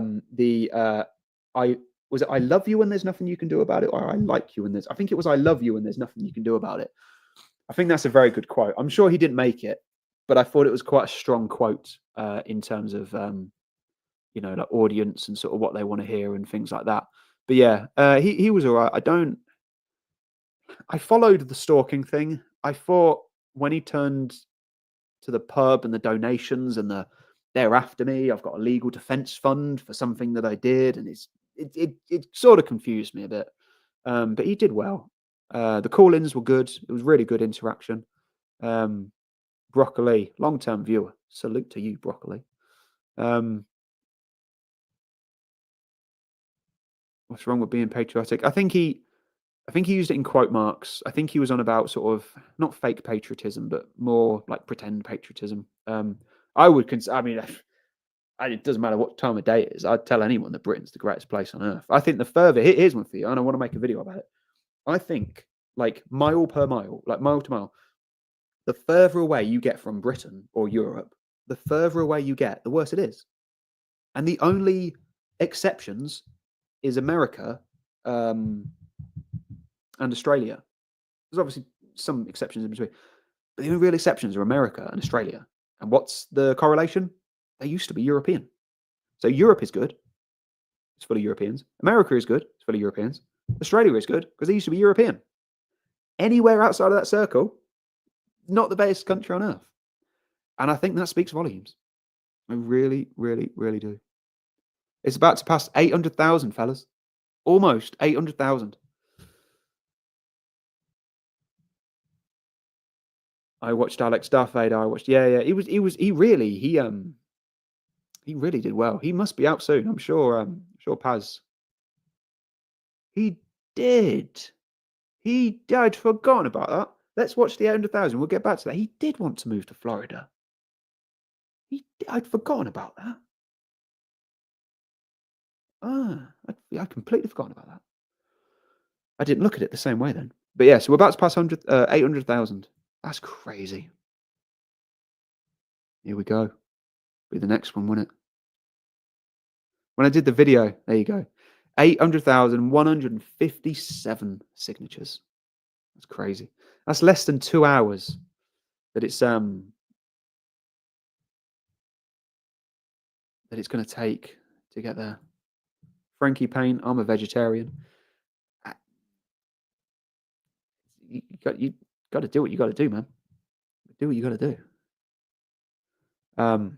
Speaker 3: love you and there's nothing you can do about it, or I like you and I think it was I love you and there's nothing you can do about it. I think that's a very good quote. I'm sure he didn't make it, but I thought it was quite a strong quote in terms of you know, like audience and sort of what they want to hear and things like that. But yeah, he was all right. I followed the stalking thing. I thought when he turned to the pub and the donations and they're after me, I've got a legal defense fund for something that I did, and it sort of confused me a bit. But he did well. The call-ins were good. It was really good interaction. Broccoli, long-term viewer. Salute to you, Broccoli. What's wrong with being patriotic? I think he used it in quote marks. I think he was on about sort of not fake patriotism, but more like pretend patriotism. I would consider. I mean, it doesn't matter what time of day it is. I'd tell anyone that Britain's the greatest place on earth. I think the further here's one for you, and I want to make a video about it. I think like mile per mile, like mile to mile, the further away you get from Britain or Europe, the further away you get, the worse it is. And the only exceptions is America and Australia. There's obviously some exceptions in between, but the only real exceptions are America and Australia. And what's the correlation? They used to be European. So Europe is good. It's full of Europeans. America is good. It's full of Europeans. Australia is good because they used to be European. Anywhere outside of that circle, not the best country on earth. And I think that speaks volumes. I really, really, really do. It's about to pass 800,000, fellas. Almost 800,000. I watched Alex Darth Vader. I watched, yeah. He really did well. He must be out soon. I'm sure Paz. He did. I'd forgotten about that. Let's watch the 800,000. We'll get back to that. He did want to move to Florida. I'd forgotten about that. I completely forgotten about that. I didn't look at it the same way then. But yeah, so we're about to pass 800,000. That's crazy. Here we go. Be the next one, wouldn't it? When I did the video, there you go. 800,157 signatures. That's crazy. That's less than 2 hours that it's going to take to get there. Frankie Payne, I'm a vegetarian. You got to do what you got to do, man. Do what you got to do. I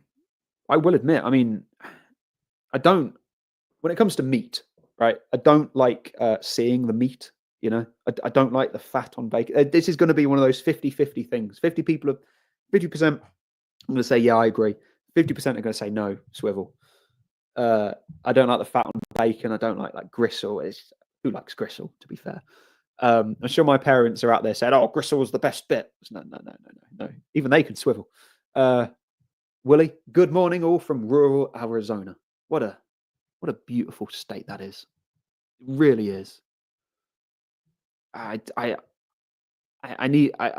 Speaker 3: will admit, I mean, I don't. When it comes to meat, right? I don't like seeing the meat. You know, I don't like the fat on bacon. This is going to be one of those 50-50 things. 50%. I'm going to say, yeah, I agree. 50% are going to say no, swivel. I don't like the fat on bacon. I don't like gristle. Who likes gristle, to be fair? I'm sure my parents are out there saying, oh, gristle is the best bit. No. Even they can swivel. Willie, good morning all from rural Arizona. What a beautiful state that is. It really is. I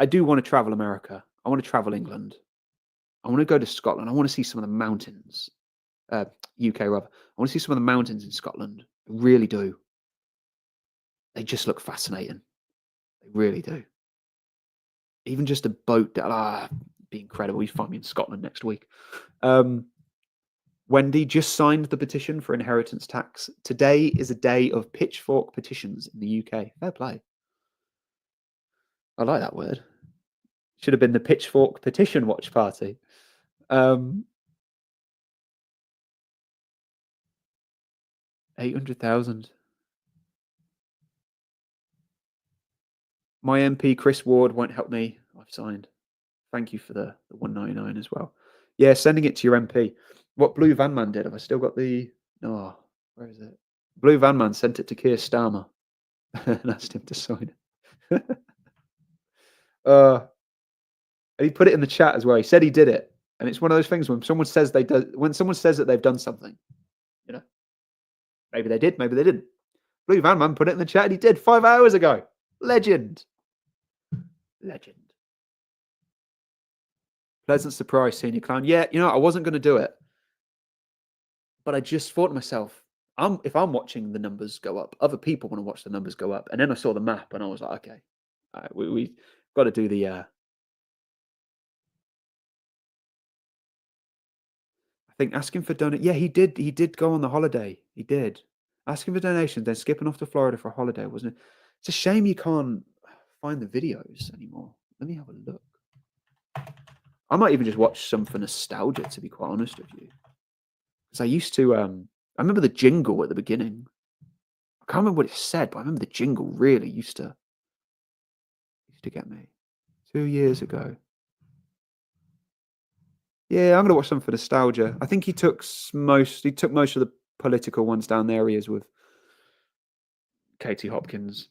Speaker 3: do want to travel America. I want to travel England. I want to go to Scotland. I want to see some of the mountains. UK rather. I want to see some of the mountains in Scotland. I really do. They just look fascinating. They really do. Even just a boat, be incredible. You find me in Scotland next week. Wendy just signed the petition for inheritance tax. Today is a day of pitchfork petitions in the UK. Fair play. I like that word. Should have been the pitchfork petition watch party. 800,000. My MP Chris Ward won't help me. I've signed. Thank you for the 199 as well. Yeah, sending it to your MP. What Blue Van Man did. Have I still got the? Oh, where is it? Blue Van Man sent it to Keir Starmer and asked him to sign it. And he put it in the chat as well. He said he did it, and it's one of those things when someone says when someone says that they've done something, you know, maybe they did, maybe they didn't. Blue Van Man put it in the chat, and he did 5 hours ago. Legend. Pleasant surprise, senior clown. Yeah, you know, I wasn't going to do it, but I just thought to myself, if I'm watching the numbers go up, other people want to watch the numbers go up. And then I saw the map, and I was like, okay, all right, we got to do the think asking for donate. Yeah, he did. He did go on the holiday. He did asking for donations, then skipping off to Florida for a holiday, wasn't it? It's a shame you can't find the videos anymore. Let me have a look. I might even just watch some for nostalgia, to be quite honest with you, because I used to. I remember the jingle at the beginning. I can't remember what it said, but I remember the jingle really used to get me. 2 years ago. Yeah, I'm gonna watch some for nostalgia. I think he took most of the political ones down the areas with Katie Hopkins.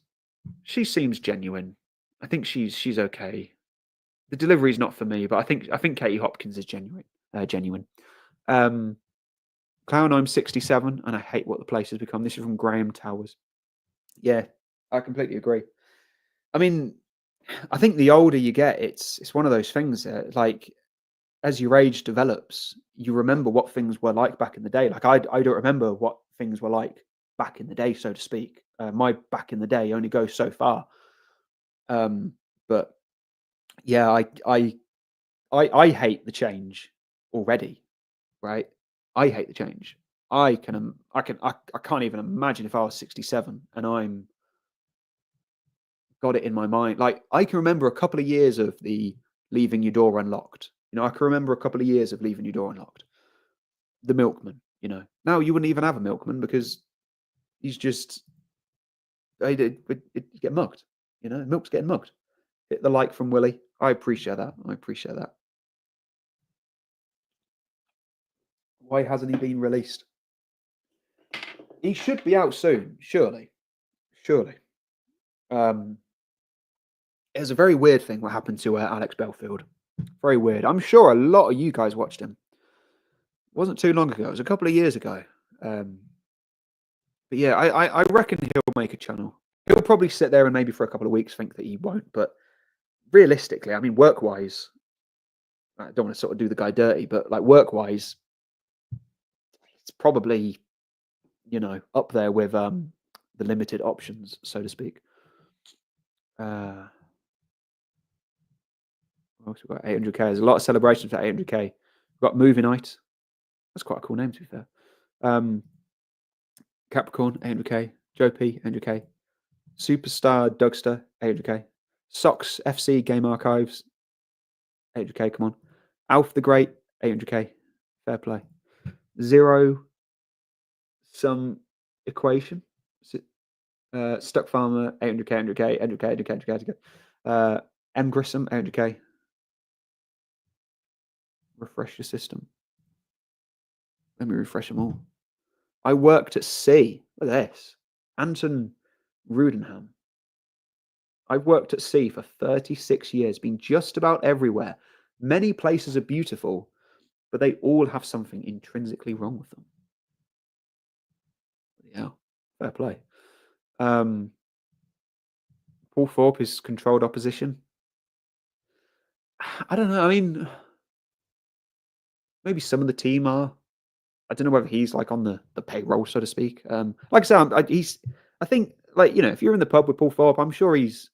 Speaker 3: She seems genuine. I think she's okay. The delivery's not for me, but I think Katie Hopkins is genuine. Clown, I'm 67 and I hate what the place has become. This is from Graham Towers. Yeah, I completely agree. I mean, I think the older you get, it's one of those things that, like, as your age develops, you remember what things were like back in the day. Like I don't remember what things were like back in the day, so to speak. My back in the day only goes so far. But yeah, I hate the change already, right? I hate the change. I can't even imagine if I was 67 and I'm got it in my mind. Like I can remember a couple of years of the leaving your door unlocked. I can remember a couple of years of leaving your door unlocked. The milkman, now you wouldn't even have a milkman because he's just you get mugged. Milk's getting mugged. Hit the like from Willie. I appreciate that. Why hasn't he been released? He should be out soon, surely. It was a very weird thing what happened to Alex Belfield. Very weird. I'm sure a lot of you guys watched him. It wasn't too long ago. It was a couple of years ago. But yeah, I reckon he'll make a channel. He'll probably sit there and maybe for a couple of weeks think that he won't. But realistically, I mean, work-wise, I don't want to sort of do the guy dirty, but like work-wise, it's probably, up there with the limited options, so to speak. What else we got? 800k. There's a lot of celebrations for 800k. We've got movie night. That's quite a cool name, to be fair. Capricorn, 800k. Joe P, 800k. Superstar Dougster, 800k. Sox FC Game Archives, 800k. Come on. Alf the Great, 800k. Fair play. Zero Sum Equation. Stuck Farmer, 800k, 100k, 100k, 100k, 100k. M Grissom, 800k. Refresh your system. Let me refresh them all. I worked at sea. Look at this. Anton Rudenham. I've worked at sea for 36 years, been just about everywhere. Many places are beautiful, but they all have something intrinsically wrong with them. Yeah, fair play. Paul Thorpe is controlled opposition. I don't know. I mean, maybe some of the team are. I don't know whether he's like on the payroll, so to speak. Like I say, I think, like, if you're in the pub with Paul Thorpe, I'm sure he's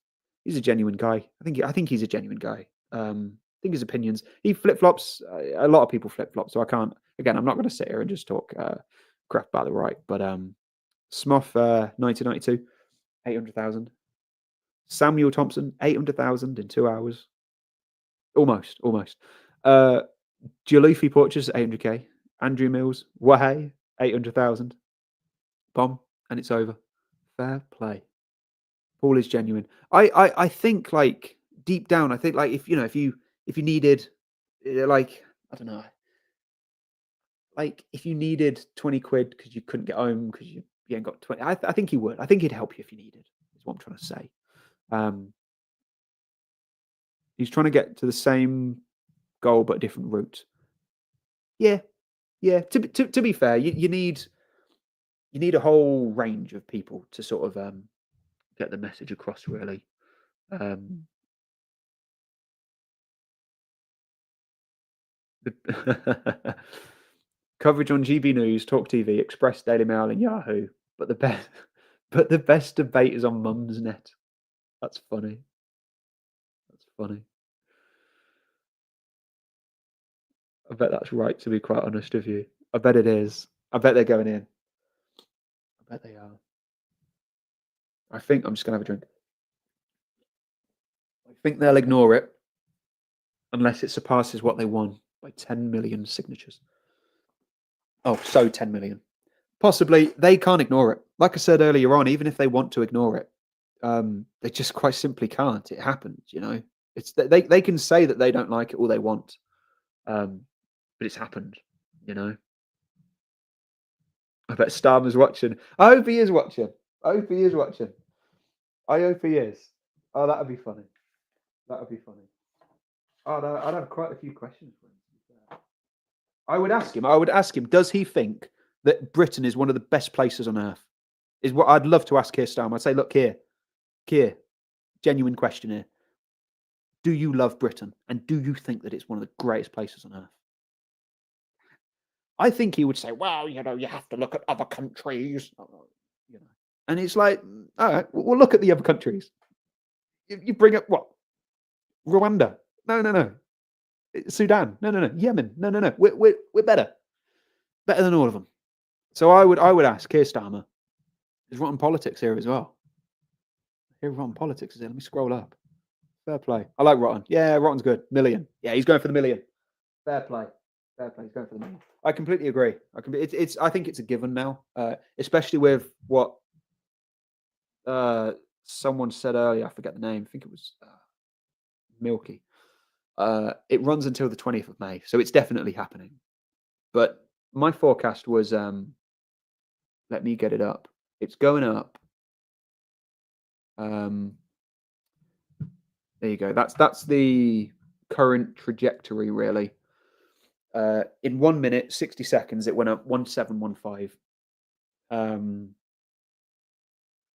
Speaker 3: a genuine guy. I think he's a genuine guy. I think his opinions. He flip flops. A lot of people flip flop, so I can't. Again, I'm not going to sit here and just talk crap about the right. But Smoff 1992, 800,000. Samuel Thompson, 800,000 in 2 hours. Almost. Gialufi Porches, 800k. Andrew Mills, Wahey, 800,000. Bomb, and it's over. Fair play. Paul is genuine. I think, like, deep down, I think, like, if you needed, like, I don't know, like, if you needed 20 quid because you couldn't get home because you ain't got 20, I think he would. I think he'd help you if you needed, is what I'm trying to say. He's trying to get to the same goal but a different route. Yeah. To be fair, you need a whole range of people to sort of get the message across, really. Coverage on GB News, Talk TV, Express, Daily Mail, and Yahoo. But the best debate is on Mumsnet. That's funny. I bet that's right, to be quite honest with you. I bet it is. I bet they're going in. I bet they are. I think I'm just going to have a drink. I think they'll ignore it unless it surpasses what they won by 10 million signatures. Oh, so 10 million. Possibly. They can't ignore it. Like I said earlier on, even if they want to ignore it, they just quite simply can't. It happens, you know. It's they can say that they don't like it all they want, but it's happened, you know. I bet Starmer's watching. I hope he is watching. I hope he is watching. I hope he is. Oh, that would be funny. That would be funny. Oh, no, I'd have quite a few questions for him. I would ask him. Does he think that Britain is one of the best places on earth? Is what I'd love to ask Keir Starmer. I'd say, look, Keir, genuine question here. Do you love Britain, and do you think that it's one of the greatest places on earth? I think he would say, well, you know, you have to look at other countries, you know. And it's like, all right, we'll look at the other countries. You bring up what? Rwanda? No. Sudan? No. Yemen? No. We're better than all of them. So I would ask Keir Starmer. There's rotten politics here as well. Here, rotten politics is here. Let me scroll up. Fair play. I like rotten. Yeah, rotten's good. Million. Yeah, he's going for the million. Fair play. He's going for the million. I completely agree. I think it's a given now, especially with what someone said earlier. I forget the name. I think it was Milky. It runs until the 20th of May, so it's definitely happening. But my forecast was, let me get it up. It's going up. There you go. That's the current trajectory, really. In 1 minute, 60 seconds, it went up 1715.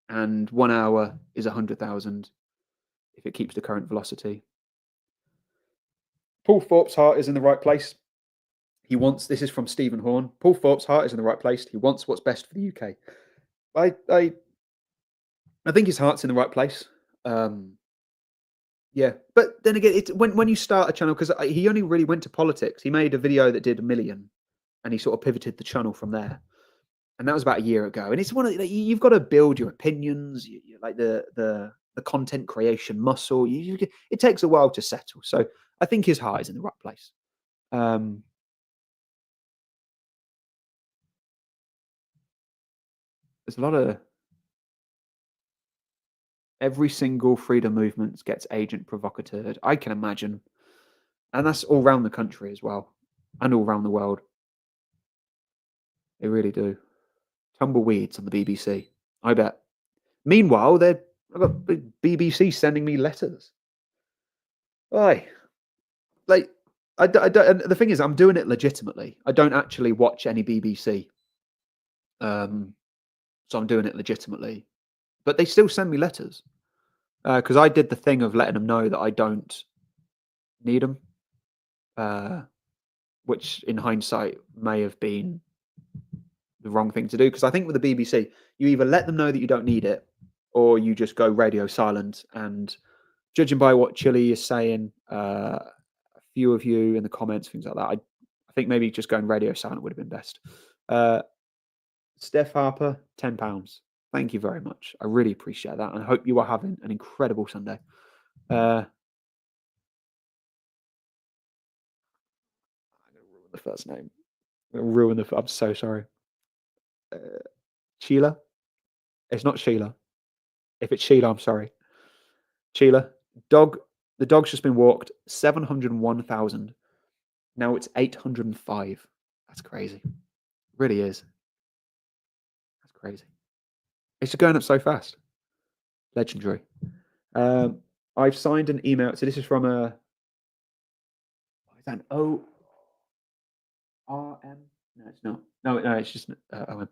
Speaker 3: And 1 hour is 100,000 if it keeps the current velocity. Paul Thorpe's heart is in the right place. This is from Stephen Horn. Paul Thorpe's heart is in the right place. He wants what's best for the UK. I think his heart's in the right place. Yeah, but then again, it's when you start a channel, because he only really went to politics. He made a video that did 1 million, and he sort of pivoted the channel from there. And that was about a year ago. And it's one of you've got to build your opinions, like the content creation muscle. It takes a while to settle. So I think his heart is in the right place. There's a lot of every single freedom movement gets agent provocateur. I can imagine, and that's all around the country as well, and all around the world. They really do. Tumbleweeds on the BBC, I bet. Meanwhile, I've got BBC sending me letters. Why? Like, I don't, the thing is, I'm doing it legitimately. I don't actually watch any BBC. So I'm doing it legitimately. But they still send me letters. Because I did the thing of letting them know that I don't need them. Which, in hindsight, may have been the wrong thing to do, because I think with the BBC, you either let them know that you don't need it, or you just go radio silent. And judging by what Chile is saying, a few of you in the comments, things like that, I think maybe just going radio silent would have been best. Steph Harper, £10. Thank you very much. I really appreciate that, and I hope you are having an incredible Sunday. I'm going to ruin the first name. I'm so sorry. Sheila? It's not Sheila. If it's Sheila, I'm sorry. Sheila. The dog's just been walked 701,000. Now it's 805. That's crazy. It really is. That's crazy. It's just going up so fast. Legendary. I've signed an email. So this is from a... What is that? ORM? No, it's not. No, it's just OM.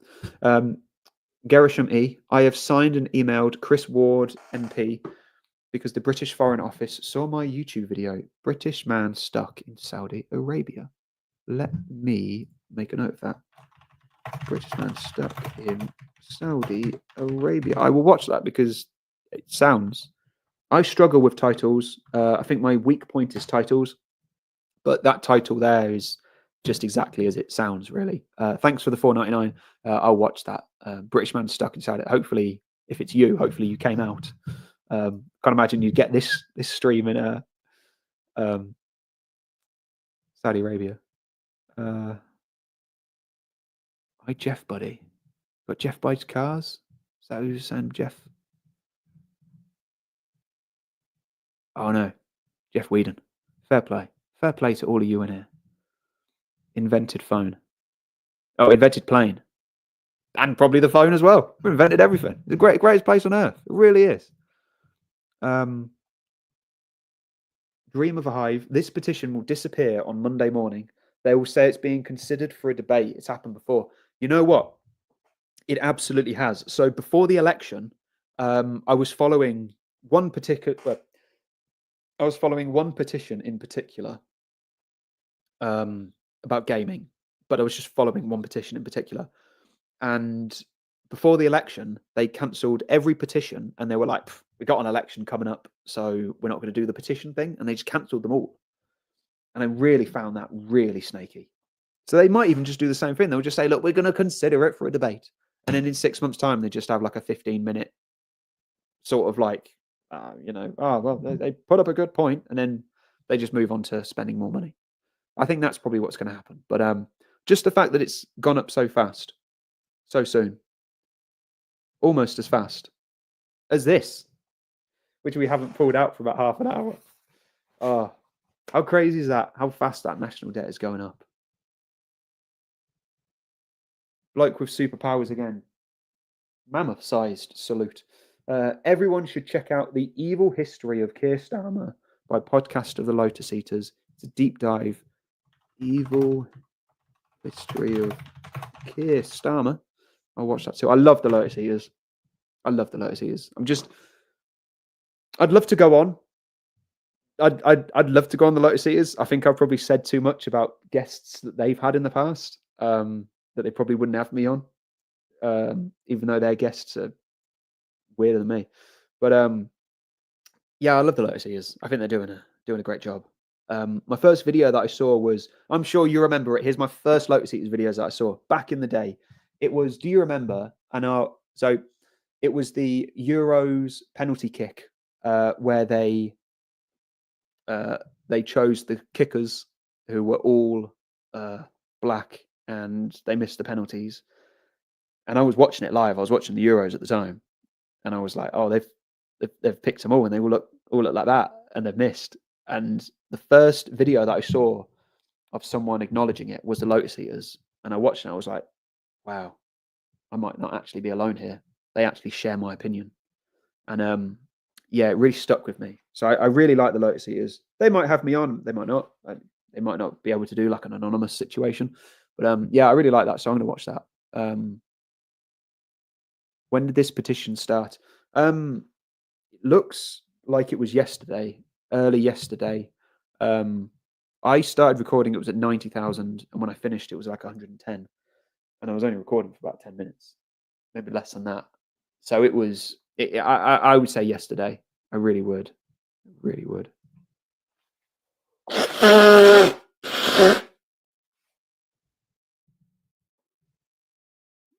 Speaker 3: Gershom E. I have signed and emailed Chris Ward MP because the British Foreign Office saw my YouTube video, British man stuck in Saudi Arabia. Let me make a note of that. British man stuck in Saudi Arabia. I will watch that because it sounds... I struggle with titles. I think my weak point is titles. But that title there is just exactly as it sounds, really. Thanks for the $4.99. I'll watch that. British man stuck inside it. Hopefully, if it's you, hopefully you came out. Can't imagine you'd get this stream in Saudi Arabia. Hi, Jeff, buddy. Got Jeff buys cars? Is that who you're saying, Jeff? Oh, no. Jeff Whedon. Fair play. Fair play to all of you in here. Invented phone. Oh, invented plane. And probably the phone as well. We invented everything. It's the greatest place on earth. It really is. Dream of a hive. This petition will disappear on Monday morning. They will say it's being considered for a debate. It's happened before. You know what? It absolutely has. So before the election, I was following one particular. I was following one petition in particular about gaming, but I was just following one petition in particular. And before the election, they cancelled every petition, and they were like, "We got an election coming up, so we're not going to do the petition thing," and they just cancelled them all. And I really found that really snaky. So they might even just do the same thing. They'll just say, "Look, we're going to consider it for a debate," and then in 6 months' time, they just have like a 15-minute sort of like, they put up a good point, and then they just move on to spending more money. I think that's probably what's going to happen. But just the fact that it's gone up so fast, so soon, almost as fast as this, which we haven't pulled out for about half an hour. Oh, how crazy is that? How fast that national debt is going up. Bloke with superpowers again. Mammoth-sized salute. Everyone should check out The Evil History of Keir Starmer by Podcast of the Lotus Eaters. It's a deep dive. Evil History of Keir Starmer. I'll watch that too. I love the Lotus Eaters. I love the Lotus Eaters. I'd love to go on. I'd love to go on the Lotus Eaters. I think I've probably said too much about guests that they've had in the past that they probably wouldn't have me on, even though their guests are weirder than me. But yeah, I love the Lotus Eaters. I think they're doing a great job. My first video that I saw was, I'm sure you remember it. Here's my first Lotus Eaters videos that I saw back in the day. It was, do you remember? So it was the Euros penalty kick where they chose the kickers who were all black, and they missed the penalties. And I was watching it live. I was watching the Euros at the time, and I was like, "Oh, they've picked them all, and they all look like that, and they've missed." And the first video that I saw of someone acknowledging it was the Lotus Eaters, and I watched it. And I was like, "Wow, I might not actually be alone here. They actually share my opinion." And yeah, it really stuck with me. So I really like the Lotus Eaters. They might have me on. They might not. They might not be able to do like an anonymous situation. But yeah, I really like that. So I'm going to watch that. When did this petition start? It looks like it was yesterday, early yesterday. I started recording, it was at 90,000. And when I finished, it was like 110. And I was only recording for about 10 minutes, maybe less than that. So it was, I would say yesterday. I really would. Really would.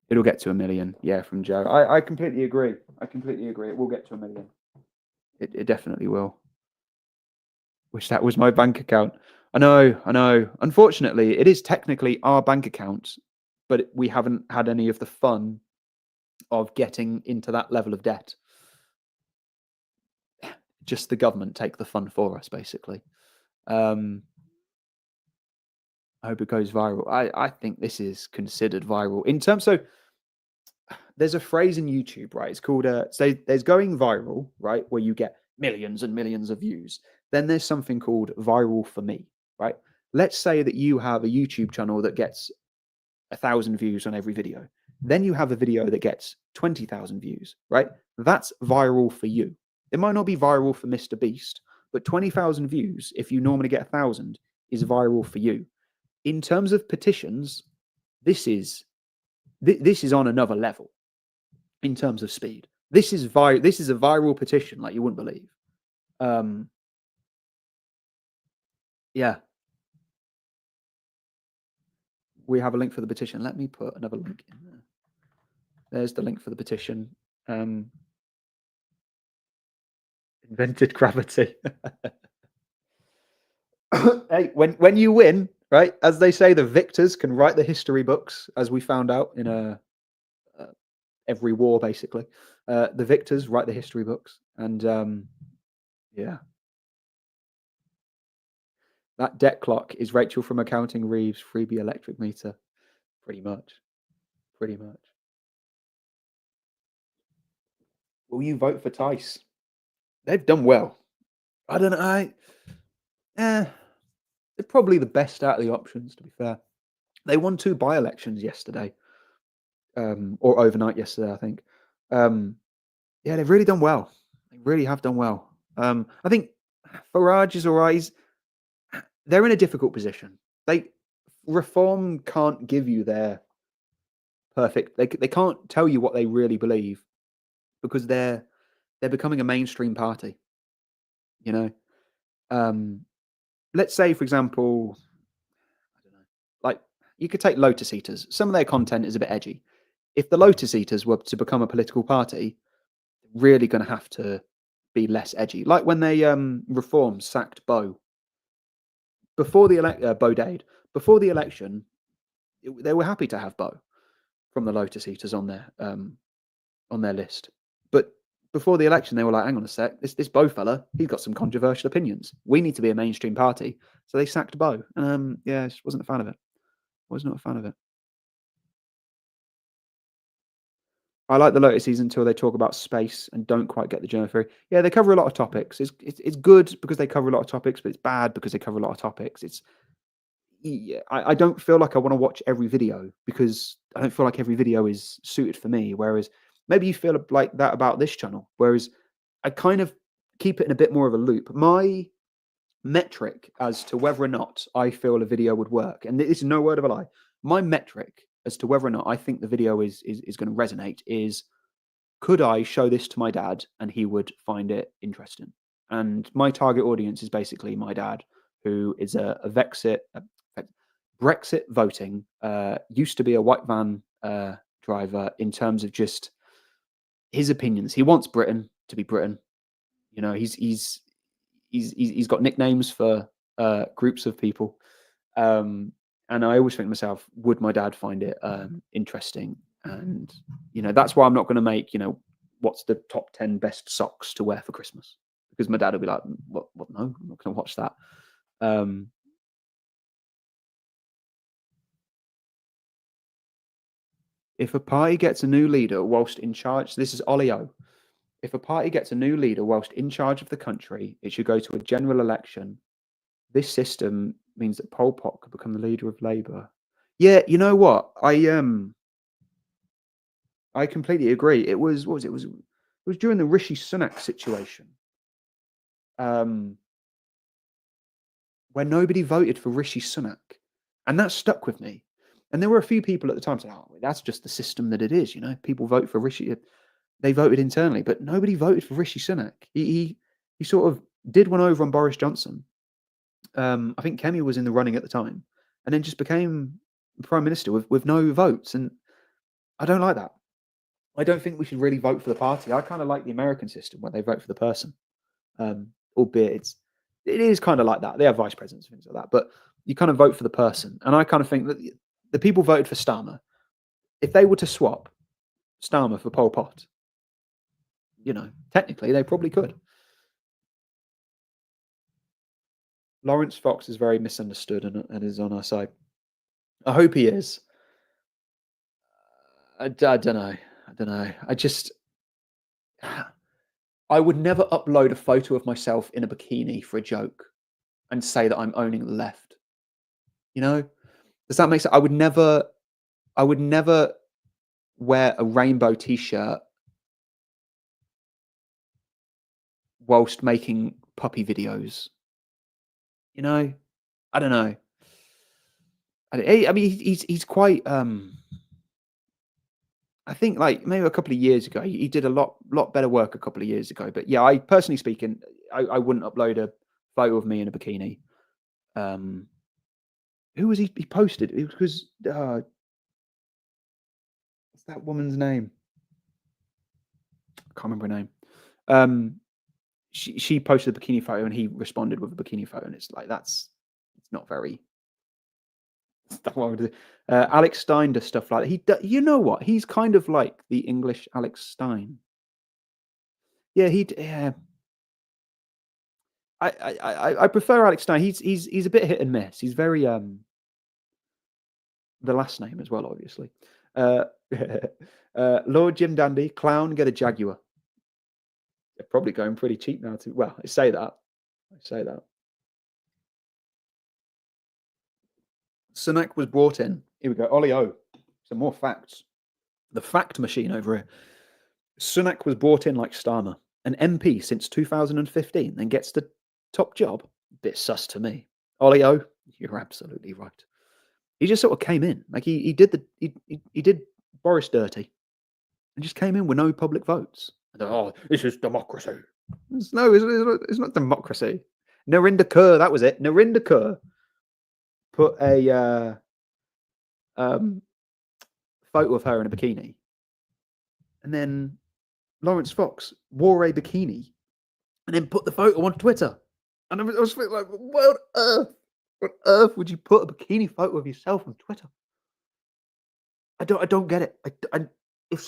Speaker 3: It'll get to 1 million. Yeah, from Joe. I completely agree. It will get to 1 million. It definitely will. Wish that was my bank account. I know. Unfortunately, it is technically our bank account, but we haven't had any of the fun of getting into that level of debt. Just the government take the fun for us, basically. I hope it goes viral. I think this is considered viral in terms. So there's a phrase in YouTube, right? It's called so there's going viral, right, where you get millions and millions of views. Then there's something called viral for me, right? Let's say that you have a YouTube channel that gets 1,000 views on every video. Then you have a video that gets 20,000 views, right? That's viral for you. It might not be viral for Mr. Beast, but 20,000 views, if you normally get 1,000, is viral for you. In terms of petitions, this is on another level. In terms of speed, this is a viral petition like you wouldn't believe. Yeah. we have a link for the petition. Let me put another link in there. There's the link for the petition. Invented gravity. Hey, when you win, right? As they say, the victors can write the history books, as we found out in every war, basically. The victors write the history books, and yeah. That debt clock is Rachel from Accounting Reeves' freebie electric meter. Pretty much. Pretty much. Will you vote for Tice? They've done well. I don't know. They're probably the best out of the options, to be fair. They won 2 by-elections yesterday. Or overnight yesterday, I think. Yeah, they've really done well. They really have done well. I think Farage is all right. They're in a difficult position. Reform can't give you their perfect. They can't tell you what they really believe, because they're becoming a mainstream party. You know, let's say, for example, I don't know, like you could take Lotus Eaters. Some of their content is a bit edgy. If the Lotus Eaters were to become a political party, they're really going to have to be less edgy. Like when they Reform sacked Bo before the Bo Dade. Before the election, they were happy to have Bo from the Lotus Eaters on their list. But before the election, they were like, hang on a sec, this Bo fella, he's got some controversial opinions. We need to be a mainstream party. So they sacked Bo. And yeah, I just wasn't a fan of it. Was not a fan of it. I like the Lotus season until they talk about space and don't quite get the journal theory. Yeah, they cover a lot of topics. It's good because they cover a lot of topics, but it's bad because they cover a lot of topics. I don't feel like I want to watch every video, because I don't feel like every video is suited for me. Whereas maybe you feel like that about this channel. Whereas I kind of keep it in a bit more of a loop. My metric as to whether or not I feel a video would work, and this is no word of a lie, my metric as to whether or not I think the video is going to resonate is, could I show this to my dad and he would find it interesting? And my target audience is basically my dad, who is a Brexit voting, used to be a white van driver, in terms of just his opinions. He wants Britain to be Britain. You know, he's got nicknames for groups of people. And I always think to myself, would my dad find it interesting? And, you know, that's why I'm not going to make, you know, what's the top 10 best socks to wear for Christmas? Because my dad will be like, what no, I'm not going to watch that. If a party gets a new leader whilst in charge, this is Olio. If a party gets a new leader whilst in charge of the country, it should go to a general election. This system means that Pol Pot could become the leader of Labour. Yeah, you know what? I completely agree. It was during the Rishi Sunak situation, where nobody voted for Rishi Sunak, and that stuck with me. And there were a few people at the time saying, "Oh, that's just the system that it is." You know, people vote for Rishi. They voted internally, but nobody voted for Rishi Sunak. He sort of did one over on Boris Johnson. I think Kemi was in the running at the time, and then just became prime minister with no votes. And I don't like that. I don't think we should really vote for the party. I kind of like the American system where they vote for the person, albeit it is kind of like that. They have vice presidents and things like that, but you kind of vote for the person. And I kind of think that the people voted for Starmer. If they were to swap Starmer for Pol Pot, you know, technically they probably could. Lawrence Fox is very misunderstood and is on our side. I hope he is. I don't know. I would never upload a photo of myself in a bikini for a joke and say that I'm owning the left. You know? Does that make sense? I would never wear a rainbow t-shirt whilst making puppy videos. You know? I don't know. I mean, he's quite I think like maybe a couple of years ago, he did a lot better work a couple of years ago. But yeah, I personally speaking, I wouldn't upload a photo of me in a bikini. Who was he? He posted it because what's that woman's name? I can't remember her name. She posted a bikini photo and he responded with a bikini photo, and it's like it's not very. Alex Stein does stuff like that. You know what? He's kind of like the English Alex Stein. Yeah, yeah. I prefer Alex Stein. He's a bit hit and miss. He's very the last name as well, obviously. Lord Jim Dandy, clown, get a Jaguar. They're probably going pretty cheap now too. Well, I say that. Sunak was brought in. Here we go. Ollie O. Some more facts. The fact machine over here. Sunak was brought in like Starmer, an MP since 2015, then gets the top job. Bit sus to me. Ollie O, you're absolutely right. He just sort of came in, like he did Boris dirty, and just came in with no public votes. Oh, this is democracy. It's not democracy. Narinder Kaur, that was it. Narinder Kaur put a photo of her in a bikini, and then Lawrence Fox wore a bikini, and then put the photo on Twitter. And I was like, what on earth would you put a bikini photo of yourself on Twitter? I don't get it. If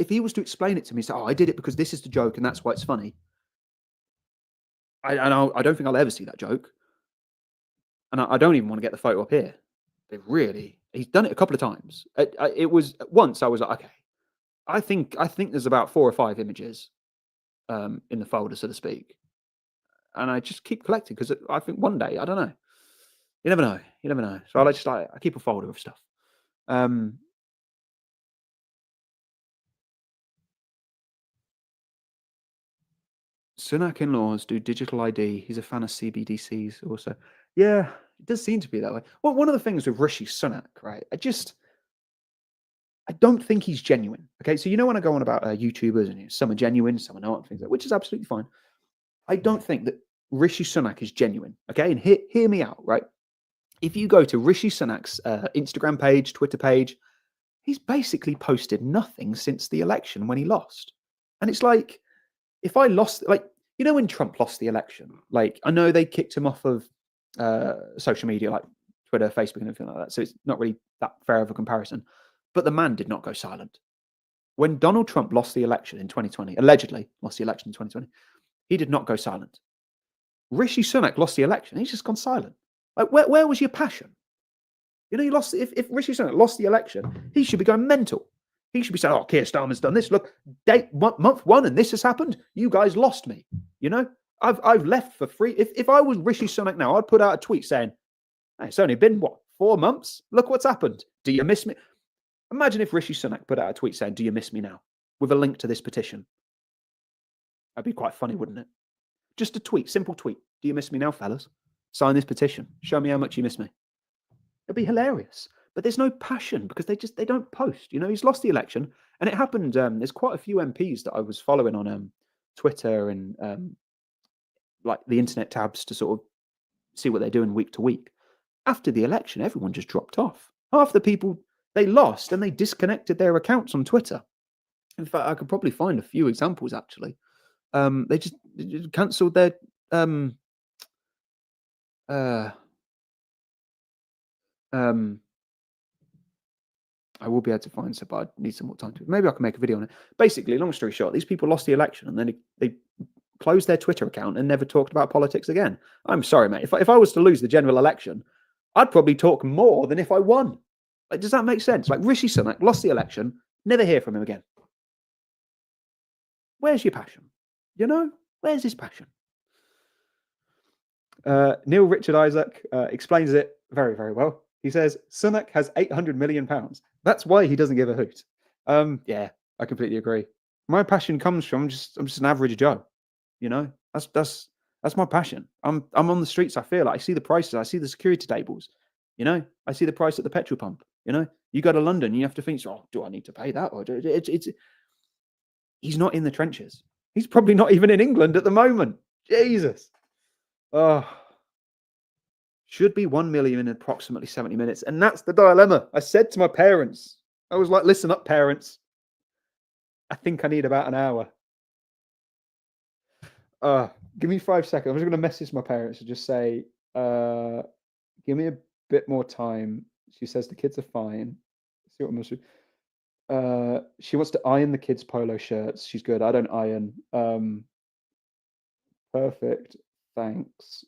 Speaker 3: he was to explain it to me, say, "Oh, I did it because this is the joke and that's why it's funny," I don't think I'll ever see that joke, and I don't even want to get the photo up here. But really, he's done it a couple of times. It was once I was like, okay, I think there's about 4 or 5 images in the folder, so to speak, and I just keep collecting because I think one day, I don't know, you never know. So I keep a folder of stuff. Sunak in-laws do digital ID. He's a fan of CBDCs also. Yeah, it does seem to be that way. Well, one of the things with Rishi Sunak, right? I don't think he's genuine. Okay, so you know when I go on about YouTubers and some are genuine, some are not, things like, which is absolutely fine. I don't think that Rishi Sunak is genuine. Okay, and hear me out, right? If you go to Rishi Sunak's Instagram page, Twitter page, he's basically posted nothing since the election when he lost. And it's like, if I lost, like, you know, when Trump lost the election, like, I know they kicked him off of social media, like Twitter, Facebook, and everything like that. So it's not really that fair of a comparison. But the man did not go silent. When Donald Trump lost the election in 2020, allegedly lost the election in 2020, he did not go silent. Rishi Sunak lost the election. He's just gone silent. Like, where was your passion? You know, you lost. If Rishi Sunak lost the election, he should be going mental. He should be saying, "Oh, Keir Starmer's done this. Look, month 1, and this has happened. You guys lost me. You know, I've left for free. If I was Rishi Sunak now, I'd put out a tweet saying, hey, it's only been 4 months. Look what's happened. Do you miss me?" Imagine if Rishi Sunak put out a tweet saying, "Do you miss me now?" with a link to this petition. That'd be quite funny, wouldn't it? Just a tweet, simple tweet. "Do you miss me now, fellas? Sign this petition. Show me how much you miss me." It'd be hilarious. But there's no passion because they don't post. You know, he's lost the election, and it happened. There's quite a few MPs that I was following on Twitter and like the internet tabs to sort of see what they're doing week to week. After the election, everyone just dropped off. Half the people, they lost and they disconnected their accounts on Twitter. In fact, I could probably find a few examples actually. They just cancelled their I will be able to find some, but I need some more time to. Maybe I can make a video on it. Basically, long story short, these people lost the election and then they closed their Twitter account and never talked about politics again. I'm sorry, mate. If I was to lose the general election, I'd probably talk more than if I won. Like, does that make sense? Like, Rishi Sunak lost the election, never hear from him again. Where's your passion? You know, where's his passion? Neil Richard Isaac explains it very, very well. He says, Sunak has £800 million. That's why he doesn't give a hoot. Yeah, I completely agree. My passion comes from I'm just an average Joe. You know, that's my passion. I'm on the streets. I feel it. I see the prices. I see the security tables. You know, I see the price at the petrol pump. You know, you go to London, you have to think, oh, do I need to pay that? Or he's not in the trenches. He's probably not even in England at the moment. Jesus. Oh, Should be 1 million in approximately 70 minutes. And that's the dilemma. I said to my parents, I was like, listen up, parents. I think I need about an hour. Give me 5 seconds. I'm just going to message my parents and just say, give me a bit more time. She says the kids are fine. See what I'm going to do. She wants to iron the kids' polo shirts. She's good. I don't iron. Perfect. Thanks.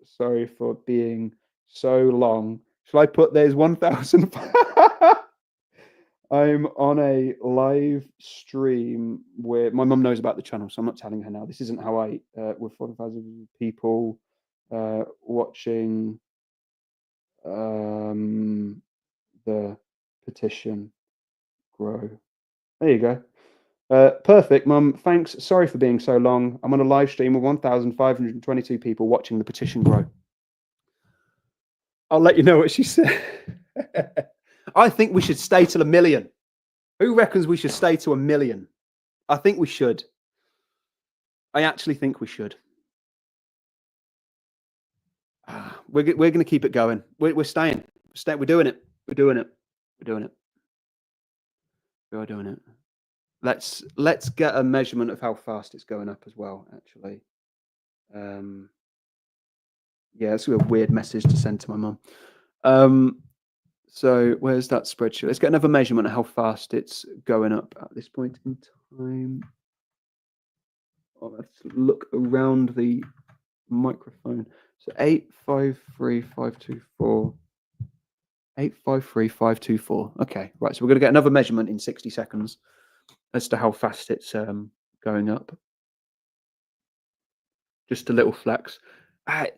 Speaker 3: Sorry for being so long. Shall I put there's 1,000? I'm on a live stream where my mum knows about the channel, so I'm not telling her now. This isn't how I with 4,000 people watching the petition grow. There you go. Perfect, Mum. Thanks. Sorry for being so long. I'm on a live stream with 1,522 people watching the petition grow. I'll let you know what she said. I think we should stay till 1 million. Who reckons we should stay to 1 million? I think we should. I actually think we should. We're going to keep it going. We're staying. We're doing it. We're doing it. We're doing it. We are doing it. Let's get a measurement of how fast it's going up as well, actually. Yeah, it's a weird message to send to my mum. So where's that spreadsheet? Let's get another measurement of how fast it's going up at this point in time. Oh, let's look around the microphone. So 853,524. 853,524. Okay, right. So we're going to get another measurement in 60 seconds as to how fast it's going up. Just a little flex. I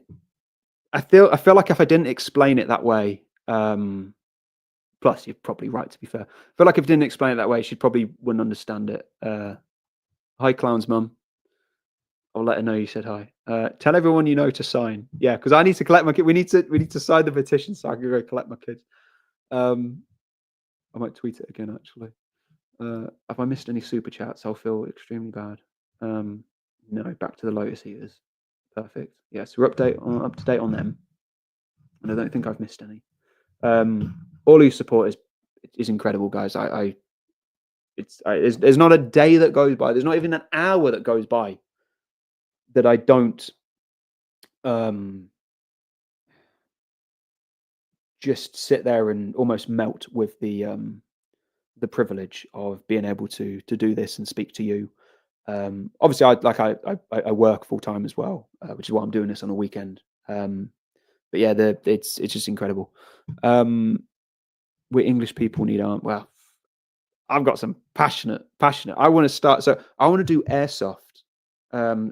Speaker 3: feel like if I didn't explain it that way, plus you're probably right, to be fair. I feel like if I didn't explain it that way, she probably wouldn't understand it. Hi, Clown's mum. I'll let her know you said hi. Tell everyone you know to sign. Yeah, because I need to collect my kid. We need to sign the petition so I can go collect my kids. I might tweet it again, actually. Have I missed any super chats? I'll feel extremely bad. No, back to the Lotus Eaters. Perfect. Yes, we're up to date on them, and I don't think I've missed any. All your support is incredible, guys. There's not a day that goes by. There's not even an hour that goes by that I don't just sit there and almost melt with the privilege of being able to do this and speak to you. Obviously, I work full time as well, which is why I'm doing this on a weekend. But yeah, it's just incredible. We English people need our well. I've got some passionate. I want to start. So I want to do airsoft,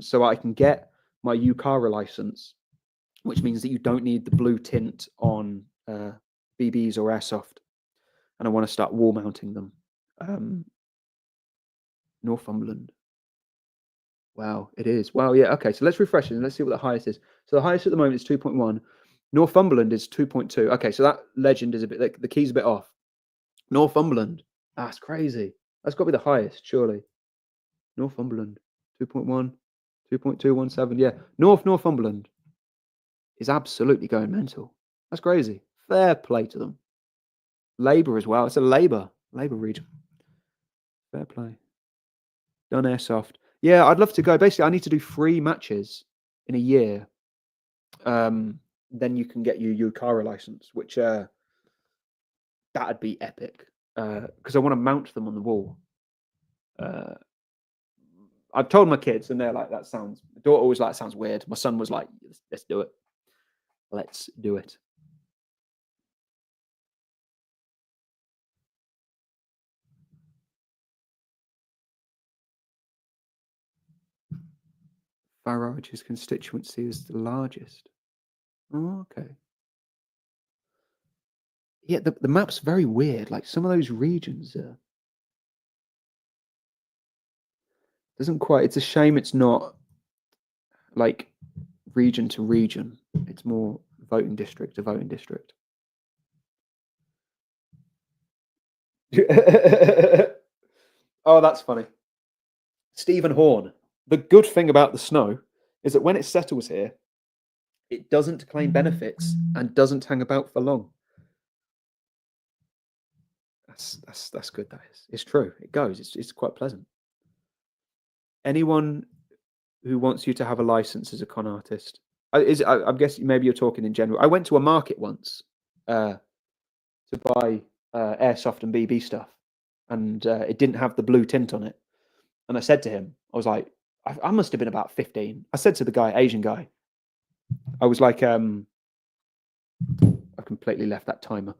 Speaker 3: so I can get my UCARA license, which means that you don't need the blue tint on BBs or airsoft. And I want to start wall mounting them. Northumberland. Wow, it is. Wow, yeah. Okay, so let's refresh it and let's see what the highest is. So the highest at the moment is 2.1. Northumberland is 2.2. Okay, so that legend is a bit, the key's a bit off. Northumberland. That's crazy. That's got to be the highest, surely. Northumberland, 2.1, 2.217. Yeah, Northumberland is absolutely going mental. That's crazy. Fair play to them. Labour as well. It's a Labour region. Fair play. Done airsoft. Yeah, I'd love to go. Basically, I need to do 3 matches in a year. Then you can get your UCARA license, which that'd be epic. Because I want to mount them on the wall. I've told my kids, and they're like, "That sounds." My daughter was like, "Sounds weird." My son was like, "Let's do it. Let's do it." Farage's constituency is the largest. Oh, okay. Yeah, the map's very weird. Like some of those regions doesn't quite. It's a shame it's not like region to region. It's more voting district to voting district. Oh, that's funny. Stephen Horn. The good thing about the snow is that when it settles here, It doesn't claim benefits and doesn't hang about for long. That's good. That is. It's true. It goes. It's quite pleasant. Anyone who wants you to have a license as a con artist, I'm guessing maybe you're talking in general. I went to a market once to buy airsoft and BB stuff, and it didn't have the blue tint on it. And I said to him, I was like, I must have been about 15. I said to the guy, Asian guy, I was like, I completely left that timer.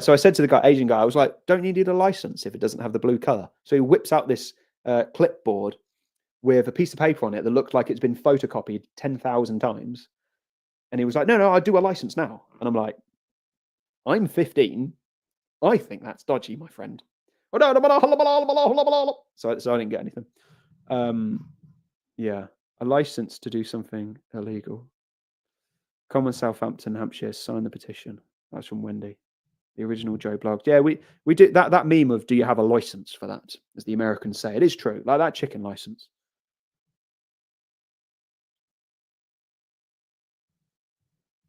Speaker 3: So I said to the guy, Asian guy, I was like, don't you need a license if it doesn't have the blue color? So he whips out this clipboard with a piece of paper on it that looked like it's been photocopied 10,000 times. And he was like, no, I do a license now. And I'm like, I'm 15. I think that's dodgy, my friend. So I didn't get anything. Yeah, a license to do something illegal. Common Southampton, Hampshire, sign the petition. That's from Wendy. The original Joe blog. Yeah, we did that meme of do you have a license for that, as the Americans say. It is true, like that chicken license.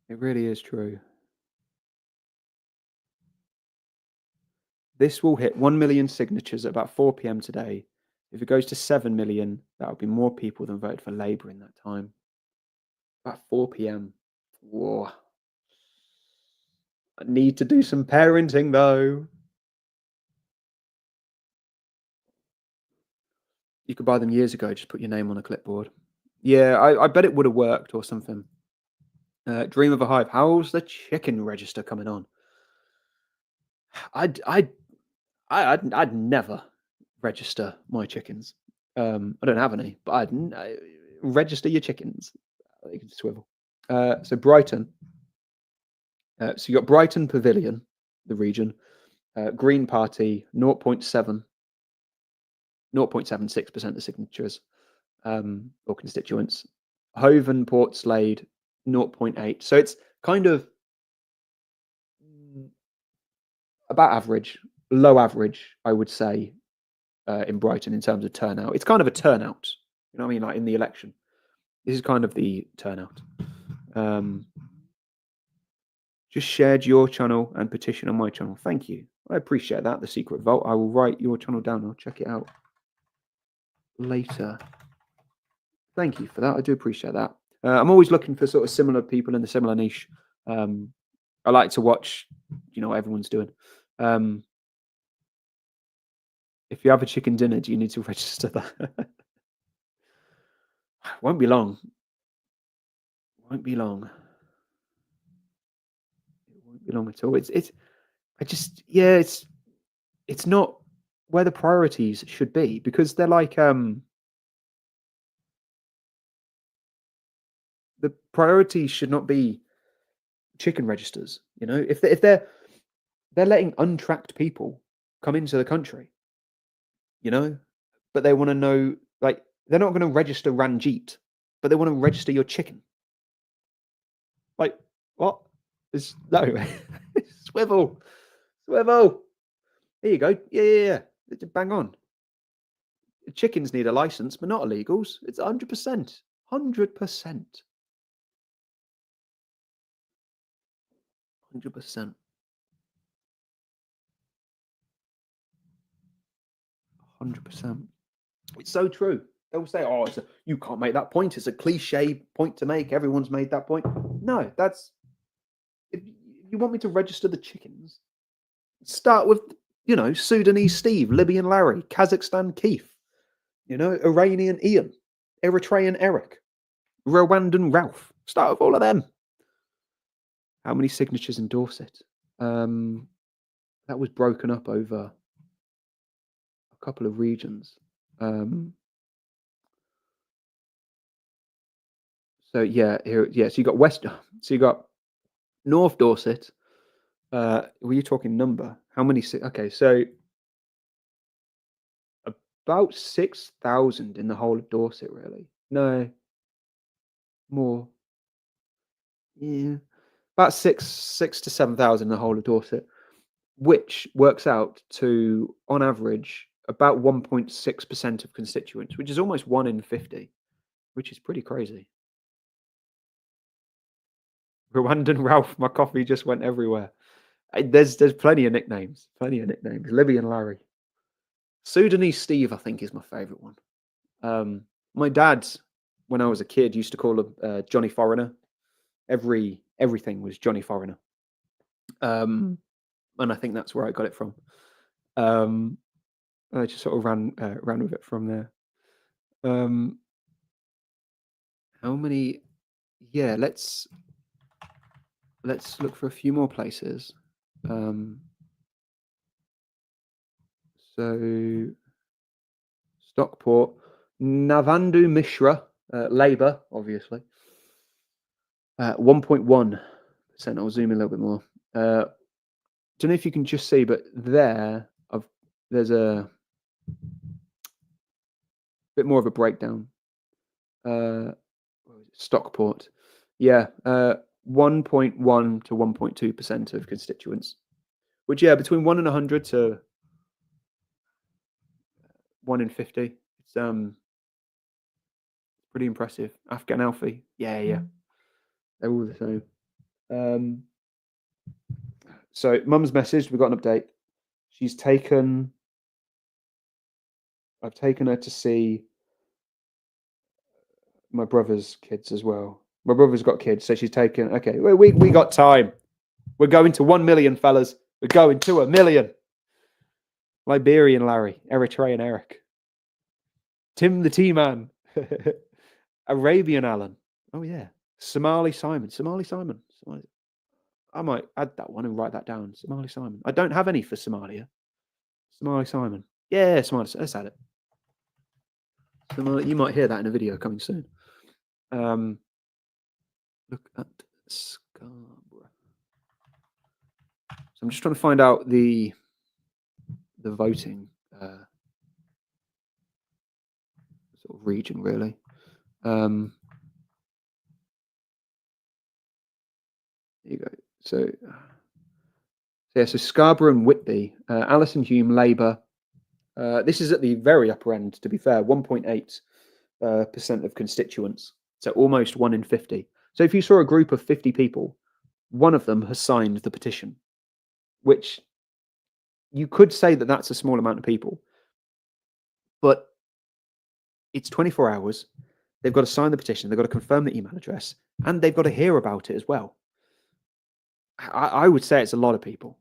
Speaker 3: It really is true. This will hit 1 million signatures at about 4 p.m. today. If it goes to 7 million, that will be more people than voted for Labour in that time. About 4 p.m. Whoa. I need to do some parenting, though. You could buy them years ago. Just put your name on a clipboard. Yeah, I bet it would have worked or something. Dream of a Hive. How's the chicken register coming on? I'd never register my chickens. I don't have any, but I'd register your chickens. You can swivel. So Brighton. So you got Brighton Pavilion, the region. Green Party 0.76% of signatures or constituents. Hove and Portslade 0.8. So it's kind of about average, low average, I would say, in Brighton in terms of turnout. It's kind of a turnout, you know what I mean? Like in the election, this is kind of the turnout. Just shared your channel and Petition on my channel. Thank you. I appreciate that. The Secret Vault. I will write your channel down. I'll check it out later. Thank you for that. I do appreciate that. I'm always looking for sort of similar people in the similar niche. I like to watch, what everyone's doing. If you have a chicken dinner, do you need to register that? Won't be long. Won't be long. It won't be long at all. It's not where the priorities should be, because they're like the priorities should not be chicken registers. If they're letting untracked people come into the country, but they want to know, like, they're not going to register Ranjit, but they want to register your chicken. Like, what? No. Swivel. There you go. Yeah. Bang on. Chickens need a license, but not illegals. It's 100%. 100%. 100%. 100%. It's so true. They'll say, "Oh, you can't make that point. It's a cliche point to make. Everyone's made that point." No, that's. If you want me to register the chickens, start with, Sudanese Steve, Libyan Larry, Kazakhstan Keith, Iranian Ian, Eritrean Eric, Rwandan Ralph. Start with all of them. How many signatures in Dorset? That was broken up over a couple of regions. So yeah, here, yeah. So you got So you got North Dorset. Were you talking number? How many? Okay, so about 6,000 in the whole of Dorset, really. No, more. Yeah, about six to 7,000 in the whole of Dorset, which works out to, on average, about 1.6% of constituents, which is almost 1 in 50, which is pretty crazy. Rwandan Ralph, my coffee just went everywhere. There's plenty of nicknames. Plenty of nicknames. Libby and Larry. Sudanese Steve, I think, is my favourite one. My dad, when I was a kid, used to call him Johnny Foreigner. Everything was Johnny Foreigner. And I think that's where I got it from. I just sort of ran with it from there. How many? Yeah, let's look for a few more places. So Stockport, Navandu Mishra, Labour, obviously. 1.1%. I'll zoom in a little bit more. Don't know if you can just see, but there's a bit more of a breakdown. Stockport, yeah, 1.1 to 1.2% of constituents, which between 1 and 100 to 1 in 50. It's pretty impressive. Afghan Alfie, yeah, they're all the same. So Mum's message, we got an update. I've taken her to see my brother's kids as well. My brother's got kids, so she's taken. Okay, we got time. We're going to 1 million, fellas. We're going to 1 million. Liberian Larry, Eritrean Eric, Tim the T-Man, Arabian Alan. Oh yeah, Somali Simon. I might add that one and write that down. Somali Simon. I don't have any for Somalia. Somali Simon. Yeah, Somali. Let's add it. Somali, you might hear that in a video coming soon. Look at Scarborough. So I'm just trying to find out the voting sort of region, really. There you go. So Scarborough and Whitby, Alison Hume, Labour. This is at the very upper end, to be fair, 1.8% of constituents. So almost 1 in 50. So if you saw a group of 50 people, one of them has signed the petition, which you could say that that's a small amount of people. But it's 24 hours. They've got to sign the petition. They've got to confirm the email address, and they've got to hear about it as well. I would say it's a lot of people,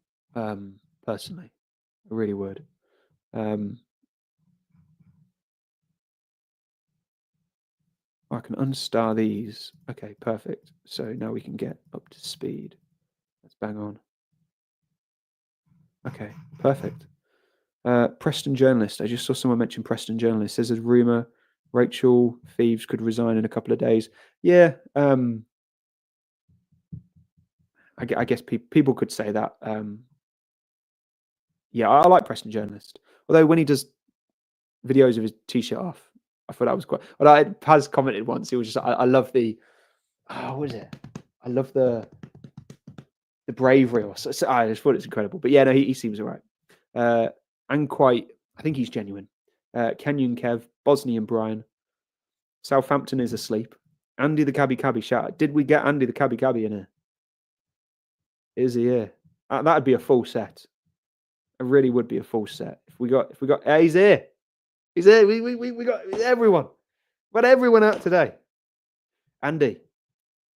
Speaker 3: personally. I really would. I can unstar these. Okay, perfect. So now we can get up to speed. Let's bang on. Okay, perfect. Preston Journalist. I just saw someone mention Preston Journalist. There's a rumor Rachel Thieves could resign in a couple of days. Yeah, I guess people could say that. Yeah, I like Preston Journalist. Although when he does videos of his t-shirt off, I thought that was quite. But Paz commented once. He was just, I love the. What is it? I love the bravery, or so, I just thought it's incredible. But yeah, no, he seems alright. And quite, I think he's genuine. Kenyan Kev, Bosnian Brian, Southampton is asleep. Andy the Cabby shout out. Did we get Andy the Cabby in here? Is he here? That'd be a full set. It really would be a full set. If we got, he's here. He's here. We got everyone. We got everyone out today. Andy,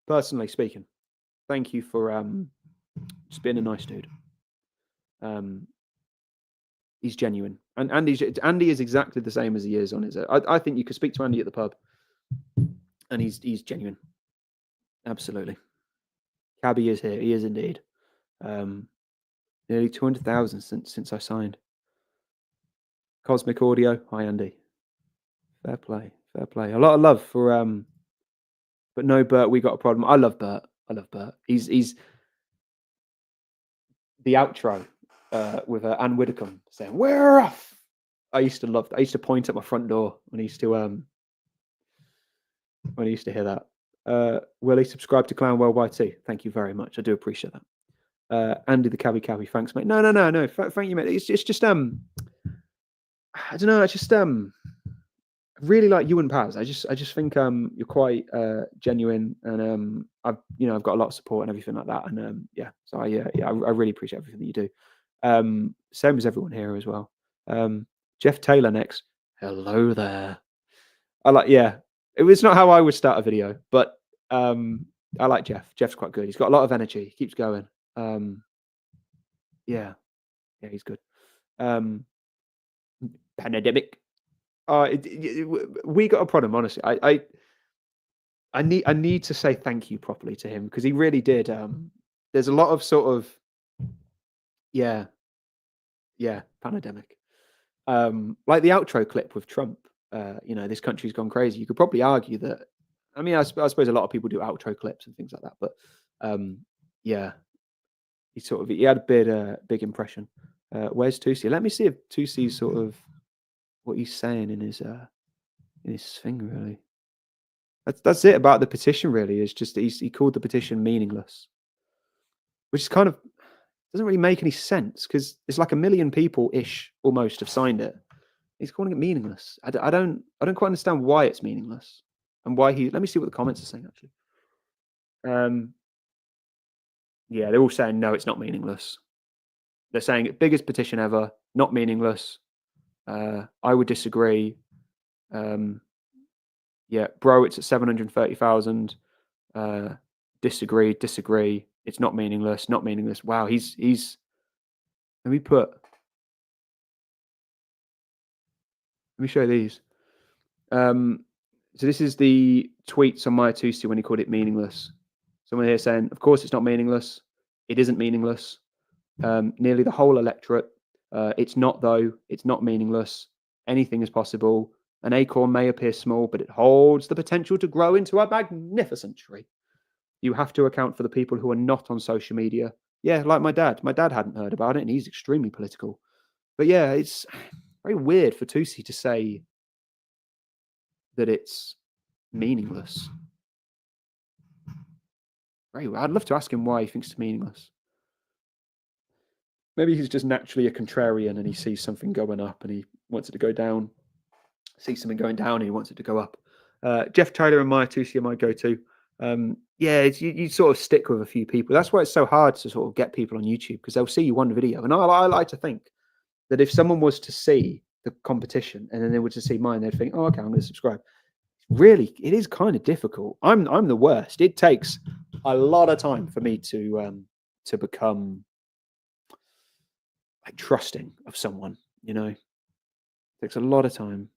Speaker 3: personally speaking, thank you for just being a nice dude. He's genuine, and Andy is exactly the same as he is on his. I think you could speak to Andy at the pub, and he's genuine. Absolutely. Cabby is here. He is indeed. Nearly 200,000 since I signed. Cosmic Audio. Hi, Andy. Fair play. A lot of love for but no, Bert, we got a problem. I love Bert. He's the outro with Anne Widdecombe saying "We're off." I used to love that. I used to point at my front door when I used to hear that. Willie, subscribe to Clown Worldwide too. Thank you very much. I do appreciate that. Andy the Cabby, thanks, mate. No. Thank you, mate. It's just I don't know. I just really like you and Paz. I just think you're quite genuine, and I've got a lot of support and everything like that, and yeah, so I really appreciate everything that you do. Same as everyone here as well. Jeff Taylor next. Hello there. It was not how I would start a video, but I like Jeff. Jeff's quite good. He's got a lot of energy. He keeps going. Yeah, he's good. Pandemic. We got a problem, honestly. I need to say thank you properly to him, because he really did. There's a lot of sort of pandemic. Like the outro clip with Trump. This country's gone crazy. You could probably argue that. I mean, I suppose a lot of people do outro clips and things like that, but yeah, he had a big impression. Where's Tusi? Let me see if Tusi's sort of what he's saying in his thing, really. That's it about the petition, really. It's just that he called the petition meaningless, which is kind of doesn't really make any sense, because it's like 1 million people ish almost have signed it. He's calling it meaningless. I don't quite understand why it's meaningless, and why he. Let me see what the comments are saying, actually. Yeah, they're all saying no, it's not meaningless. They're saying it biggest petition ever, not meaningless. I would disagree. Yeah, bro, it's at 730,000. Disagree. It's not meaningless. Not meaningless. Wow, he's. Let me show these. So this is the tweets on Maya Tusi when he called it meaningless. Someone here saying, of course it's not meaningless. It isn't meaningless. Nearly the whole electorate. It's not, though. It's not meaningless. Anything is possible. An acorn may appear small, but it holds the potential to grow into a magnificent tree. You have to account for the people who are not on social media. Yeah, like my dad. My dad hadn't heard about it, and he's extremely political. But yeah, it's very weird for Tusi to say that it's meaningless. Very weird. I'd love to ask him why he thinks it's meaningless. Maybe he's just naturally a contrarian, and he sees something going up and he wants it to go down. Sees something going down and he wants it to go up. Jeff Taylor and Maya Tusi are my go-to. Yeah, you sort of stick with a few people. That's why it's so hard to sort of get people on YouTube, because they'll see you one video. And I like to think that if someone was to see the competition and then they were to see mine, they'd think, oh, okay, I'm going to subscribe. Really, it is kind of difficult. I'm the worst. It takes a lot of time for me to become like trusting of someone. It takes a lot of time.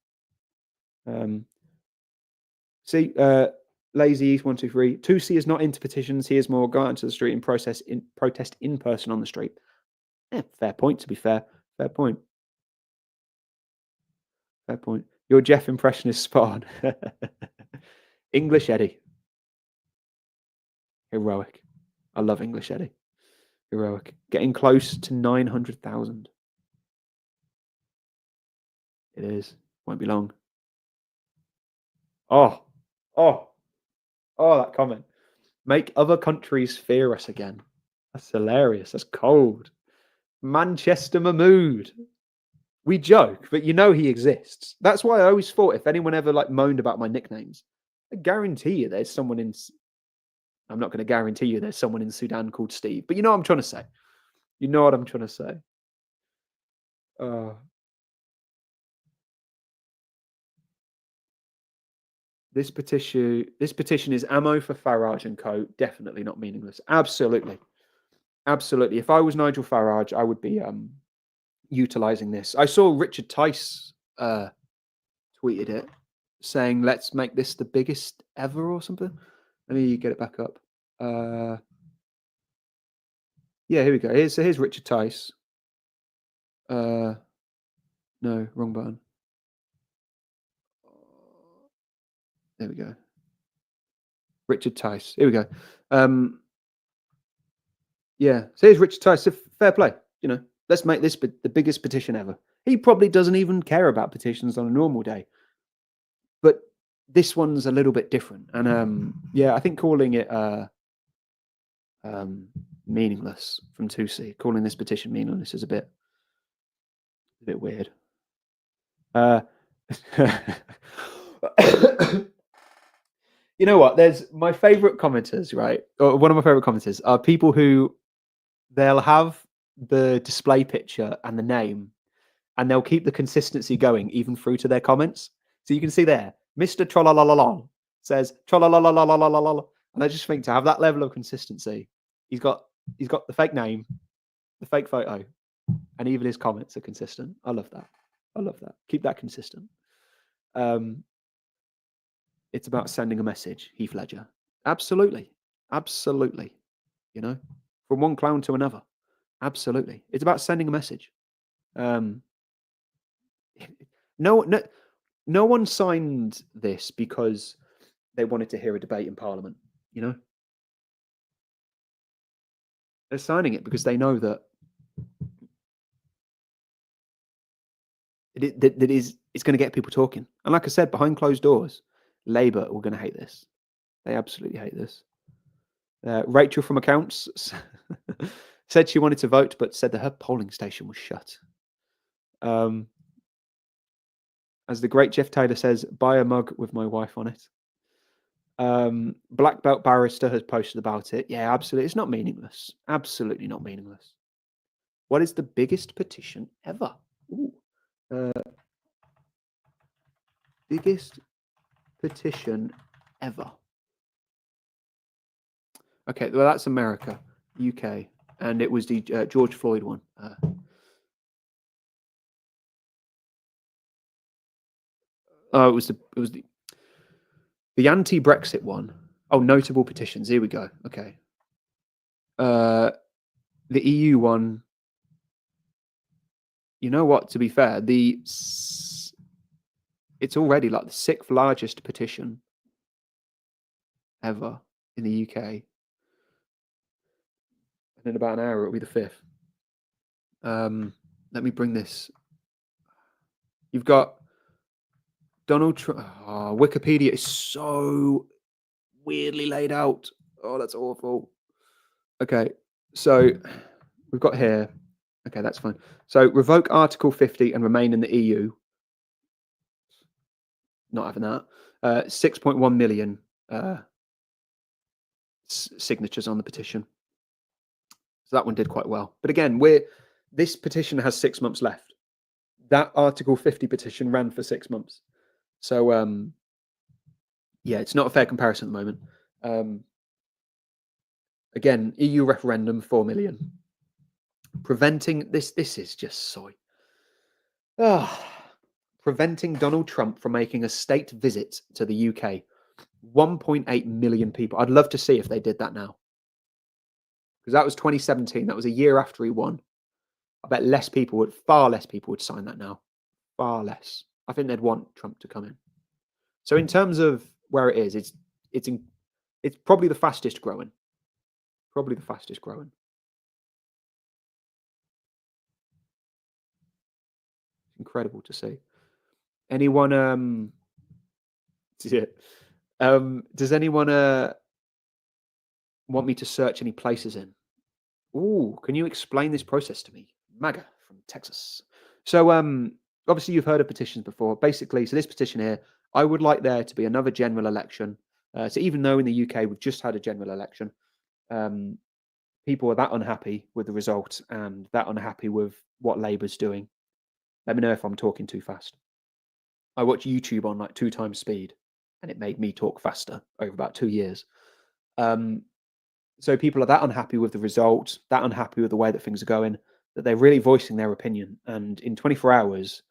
Speaker 3: Lazy East 123. Tusi is not into petitions. He is more go out into the street and protest in person on the street. Yeah, fair point. To be fair, fair point. Fair point. Your Jeff impression is spot on. English Eddie. Heroic. I love English Eddie. Heroic. Getting close to 900,000. It is. Won't be long. Oh, that comment. Make other countries fear us again. That's hilarious. That's cold. Manchester Mahmood. We joke, but he exists. That's why I always thought if anyone ever moaned about my nicknames, I guarantee you there's someone in. I'm not going to guarantee you there's someone in Sudan called Steve, but you know what I'm trying to say. You know what I'm trying to say. This petition is ammo for Farage and co. Definitely not meaningless. Absolutely. If I was Nigel Farage, I would be utilizing this. I saw Richard Tice tweeted it, saying, let's make this the biggest ever or something. Let me get it back up. Yeah, here we go. Here's Richard Tice. No, wrong button. There we go. Richard Tice. Here we go. Yeah. So here's Richard Tice. Fair play. Let's make this the biggest petition ever. He probably doesn't even care about petitions on a normal day, but this one's a little bit different. And yeah, I think calling it meaningless from Tusi, calling this petition meaningless is a bit weird. You know what? There's my favorite commenters, right? Or one of my favorite commenters are people who they'll have the display picture and the name, and they'll keep the consistency going even through to their comments. So you can see there, Mr. Trollalalalal says Trollalalalalalalala. And I just think to have that level of consistency, he's got the fake name, the fake photo, and even his comments are consistent. I love that. I love that. Keep that consistent. It's about sending a message, Heath Ledger. Absolutely. Absolutely. You know, from one clown to another. Absolutely. It's about sending a message. No one signed this because they wanted to hear a debate in Parliament, you know? They're signing it because they know that it's going to get people talking. And like I said, behind closed doors, Labour were going to hate this. They absolutely hate this. Rachel from Accounts said she wanted to vote, but said that her polling station was shut. As the great Jeff Taylor says, buy a mug with my wife on it. Black Belt Barrister has posted about it. Yeah, absolutely. It's not meaningless. Absolutely not meaningless. What is the biggest petition ever? Ooh. Biggest petition ever. Okay, well, that's America, UK, and it was the George Floyd one. It was the anti-Brexit one. Oh, notable petitions. Here we go. Okay. The EU one. You know what? To be fair, it's already like the 6th largest petition ever in the UK. And in about an hour, it'll be the 5th. Let me bring this. You've got Donald Trump. Oh, Wikipedia is so weirdly laid out. Oh, that's awful. Okay, so we've got here. Okay, that's fine. So revoke Article 50 and remain in the EU. Not having that. 6.1 million signatures on the petition. So that one did quite well. But again, this petition has 6 months left. That Article 50 petition ran for 6 months. So yeah, it's not a fair comparison at the moment. Again, EU referendum, 4 million. Preventing this is just soy. Preventing Donald Trump from making a state visit to the UK. 1.8 million people. I'd love to see if they did that now. Because that was 2017. That was a year after he won. I bet far less people would sign that now. Far less. I think they'd want Trump to come in. So in terms of where it is, it's probably the fastest growing. Probably the fastest growing. Incredible to see. Anyone does anyone want me to search any places in? Ooh, can you explain this process to me? MAGA from Texas. So obviously you've heard of petitions before. Basically, so this petition here, I would like there to be another general election. So even though in the UK we've just had a general election, people are that unhappy with the result and that unhappy with what Labour's doing. Let me know if I'm talking too fast. I watch YouTube on like 2 times speed, and it made me talk faster over about 2 years. So people are that unhappy with the result, that unhappy with the way that things are going, that they're really voicing their opinion. And in 24 hours,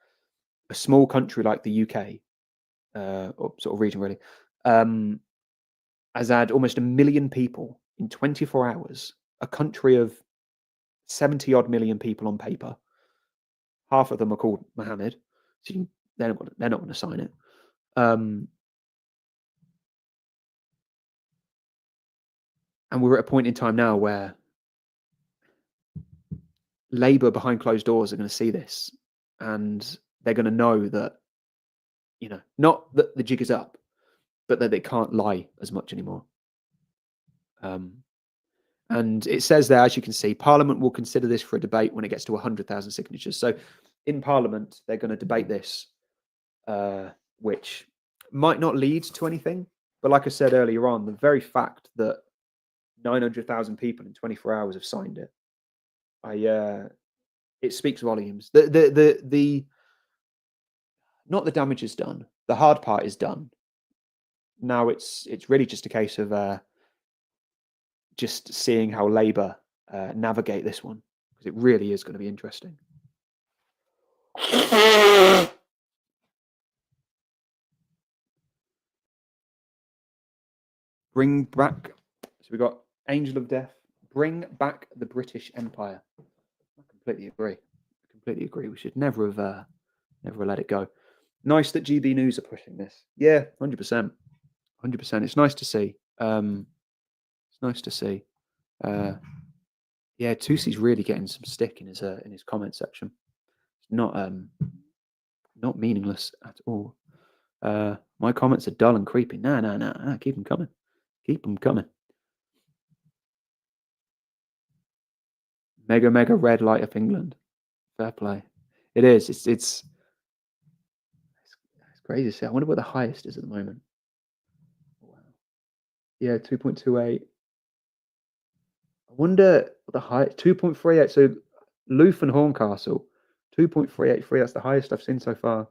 Speaker 3: a small country like the UK, or sort of region really, has had almost 1 million people in 24 hours. A country of 70 odd million people on paper. Half of them are called Mohammed. So they're not going to sign it. And we're at a point in time now where Labour behind closed doors are going to see this, and they're going to know that, not that the jig is up, but that they can't lie as much anymore. And it says there, as you can see, Parliament will consider this for a debate when it gets to 100,000 signatures. So in Parliament, they're going to debate this, which might not lead to anything. But like I said earlier on, the very fact that 900,000 people in 24 hours have signed it, it speaks volumes. The not the damage is done. The hard part is done. Now it's really just a case of just seeing how Labour navigate this one, because it really is going to be interesting. Bring back. So we got Angel of Death. Bring back the British Empire. I completely agree. We should never have let it go. Nice that GB News are pushing this. Yeah, 100%. 100%. It's nice to see. It's nice to see. Yeah, Tusi's really getting some stick in his comment section. It's not meaningless at all. My comments are dull and creepy. No. Keep them coming. Keep them coming. Mega red light up England. Fair play. It is. It's crazy to see. I wonder what the highest is at the moment. Wow. Yeah, 2.28. I wonder what the highest. 2.38. So Loof and Horncastle, 2.383. That's the highest I've seen so far.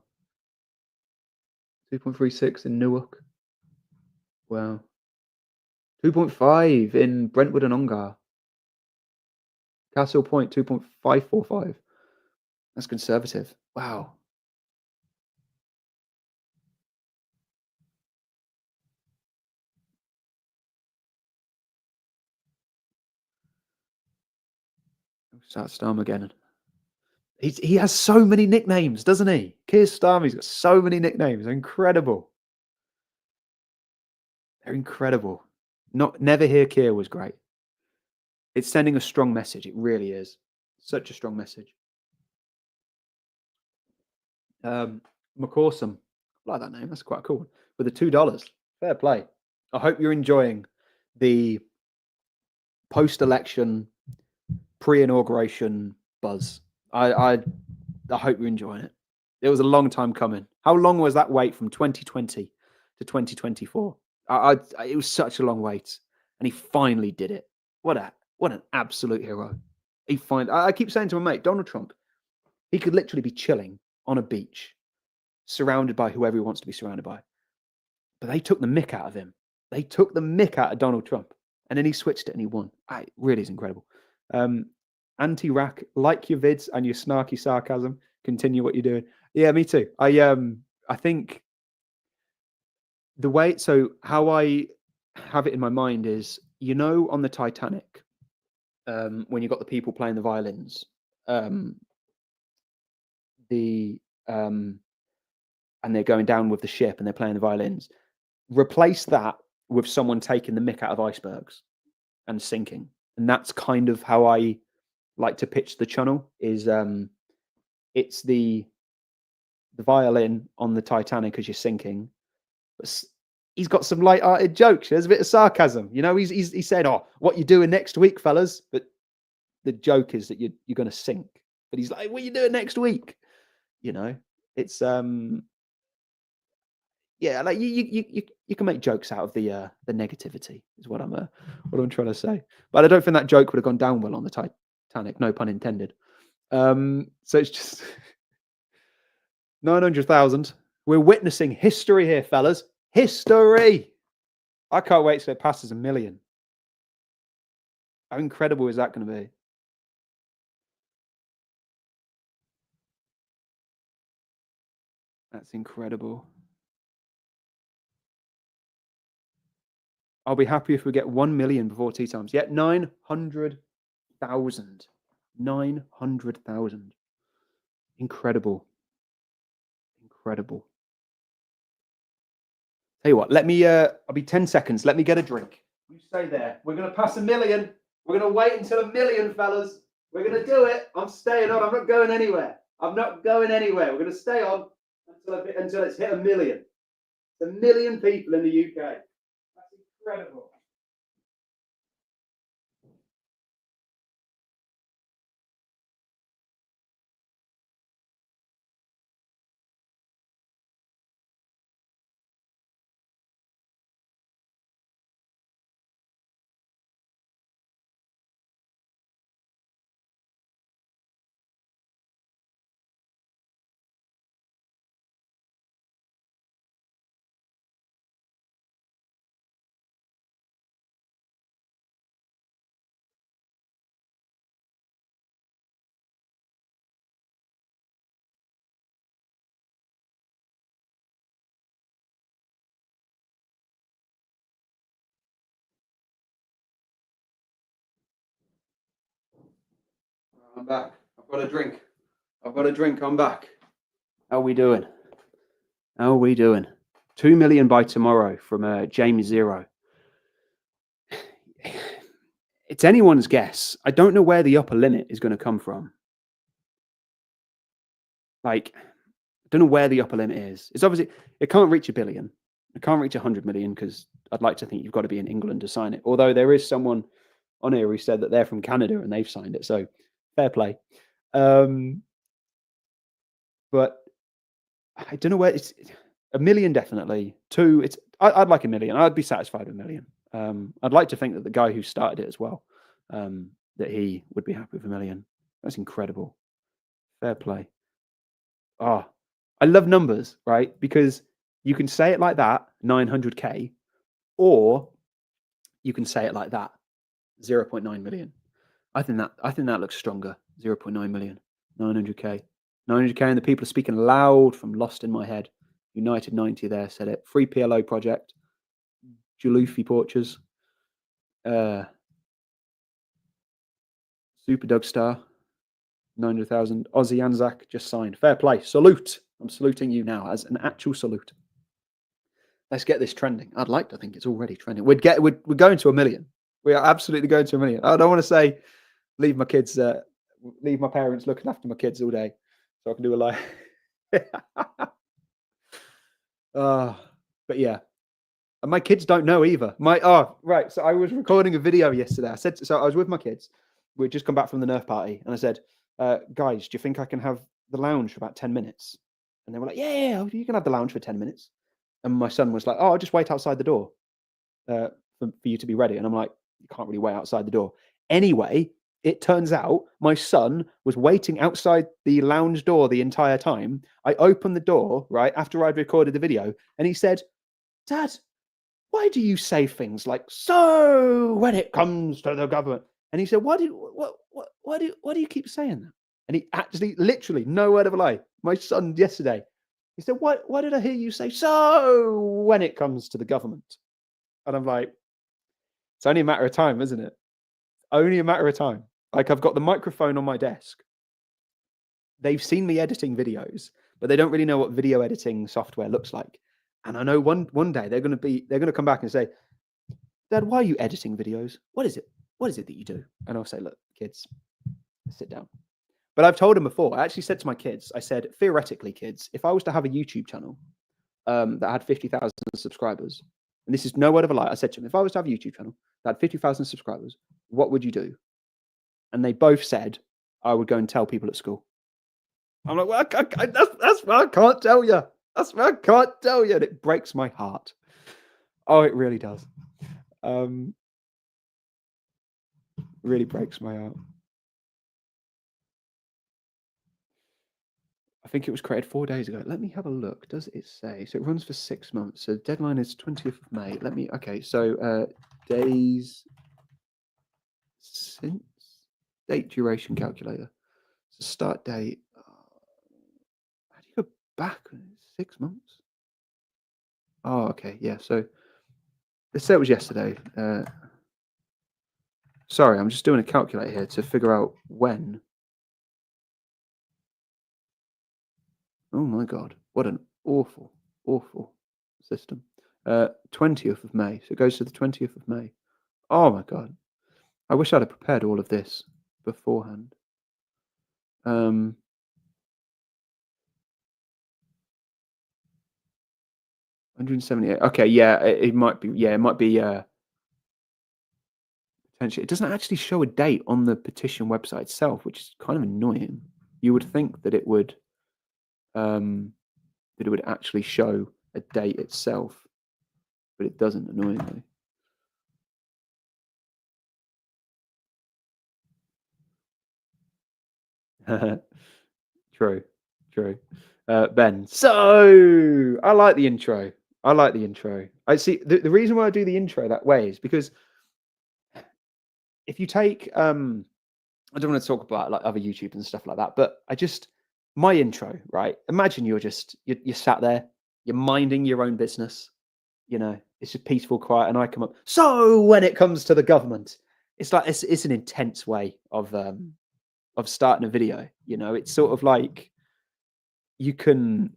Speaker 3: 2.36 in Newark. Wow. 2.5 in Brentwood and Ongar. Castle Point, 2.545. That's conservative. Wow. Start Starmer again. He has so many nicknames, doesn't he? Keir Starmer's got so many nicknames. They're incredible. They're incredible. Never Hear Keir was great. It's sending a strong message. It really is. Such a strong message. McCawsome. I like that name. That's quite a cool one. With the $2. Fair play. I hope you're enjoying the post-election, pre-inauguration buzz. I hope you're enjoying it. It was a long time coming. How long was that wait from 2020 to 2024? It was such a long wait, and he finally did it. What an absolute hero. I keep saying to my mate, Donald Trump, he could literally be chilling on a beach, surrounded by whoever he wants to be surrounded by. But they took the mick out of him. They took the mick out of Donald Trump, and then he switched it and he won. It really is incredible. Anti-Rack, like your vids and your snarky sarcasm. Continue what you're doing. Yeah, me too. I think the way, so how I have it in my mind is, on the Titanic, when you got the people playing the violins, and they're going down with the ship and they're playing the violins. Replace that with someone taking the mick out of icebergs and sinking. And that's kind of how I like to pitch the channel, is it's the violin on the Titanic as you're sinking. But he's got some light-hearted jokes. There's a bit of sarcasm. He said, "Oh, what you doing next week, fellas?" But the joke is that you're going to sink. But he's like, "What are you doing next week?" It's yeah, like you can make jokes out of the negativity, is what I'm trying to say. But I don't think that joke would have gone down well on the Titanic, no pun intended. So it's just 900,000. We're witnessing history here, fellas. History. I can't wait till it passes 1 million. How incredible is that going to be? That's incredible. I'll be happy if we get 1 million before tea times. Yeah, 900,000. 900,000. Incredible. Incredible. Tell you what, I'll be 10 seconds. Let me get a drink. You stay there. We're going to pass 1 million. We're going to wait until 1 million, fellas. We're going to do it. I'm staying on. I'm not going anywhere. I'm not going anywhere. We're going to stay on until it's hit 1 million. 1 million people in the UK. That's incredible.
Speaker 1: I'm back. I've got a drink. I've got a drink. I'm back. How are we doing? How are we doing? 2 million by tomorrow from James Zero. It's anyone's guess. I don't know where the upper limit is going to come from. Like, I don't know where the upper limit is. It's obviously, it can't reach 1 billion. It can't reach 100 million because I'd like to think you've got to be in England to sign it. Although there is someone on here who said that they're from Canada and they've signed it. So fair play. But I don't know where it's 1 million, definitely. 2, I'd like 1 million. I'd be satisfied with 1 million. I'd like to think that the guy who started it as well, that he would be happy with 1 million. That's incredible. Fair play. Oh, I love numbers, right? Because you can say it like that, 900K, or you can say it like that, 0.9 million. I think that looks stronger. 0.9 million, 900K. 900K, and the people are speaking loud from Lost in My Head. United 90 there said it. Free PLO project. Jalufi Porches. Super Doug Star. 900,000. Ozzy Anzac just signed. Fair play. Salute. I'm saluting you now as an actual salute. Let's get this trending. I'd like to think it's already trending. We're going to 1 million. We are absolutely going to 1 million. I don't want to say leave my kids, leave my parents looking after my kids all day so I can do a live. But yeah. And my kids don't know either. Right. So I was recording a video yesterday. I was with my kids. We'd just come back from the Nerf party. And I said, guys, do you think I can have the lounge for about 10 minutes? And they were like, yeah, you can have the lounge for 10 minutes. And my son was like, oh, I'll just wait outside the door for you to be ready. And I'm like, you can't really wait outside the door. Anyway, it turns out my son was waiting outside the lounge door the entire time. I opened the door, right, after I'd recorded the video. And he said, Dad, why do you say things like, so when it comes to the government? And he said, why do you keep saying that? And he actually, literally, no word of a lie, my son yesterday, he said, why did I hear you say, so when it comes to the government? And I'm like, it's only a matter of time, isn't it? Only a matter of time. Like, I've got the microphone on my desk. They've seen me editing videos, but they don't really know what video editing software looks like. And I know one day they're going to come back and say, Dad, why are you editing videos? What is it? What is it that you do? And I'll say, look, kids, sit down. But I've told them before, I actually said to my kids, I said, theoretically, kids, if I was to have a YouTube channel that had 50,000 subscribers, and this is no word of a lie, I said to them, if I was to have a YouTube channel that had 50,000 subscribers, what would you do? And they both said, I would go and tell people at school. I'm like, well, that's what I can't tell you. That's what I can't tell you. And it breaks my heart. Oh, it really does. Really breaks my heart. I think it was created 4 days ago. Let me have a look. Does it say? So it runs for 6 months. So the deadline is 20th of May. Okay. So days since date duration calculator. So start date. How do you go back? 6 months. Oh, okay. Yeah. So let's say it was yesterday. Sorry, I'm just doing a calculator here to figure out when. Oh my God, what an awful, awful system. 20th of May. So it goes to the 20th of May. Oh my God. I wish I'd have prepared all of this beforehand. 178. Okay, yeah, it might be. Yeah, it might be. Potentially, it doesn't actually show a date on the petition website itself, which is kind of annoying. You would think that it would actually show a date itself, but it doesn't, annoyingly. True. Ben. So I like the intro. I see the reason why I do the intro that way is because if you take I don't want to talk about like other YouTube and stuff like that, but my intro, right? Imagine you're sat there, you're minding your own business, it's just peaceful, quiet, and I come up. So when it comes to the government, it's like it's an intense way of
Speaker 3: of starting a video. You know, it's sort of like you can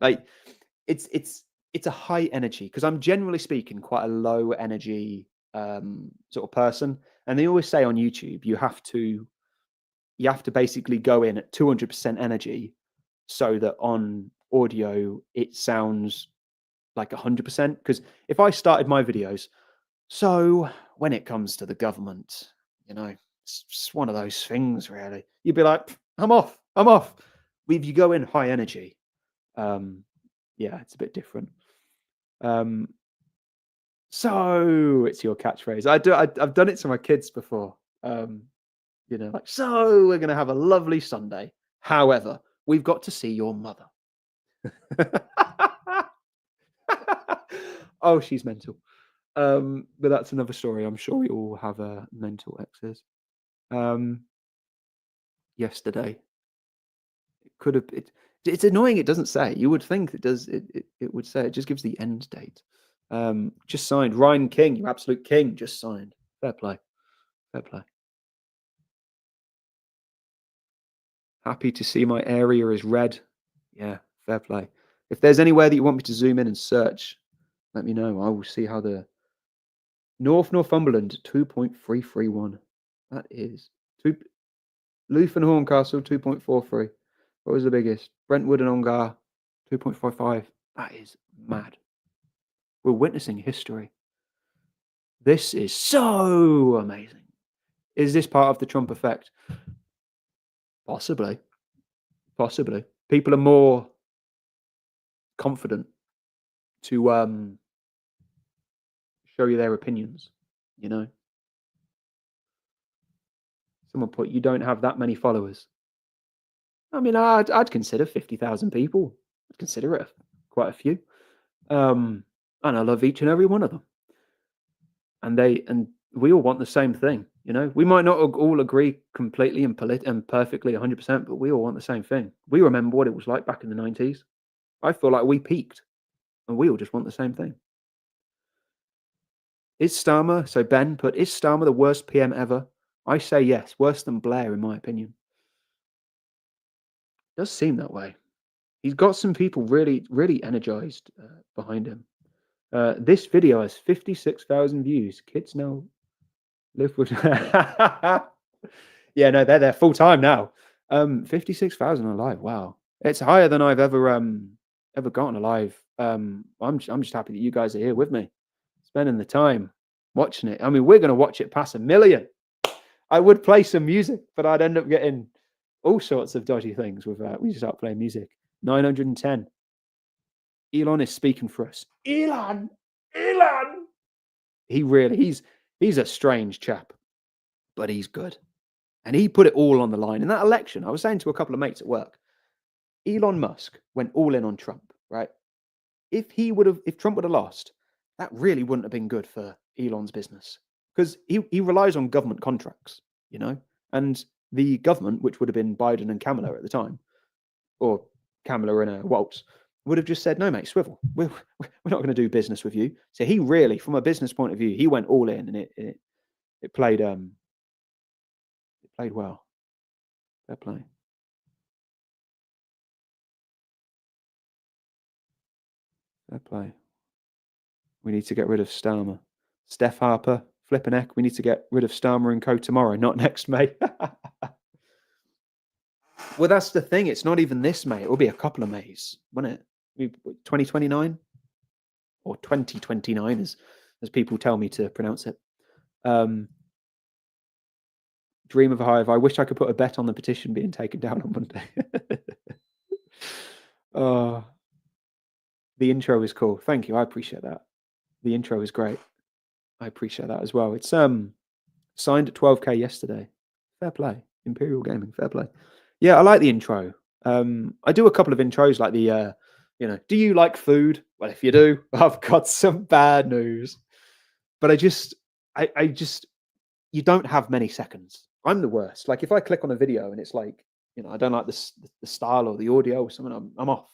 Speaker 3: like it's a high energy, because I'm generally speaking quite a low energy sort of person, and they always say on YouTube you have to basically go in at 200% energy so that on audio it sounds like 100%. Because if I started my videos, so when it comes to the government, you know, it's one of those things, really, you'd be like, I'm off. If you go in high energy, yeah, it's a bit different. So it's your catchphrase. I've done it to my kids before. You know, like, so we're gonna have a lovely Sunday. However, we've got to see your mother. Oh, she's mental. But that's another story. I'm sure we all have mental exes. Yesterday, it could have. It's annoying. It doesn't say. You would think it does. It would say. It just gives the end date. Just signed. Ryan King, you absolute king. Just signed. Fair play. Fair play. Happy to see my area is red. Yeah, fair play. If there's anywhere that you want me to zoom in and search, let me know. I will see how the Northumberland 2.331. That is Luth and Horncastle 2.43. What was the biggest? Brentwood and Ongar 2.55. That is mad. We're witnessing history. This is so amazing. Is this part of the Trump effect? Possibly. People are more confident to show you their opinions, you know. Someone put, you don't have that many followers. I mean, I'd consider 50,000 people. I'd consider it quite a few. And I love each and every one of them. And we all want the same thing, you know. We might not all agree completely and perfectly 100%, but we all want the same thing. We remember what it was like back in the 90s. I feel like we peaked, and we all just want the same thing. Is Starmer, so Ben put, is Starmer the worst PM ever? I say yes, worse than Blair, in my opinion. It does seem that way. He's got some people really, really energized behind him. This video has 56,000 views. Kids now live with... Yeah, no, they're there full time now. 56,000 alive. Wow, it's higher than I've ever gotten alive. I'm just happy that you guys are here with me, spending the time watching it. I mean, we're going to watch it pass 1 million. I would play some music, but I'd end up getting all sorts of dodgy things with we start playing music. 910. Elon is speaking for us. Elon. He's a strange chap, but he's good. And he put it all on the line in that election. I was saying to a couple of mates at work, Elon Musk went all in on Trump, right? If Trump would have lost, that really wouldn't have been good for Elon's business, because he relies on government contracts, you know, and the government, which would have been Biden and Kamala at the time, or Kamala and Waltz, would have just said, no, mate, swivel. We're not going to do business with you. So he really, from a business point of view, he went all in, and it played well. Fair play. Fair play. We need to get rid of Starmer. Steph Harper, flipping heck. We need to get rid of Starmer and co tomorrow, not next May. Well, that's the thing. It's not even this May. It will be a couple of Mays, won't it? 2029 or 2029, as people tell me to pronounce it. Dream of a hive. I wish I could put a bet on the petition being taken down on Monday. The intro is cool. Thank you. I appreciate that. The intro is great. I appreciate that as well. It's signed at 12K yesterday. Fair play. Imperial Gaming. Fair play. Yeah, I like the intro. I do a couple of intros, like the do you like food? Well, if you do, I've got some bad news. But I just you don't have many seconds. I'm the worst. Like, if I click on a video and it's like, I don't like the style or the audio or something, I'm off.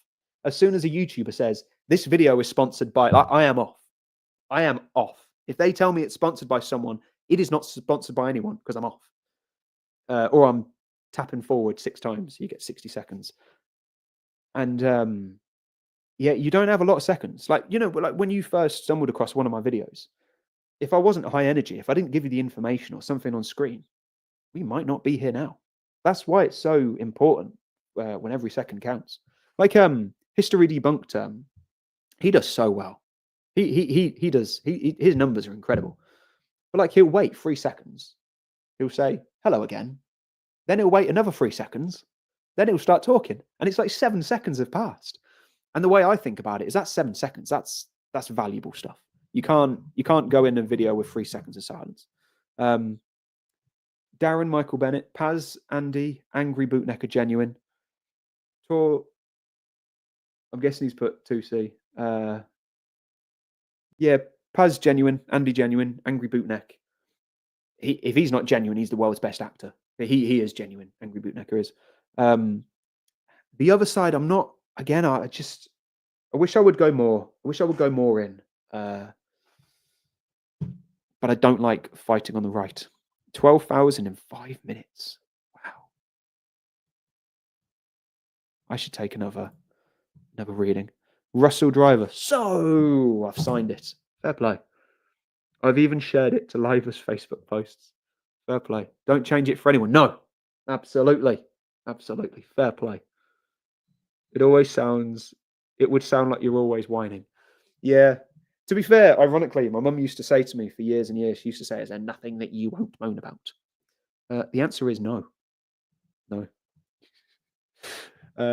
Speaker 3: As soon as a YouTuber says this video is sponsored by, I am off. I am off. If they tell me it's sponsored by someone, it is not sponsored by anyone, because I'm off. or I'm tapping forward 6 times, you get 60 seconds. And yeah, you don't have a lot of seconds. Like, you know, like when you first stumbled across one of my videos, if I wasn't high energy, if I didn't give you the information or something on screen, we might not be here now. That's why it's so important when every second counts. Like History Debunked, he does so well. He does. His numbers are incredible. But like, he'll wait 3 seconds. He'll say hello again. Then he'll wait another 3 seconds. Then he'll start talking, and it's like 7 seconds have passed. And the way I think about it is that's 7 seconds. That's valuable stuff. You can't go in a video with 3 seconds of silence. Darren, Michael Bennett, Paz, Andy, Angry Bootnecker, Genuine. Tor, I'm guessing he's put 2C. Yeah, Paz Genuine, Andy Genuine, Angry Bootneck. If he's not genuine, he's the world's best actor. He is genuine. Angry Bootnecker is. The other side, I'm not. Again, I wish I would go more. I wish I would go more in. But I don't like fighting on the right. 12,000 in 5 minutes. Wow. I should take another reading. Russell Driver. So I've signed it. Fair play. I've even shared it to Liver's Facebook posts. Fair play. Don't change it for anyone. No. Absolutely. Absolutely. Fair play. It would sound like you're always whining. Yeah. To be fair, ironically, my mum used to say to me for years and years, she used to say, is there nothing that you won't moan about? The answer is no. No.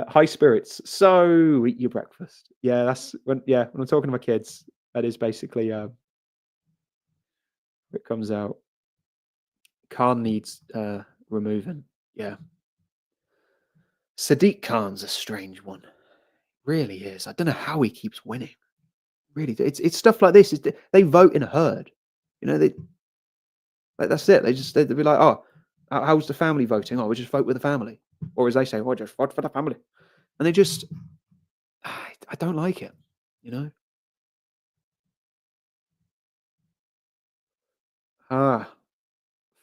Speaker 3: High spirits. So eat your breakfast. Yeah, that's when I'm talking to my kids, that is basically it comes out. Khan needs removing. Yeah. Sadiq Khan's a strange one. Really is. I don't know how he keeps winning. Really, it's stuff like this. They vote in a herd. You know, that's it. They'd be like, oh, how's the family voting? Oh, we just vote with the family. Or as they say, well, just vote for the family. And they just, I don't like it, you know?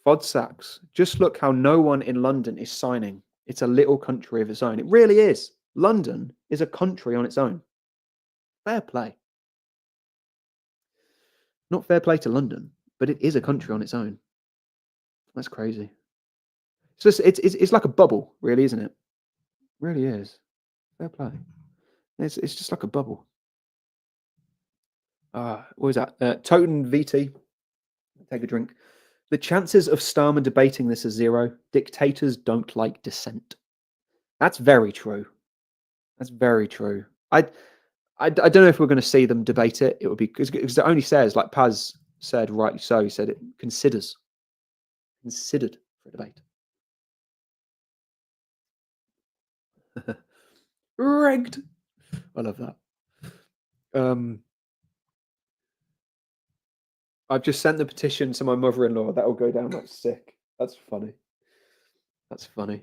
Speaker 3: Fodsacks. Just look how no one in London is signing. It's a little country of its own. It really is. London is a country on its own. Fair play. Not fair play to London, but it is a country on its own. That's crazy. It's like a bubble, really, isn't it? Really is. Fair play. It's just like a bubble. What was that? Toten VT. Take a drink. The chances of Starmer debating this are 0. Dictators don't like dissent. That's very true. That's very true. I don't know if we're going to see them debate it. It would be because it only says, like Paz said, rightly so. He said it considered for a debate. Rigged. I love that. I've just sent the petition to my mother-in-law. That'll go down like sick. That's funny. That's funny.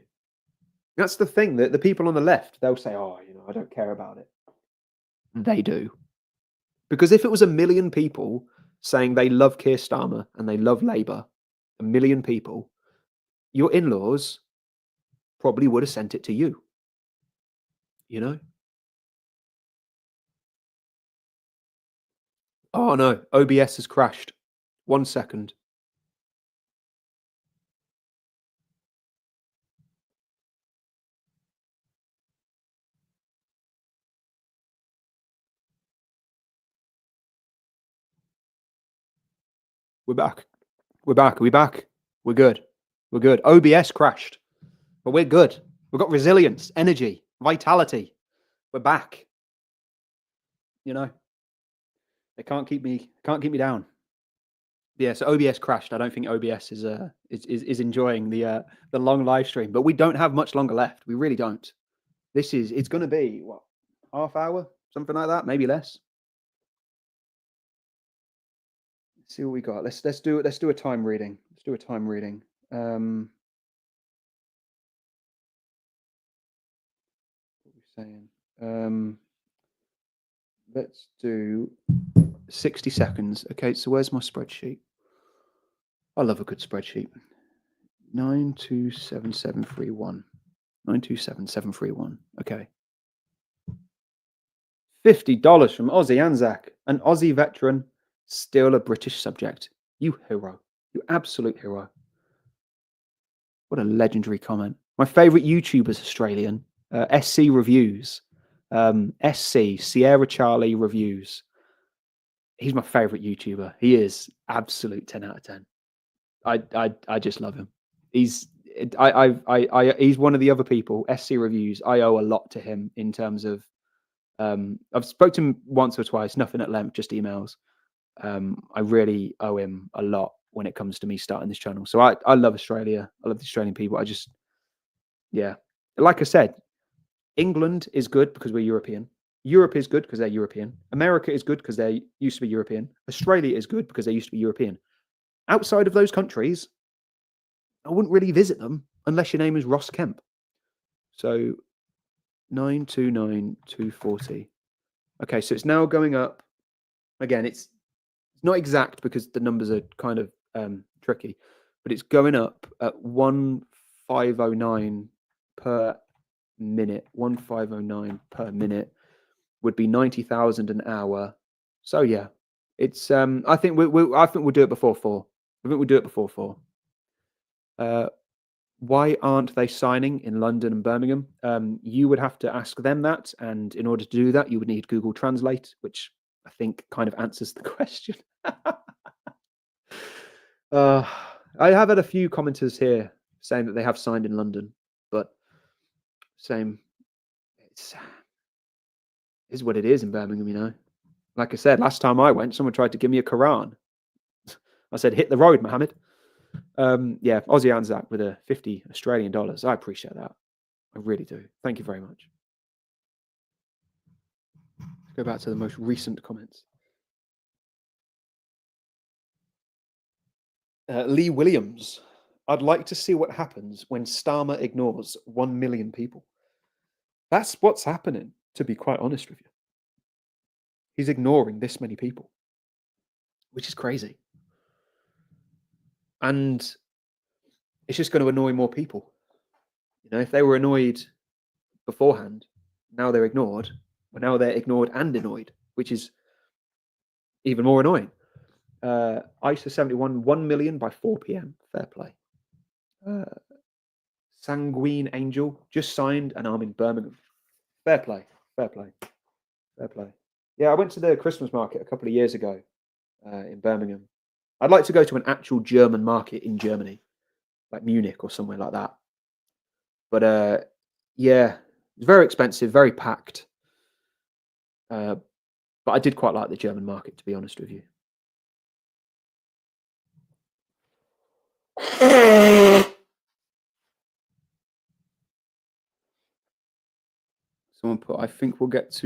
Speaker 3: That's the thing, that the people on the left, they'll say, oh, you know, I don't care about it. They do. Because if it was 1 million people saying they love Keir Starmer and they love Labour, 1 million people, your in-laws probably would have sent it to you. You know? Oh no, OBS has crashed. 1 second. We're back. We're back. Are we back? We're good. We're good. OBS crashed, but we're good. We've got resilience, energy, vitality. We're back. You know, they can't keep me down. Yeah, so OBS crashed. I don't think OBS is enjoying the long live stream, but we don't have much longer left. We really don't. It's going to be what, half hour, something like that, maybe less. Let's see what we got. Let's do a time reading. Let's do a time reading. What are we saying? Let's do 60 seconds. Okay, so where's my spreadsheet? I love a good spreadsheet. 927731. 927731. Okay. $50 from Aussie Anzac, an Aussie veteran, still a British subject. You hero. You absolute hero. What a legendary comment. My favourite YouTuber's Australian. SC Reviews. SC, Sierra Charlie Reviews. He's my favourite YouTuber. He is absolute 10 out of 10. I just love him. He's one of the other people. SC Reviews. I owe a lot to him in terms of. I've spoken to him once or twice, nothing at length, just emails. I really owe him a lot when it comes to me starting this channel. So I love Australia. I love the Australian people. Yeah. Like I said, England is good because we're European. Europe is good because they're European. America is good because they used to be European. Australia is good because they used to be European. Outside of those countries, I wouldn't really visit them unless your name is Ross Kemp. So 929240. Okay, so it's now going up. Again, it's not exact because the numbers are kind of tricky, but it's going up at 1509 per minute. 1509 per minute would be 90,000 an hour. So yeah, it's I think we'll do it before 4. I think we'll do it before 4. Why aren't they signing in London and Birmingham? You would have to ask them that, and in order to do that, you would need Google Translate, which I think kind of answers the question. I have had a few commenters here saying that they have signed in London, but same, it's what it is in Birmingham, you know. Like I said, last time I went, someone tried to give me a Quran. I said, hit the road, Mohammed. Yeah, Aussie Anzac with a 50 Australian dollars. I appreciate that. I really do. Thank you very much. Let's go back to the most recent comments. Lee Williams. I'd like to see what happens when Starmer ignores 1 million people. That's what's happening, to be quite honest with you. He's ignoring this many people, which is crazy. And it's just going to annoy more people. You know, if they were annoyed beforehand, now they're ignored. Well, now they're ignored and annoyed, which is even more annoying. ISA 71, 1 million by 4 p.m. Fair play. Sanguine Angel just signed, and I'm in Birmingham. Fair play. Fair play. Fair play. Yeah, I went to the Christmas market a couple of years ago in Birmingham. I'd like to go to an actual German market in Germany, like Munich or somewhere like that. But yeah, it's very expensive, very packed. But I did quite like the German market, to be honest with you. Someone put, I think it will get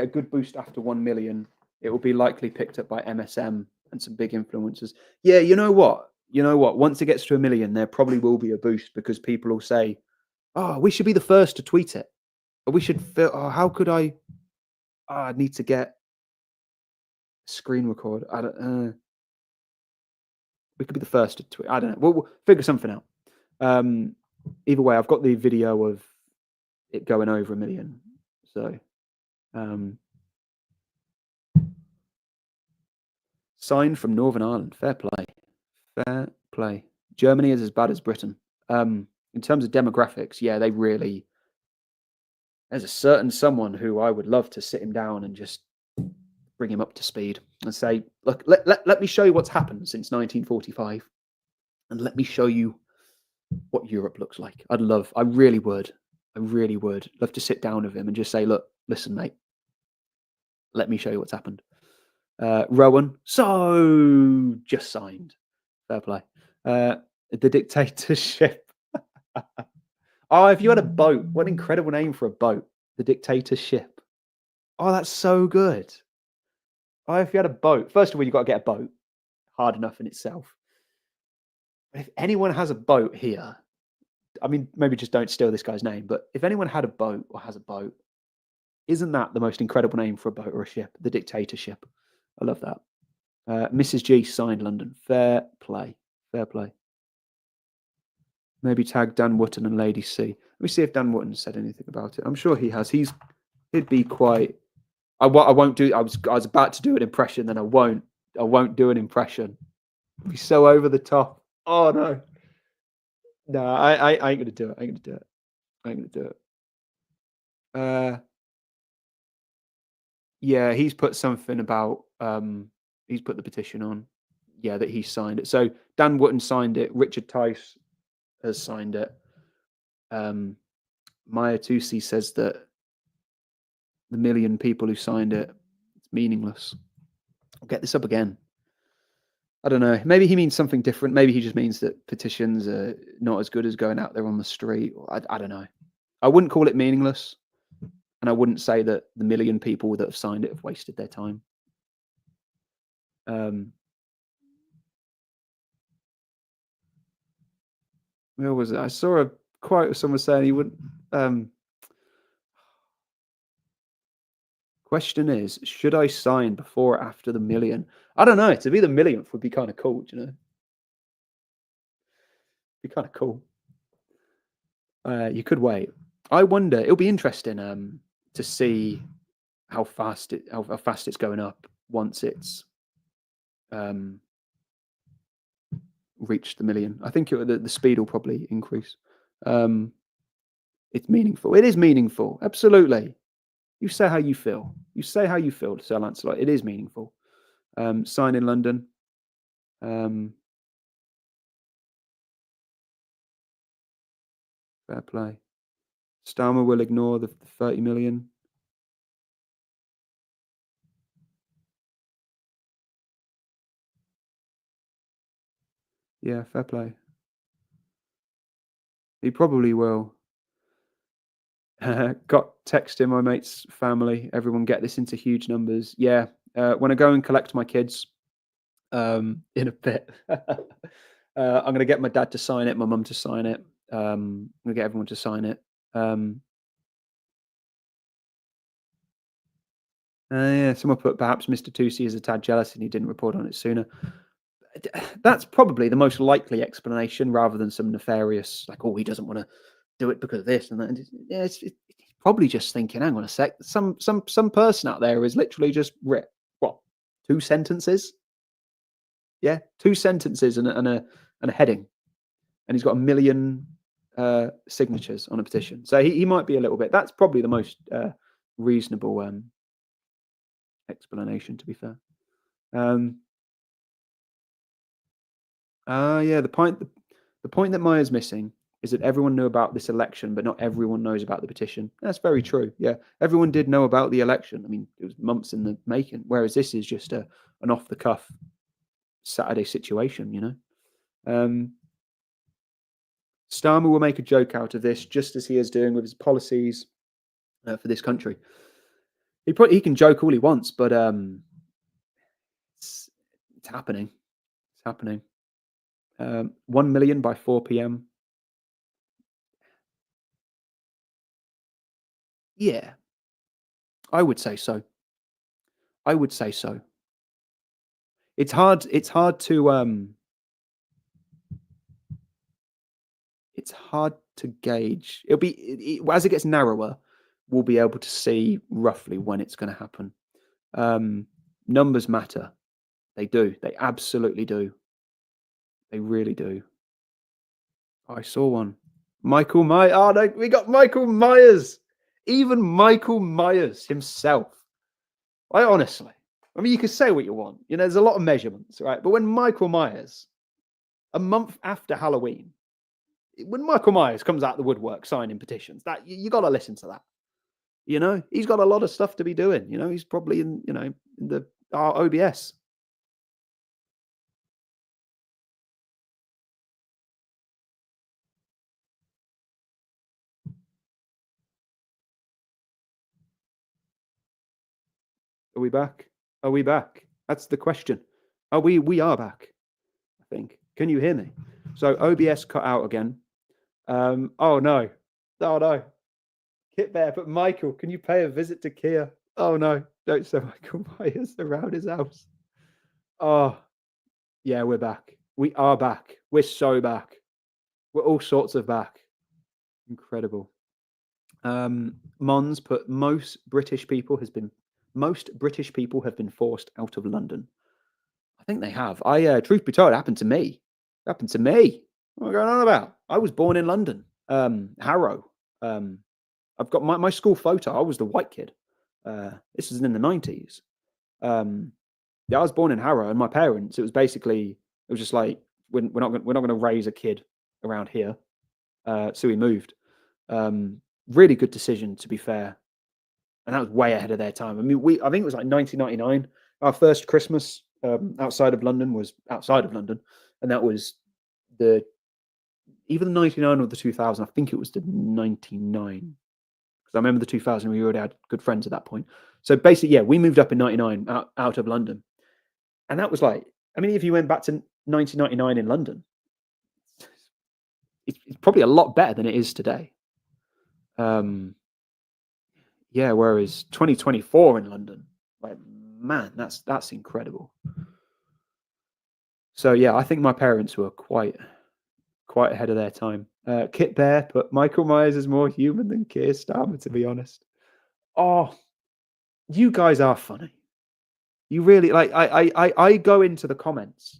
Speaker 3: a good boost after 1 million. It will be likely picked up by MSM and some big influencers. Yeah, you know what? Once it gets to 1 million, there probably will be a boost because people will say, oh, we should be the first to tweet it. Or we should feel, oh, how could I need to get a screen record. I don't we could be the first to tweet. I don't know. We'll figure something out. Either way, I've got the video of it going over 1 million. So signed from Northern Ireland. Fair play. Fair play. Germany is as bad as Britain. In terms of demographics, yeah, they really. There's a certain someone who I would love to sit him down and just bring him up to speed and say, look, let me show you what's happened since 1945, and let me show you what Europe looks like. I really would love to sit down with him and just say, look, listen, mate, let me show you what's happened. Rowan, so just signed. Fair play. The dictatorship. Oh, if you had a boat, what an incredible name for a boat. The dictatorship. Oh, that's so good. Oh, if you had a boat, first of all, you've got to get a boat. Hard enough in itself. But if anyone has a boat here, I mean, maybe just don't steal this guy's name, but if anyone had a boat or has a boat, isn't that the most incredible name for a boat or a ship? The dictatorship. I love that. Mrs. G signed London. Fair play. Fair play. Maybe tag Dan Wootton and Lady C. Let me see if Dan Wootton said anything about it. I'm sure he has. He'd be quite. I won't do. I was about to do an impression, then I won't. I won't do an impression. It'd be so over the top. Oh no. No, I ain't gonna do it. I ain't gonna do it. Yeah, he's put something about he's put the petition on. Yeah, that he signed it. So Dan Wootton signed it. Richard Tice has signed it. Maya Tusi says that the million people who signed it, it's meaningless. I'll get this up again. I don't know. Maybe he means something different. Maybe he just means that petitions are not as good as going out there on the street. I don't know. I wouldn't call it meaningless. And I wouldn't say that the million people that have signed it have wasted their time. Where was it? I saw a quote of someone saying he wouldn't. Question is, should I sign before or after the million? I don't know. To be the millionth would be kind of cool, you know? Be kind of cool. You could wait. I wonder. It'll be interesting to see how fast it's going up once it's reached the million. I think the speed will probably increase. It's meaningful. It is meaningful. Absolutely. You say how you feel. You say how you feel, Sir Lancelot. It is meaningful. Sign in London. Fair play. Starmer will ignore the 30 million. Yeah, fair play. He probably will. Got texting my mate's family. Everyone get this into huge numbers. Yeah. When I go and collect my kids in a bit, I'm going to get my dad to sign it, my mum to sign it. I'm going to get everyone to sign it. Yeah, someone put perhaps Mr. Tusi is a tad jealous and he didn't report on it sooner. That's probably the most likely explanation rather than some nefarious, like, oh, he doesn't want to do it because of this and that. Yeah, it's probably just thinking, hang on a sec, some person out there is literally just what 2 sentences? Yeah, 2 sentences and a heading, and he's got 1 million signatures on a petition. So he might be a little bit. That's probably the most reasonable explanation, to be fair. Yeah, the point that Maya's missing is that everyone knew about this election, but not everyone knows about the petition. That's very true. Yeah, everyone did know about the election. I mean, it was months in the making, whereas this is just an off-the-cuff Saturday situation, you know. Starmer will make a joke out of this, just as he is doing with his policies for this country. He can joke all he wants, but it's happening. It's happening. 1 million by 4 p.m. Yeah, I would say so. I would say so. It's hard. It's hard to. It's hard to gauge. It'll be as it gets narrower, we'll be able to see roughly when it's going to happen. Numbers matter. They do. They absolutely do. They really do. Oh, I saw one. Michael Myers. Oh no, we got Michael Myers. Even Michael Myers himself. I mean, you can say what you want. You know, there's a lot of measurements, right? But when Michael Myers, a month after Halloween, when Michael Myers comes out the woodwork signing petitions, that you got to listen to that. You know, he's got a lot of stuff to be doing. You know, he's probably in the OBS. Are we back? Are we back? That's the question. We are back, I think. Can you hear me? So OBS cut out again. Oh no. Kit Bear, but Michael, can you pay a visit to Kia? Oh no, don't say Michael Myers around his house. Oh, yeah, we're back. We are back. We're so back. We're all sorts of back. Incredible. Mons put most British people have been forced out of London. I think they have. Truth be told, it happened to me. What am I going on about? I was born in London, Harrow. I've got my school photo. I was the white kid. This was in the 90s. I was born in Harrow, and my parents. It was just like we're not going to raise a kid around here. So we moved. Really good decision, to be fair, and that was way ahead of their time. I mean, I think it was like 1999. Our first Christmas outside of London was outside of London, and that was either the 99 or the 2000. I think it was the 99, because I remember the 2000. We already had good friends at that point. So basically, yeah, we moved up in 99 out of London, and that was like, I mean, if you went back to 1999 in London, it's probably a lot better than it is today. Yeah, whereas 2024 in London, like, man, that's incredible. So yeah, I think my parents were quite ahead of their time. Kit Bear put Michael Myers is more human than Keir Starmer, to be honest. Oh, you guys are funny. You really, like, I go into the comments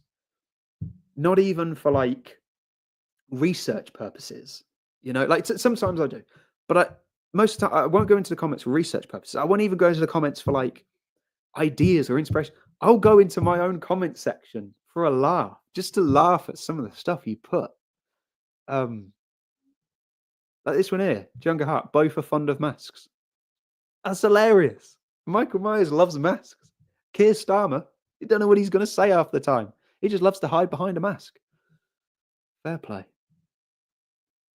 Speaker 3: not even for like research purposes, like sometimes I do, but most of the time I won't go into the comments for research purposes. I won't even go into the comments for like ideas or inspiration. I'll go into my own comment section for a laugh, just to laugh at some of the stuff you put. Like this one here, Younger Heart, both are fond of masks. That's hilarious. Michael Myers loves masks. Keir Starmer, you don't know what he's going to say half the time. He just loves to hide behind a mask. Fair play.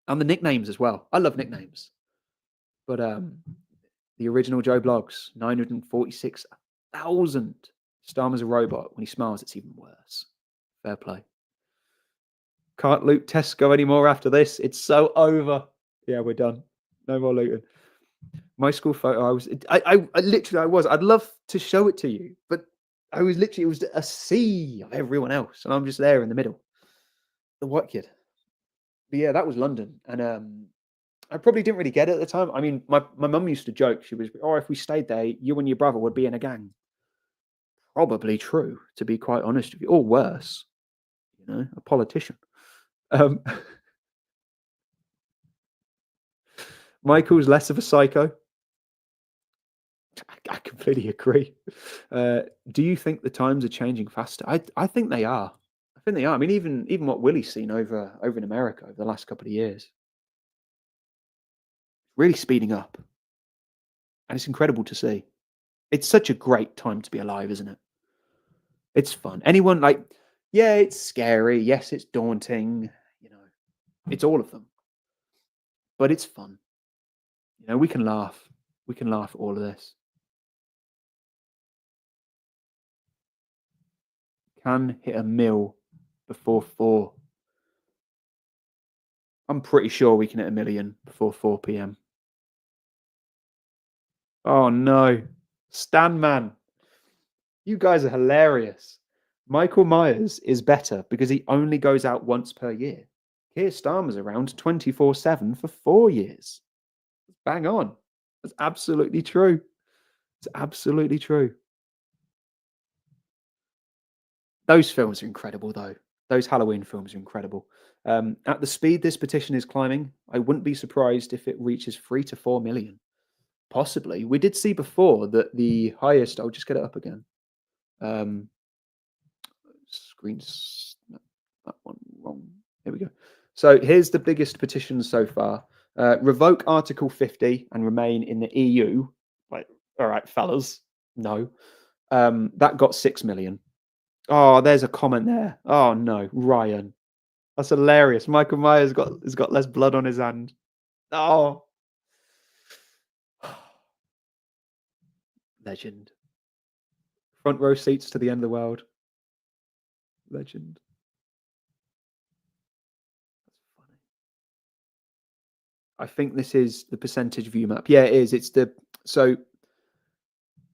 Speaker 3: And the nicknames as well. I love nicknames. But the original Joe Blogs, 946,000. Starmer's a robot. When he smiles, it's even worse. Fair play. Can't loot Tesco anymore after this. It's so over. Yeah, we're done. No more looting. My school photo, I'd love to show it to you, but it was a sea of everyone else, and I'm just there in the middle. The white kid. But yeah, that was London. And I probably didn't really get it at the time. I mean, my mum used to joke. She was, if we stayed there, you and your brother would be in a gang. Probably true, to be quite honest with you. Or worse, a politician. Michael's less of a psycho. I completely agree. Do you think the times are changing faster? I think they are. I mean, even what Willie's seen over in America over the last couple of years, really speeding up, and it's incredible to see. It's such a great time to be alive, isn't it? It's fun. Anyone yeah, it's scary. Yes, it's daunting. It's all of them, but it's fun. We can laugh. We can laugh at all of this. Can hit a mil before 4. I'm pretty sure we can hit 1 million before 4 p.m. Oh no, Stan Man, you guys are hilarious. Michael Myers is better because he only goes out once per year. Keir Starmer's around 24/7 for 4 years. Bang on. That's absolutely true. It's absolutely true. Those films are incredible, though. Those Halloween films are incredible. At the speed this petition is climbing, I wouldn't be surprised if it reaches 3 to 4 million. Possibly. We did see before that the highest, I'll just get it up again. Screens, that one wrong. Here we go. So here's the biggest petition so far. Revoke Article 50 and remain in the EU. Like, all right, fellas. No. That got 6 million. Oh, there's a comment there. Oh no, Ryan. That's hilarious. Michael Myers has got less blood on his hand. Oh. Legend. Front row seats to the end of the world. Legend. That's funny. I think this is the percentage view map. Yeah, it is. So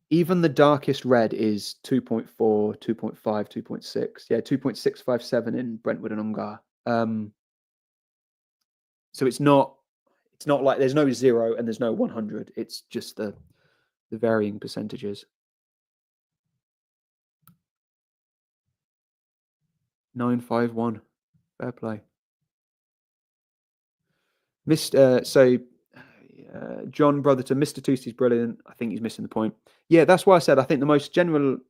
Speaker 3: even the darkest red is 2.4, 2.5, 2.6. Yeah, 2.657 in Brentwood and Umgar. So it's not like there's no 0 and there's no 100. It's just the varying percentages. 951. Fair play. John Brotherton, Mr. Toosey's brilliant. I think he's missing the point. Yeah, that's why I said I think the most genuine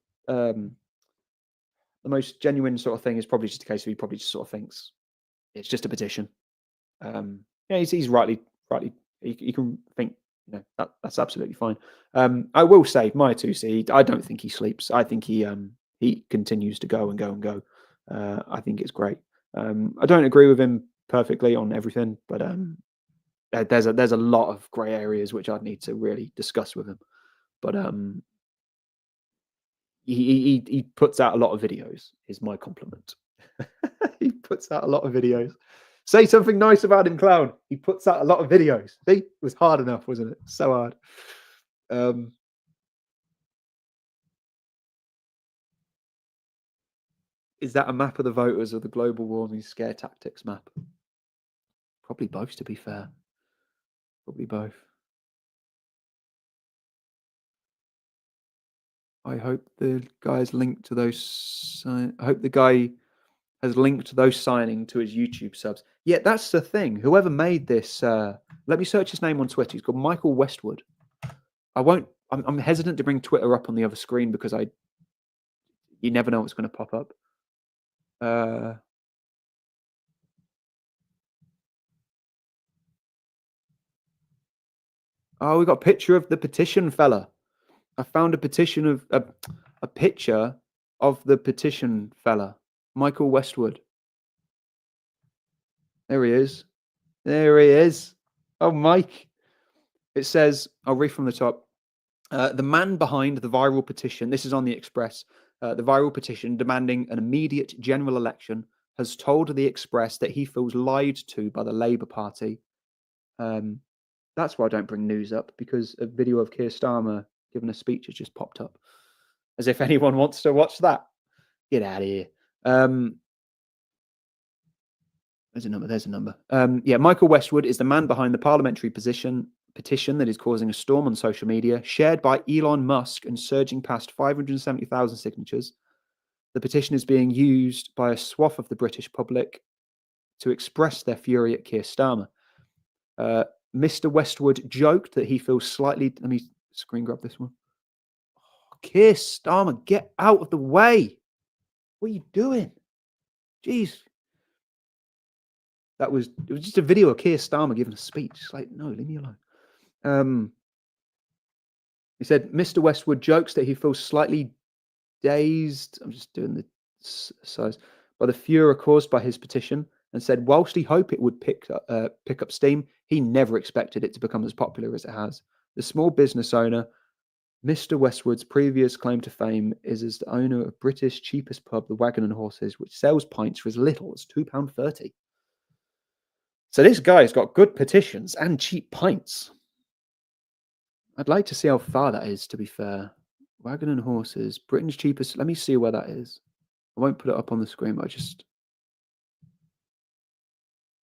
Speaker 3: sort of thing is probably just a case of he probably just sort of thinks it's just a petition. Yeah, he's rightly. He can think, that's absolutely fine. I will say, my Toosey, I don't think he sleeps. I think he continues to go and go and go. I think it's great. I don't agree with him perfectly on everything, but there's a lot of grey areas which I'd need to really discuss with him. But he puts out a lot of videos, is my compliment. He puts out a lot of videos. Say something nice about him, clown. He puts out a lot of videos. See, it was hard enough, wasn't it? So hard. Is that a map of the voters or the global warming scare tactics map? Probably both, to be fair. Probably both. I hope the guy's linked to those. I hope the guy has linked those signing to his YouTube subs. Yeah, that's the thing. Whoever made this, let me search his name on Twitter. He's called Michael Westwood. I'm hesitant to bring Twitter up on the other screen because you never know what's going to pop up. Oh, we got a picture of the petition fella. I found a petition of a picture of the petition fella, Michael Westwood. There he is. There he is. Oh, Mike. It says, I'll read from the top. The man behind the viral petition, this is on the Express, the viral petition demanding an immediate general election has told the Express that he feels lied to by the Labour Party. That's why I don't bring news up, because a video of Keir Starmer giving a speech has just popped up. As if anyone wants to watch that. Get out of here. There's a number. Yeah, Michael Westwood is the man behind the parliamentary petition that is causing a storm on social media, shared by Elon Musk and surging past 570,000 signatures. The petition is being used by a swath of the British public to express their fury at Keir Starmer. Mr. Westwood joked that he feels slightly... Let me screen grab this one. Oh, Keir Starmer, get out of the way. What are you doing? Jeez. It was just a video of Keir Starmer giving a speech. It's like, no, leave me alone. He said, Mr. Westwood jokes that he feels slightly dazed. I'm just doing the size. By the furor caused by his petition, and said, whilst he hoped it would pick up steam, he never expected it to become as popular as it has. The small business owner, Mr. Westwood's previous claim to fame is as the owner of British cheapest pub, the Wagon and Horses, which sells pints for as little as £2.30. So this guy's got good petitions and cheap pints. I'd like to see how far that is, to be fair. Wagon and Horses, Britain's cheapest. Let me see where that is. I won't put it up on the screen, but it'd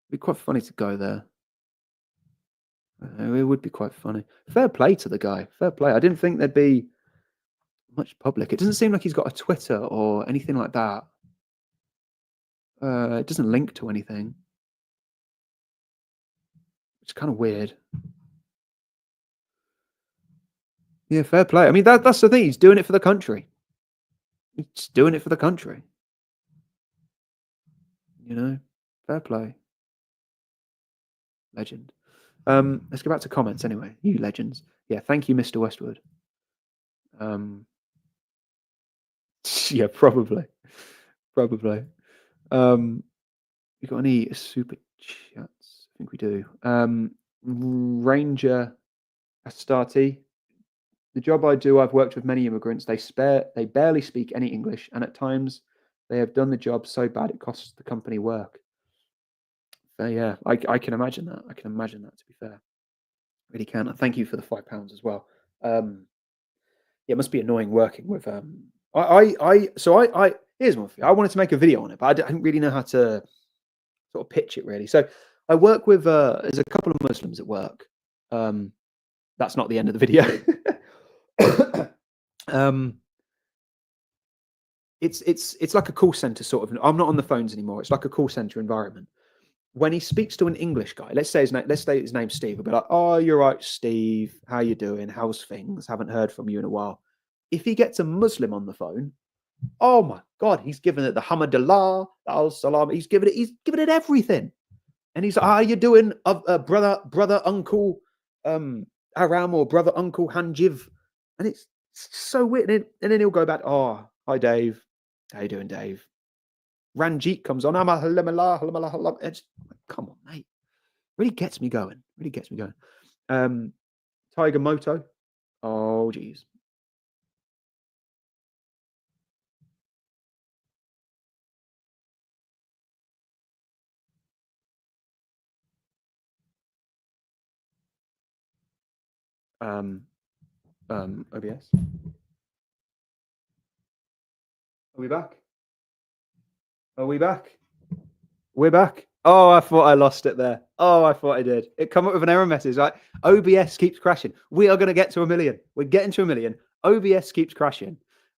Speaker 3: be quite funny to go there. It would be quite funny. Fair play to the guy. Fair play. I didn't think there'd be much public. It doesn't seem like he's got a Twitter or anything like that. It doesn't link to anything. It's kind of weird. Yeah, fair play. I mean, that's the thing. He's doing it for the country. He's doing it for the country. You know, fair play. Legend. Let's go back to comments anyway. You legends. Yeah, thank you, Mr. Westwood. Yeah, probably. We got any super chats? I think we do. Ranger Astarte. The job I do, I've worked with many immigrants. They barely speak any English, and at times they have done the job so bad it costs the company work. Yeah, I can imagine that. I can imagine that, to be fair. Really can. Thank you for the £5 as well. Yeah, it must be annoying working with here's one for you. I wanted to make a video on it, but I didn't really know how to sort of pitch it really. So I work with there's a couple of Muslims at work. That's not the end of the video. It's like a call center sort of. I'm not on the phones anymore. It's like a call center environment. When he speaks to an English guy, let's say his name's Steve, he'll be like, "Oh, you're right, Steve. How you doing? How's things? Haven't heard from you in a while." If he gets a Muslim on the phone, oh my God, he's giving it the Hamdulillah, Al Salam. He's giving it everything. And he's like, "How you doing, brother, uncle, Aram, or brother, uncle Hanjiv?" And it's so weird. And then he'll go back, "Oh, hi, Dave. How you doing, Dave?" Ranjit comes on. It's, come on, mate. Really gets me going. Tiger Moto. Oh, geez. OBS. Are we back? Are we back? We're back. Oh, I thought I lost it there. Oh, I thought I did. It come up with an error message like OBS keeps crashing. We are going to get to 1 million. We're getting to 1 million. OBS keeps crashing.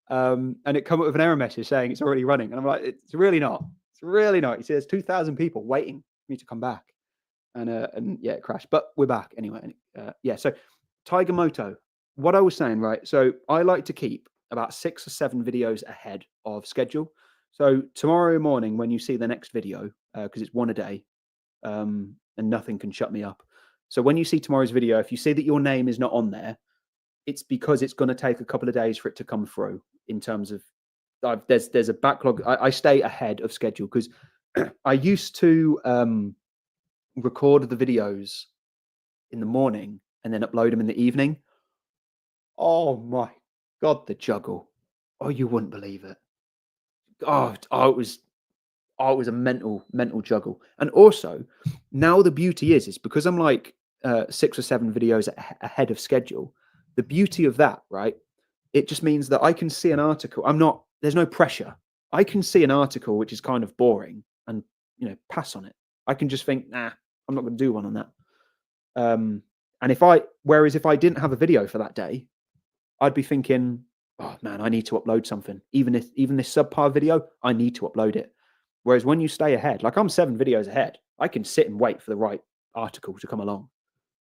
Speaker 3: And it come up with an error message saying it's already running. And I'm like, it's really not. It's really not. You see, there's 2,000 people waiting for me to come back. And yeah, it crashed. But we're back anyway. Yeah, so Tiger Moto. What I was saying, right? So I like to keep about 6 or 7 videos ahead of schedule. So tomorrow morning, when you see the next video, because it's one a day, and nothing can shut me up. So when you see tomorrow's video, if you see that your name is not on there, it's because it's going to take a couple of days for it to come through. In terms of, there's a backlog. I stay ahead of schedule because I used to record the videos in the morning and then upload them in the evening. Oh my God, the juggle! Oh, you wouldn't believe it. Oh, it was a mental juggle. And also, now the beauty is because I'm like 6 or 7 videos ahead of schedule. The beauty of that, right? It just means that I can see an article. There's no pressure. I can see an article which is kind of boring and pass on it. I can just think, nah, I'm not going to do one on that. And whereas if I didn't have a video for that day, I'd be thinking, oh man, I need to upload something. Even this subpar video, I need to upload it. Whereas when you stay ahead, like I'm 7 videos ahead, I can sit and wait for the right article to come along.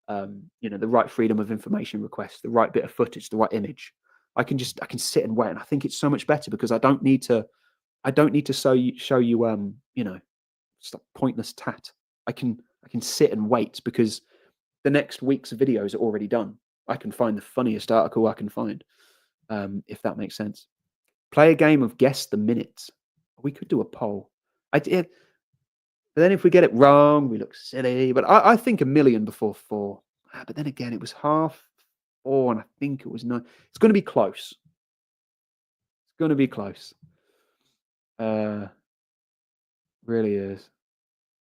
Speaker 3: The right freedom of information request, the right bit of footage, the right image. I can sit and wait. And I think it's so much better because I don't need to show you just a pointless tat. I can sit and wait because the next week's videos are already done. I can find the funniest article I can find, if that makes sense. Play a game of guess the minutes. We could do a poll. I did, but then if we get it wrong, we look silly. But I think 1 million before 4. But then again, it was 4, and I think it was 9. It's going to be close. It's going to be close. Really is.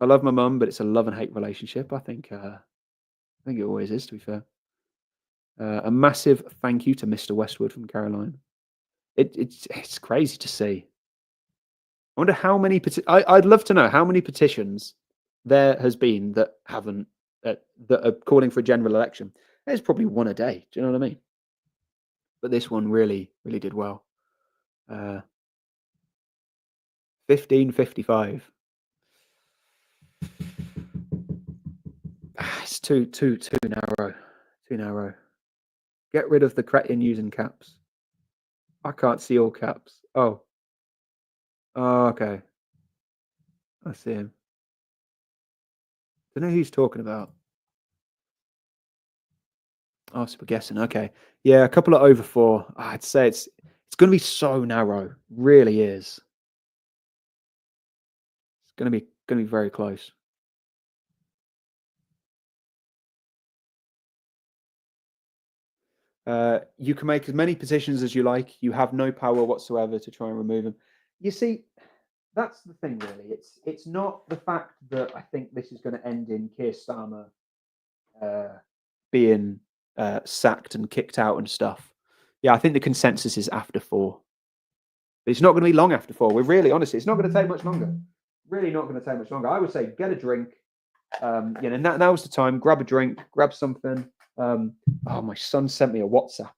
Speaker 3: I love my mum, but it's a love and hate relationship. I think it always is, to be fair. A massive thank you to Mr. Westwood from Caroline. It's crazy to see. I wonder how many. I'd love to know how many petitions there has been that haven't that are calling for a general election. There's probably one a day. Do you know what I mean? But this one really did well. 1555. It's too narrow. Too narrow. Get rid of the cretin using caps. I can't see all caps. Oh, okay. I see him. Don't know who he's talking about. Oh, so we're guessing. Okay. Yeah, a couple of over 4. I'd say it's going to be so narrow. Really is. It's going to be very close. You can make as many petitions as you like. You have no power whatsoever to try and remove them. You see, that's the thing, really. It's not the fact that I think this is going to end in Keir Starmer being sacked and kicked out and stuff. Yeah, I think the consensus is after 4. But it's not going to be long after 4. We're really, honestly, it's not going to take much longer. Really not going to take much longer. I would say get a drink, Now's the time. Grab a drink, grab something. Oh, my son sent me a WhatsApp.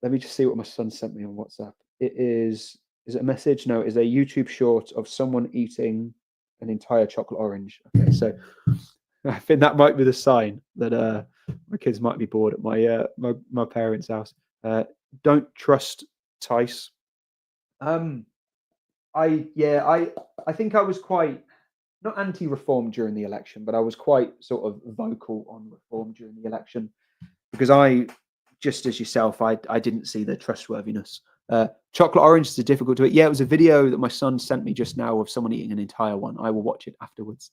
Speaker 3: Let me just see what my son sent me on WhatsApp. Is it a message? No, it's a YouTube short of someone eating an entire chocolate orange. Okay, so I think that might be the sign that my kids might be bored at my parents' house. Don't trust Tice. I think I was quite not anti-reform during the election, but I was quite sort of vocal on reform during the election because I, just as yourself, I didn't see the trustworthiness. Chocolate orange is difficult to eat. Yeah, it was a video that my son sent me just now of someone eating an entire one. I will watch it afterwards.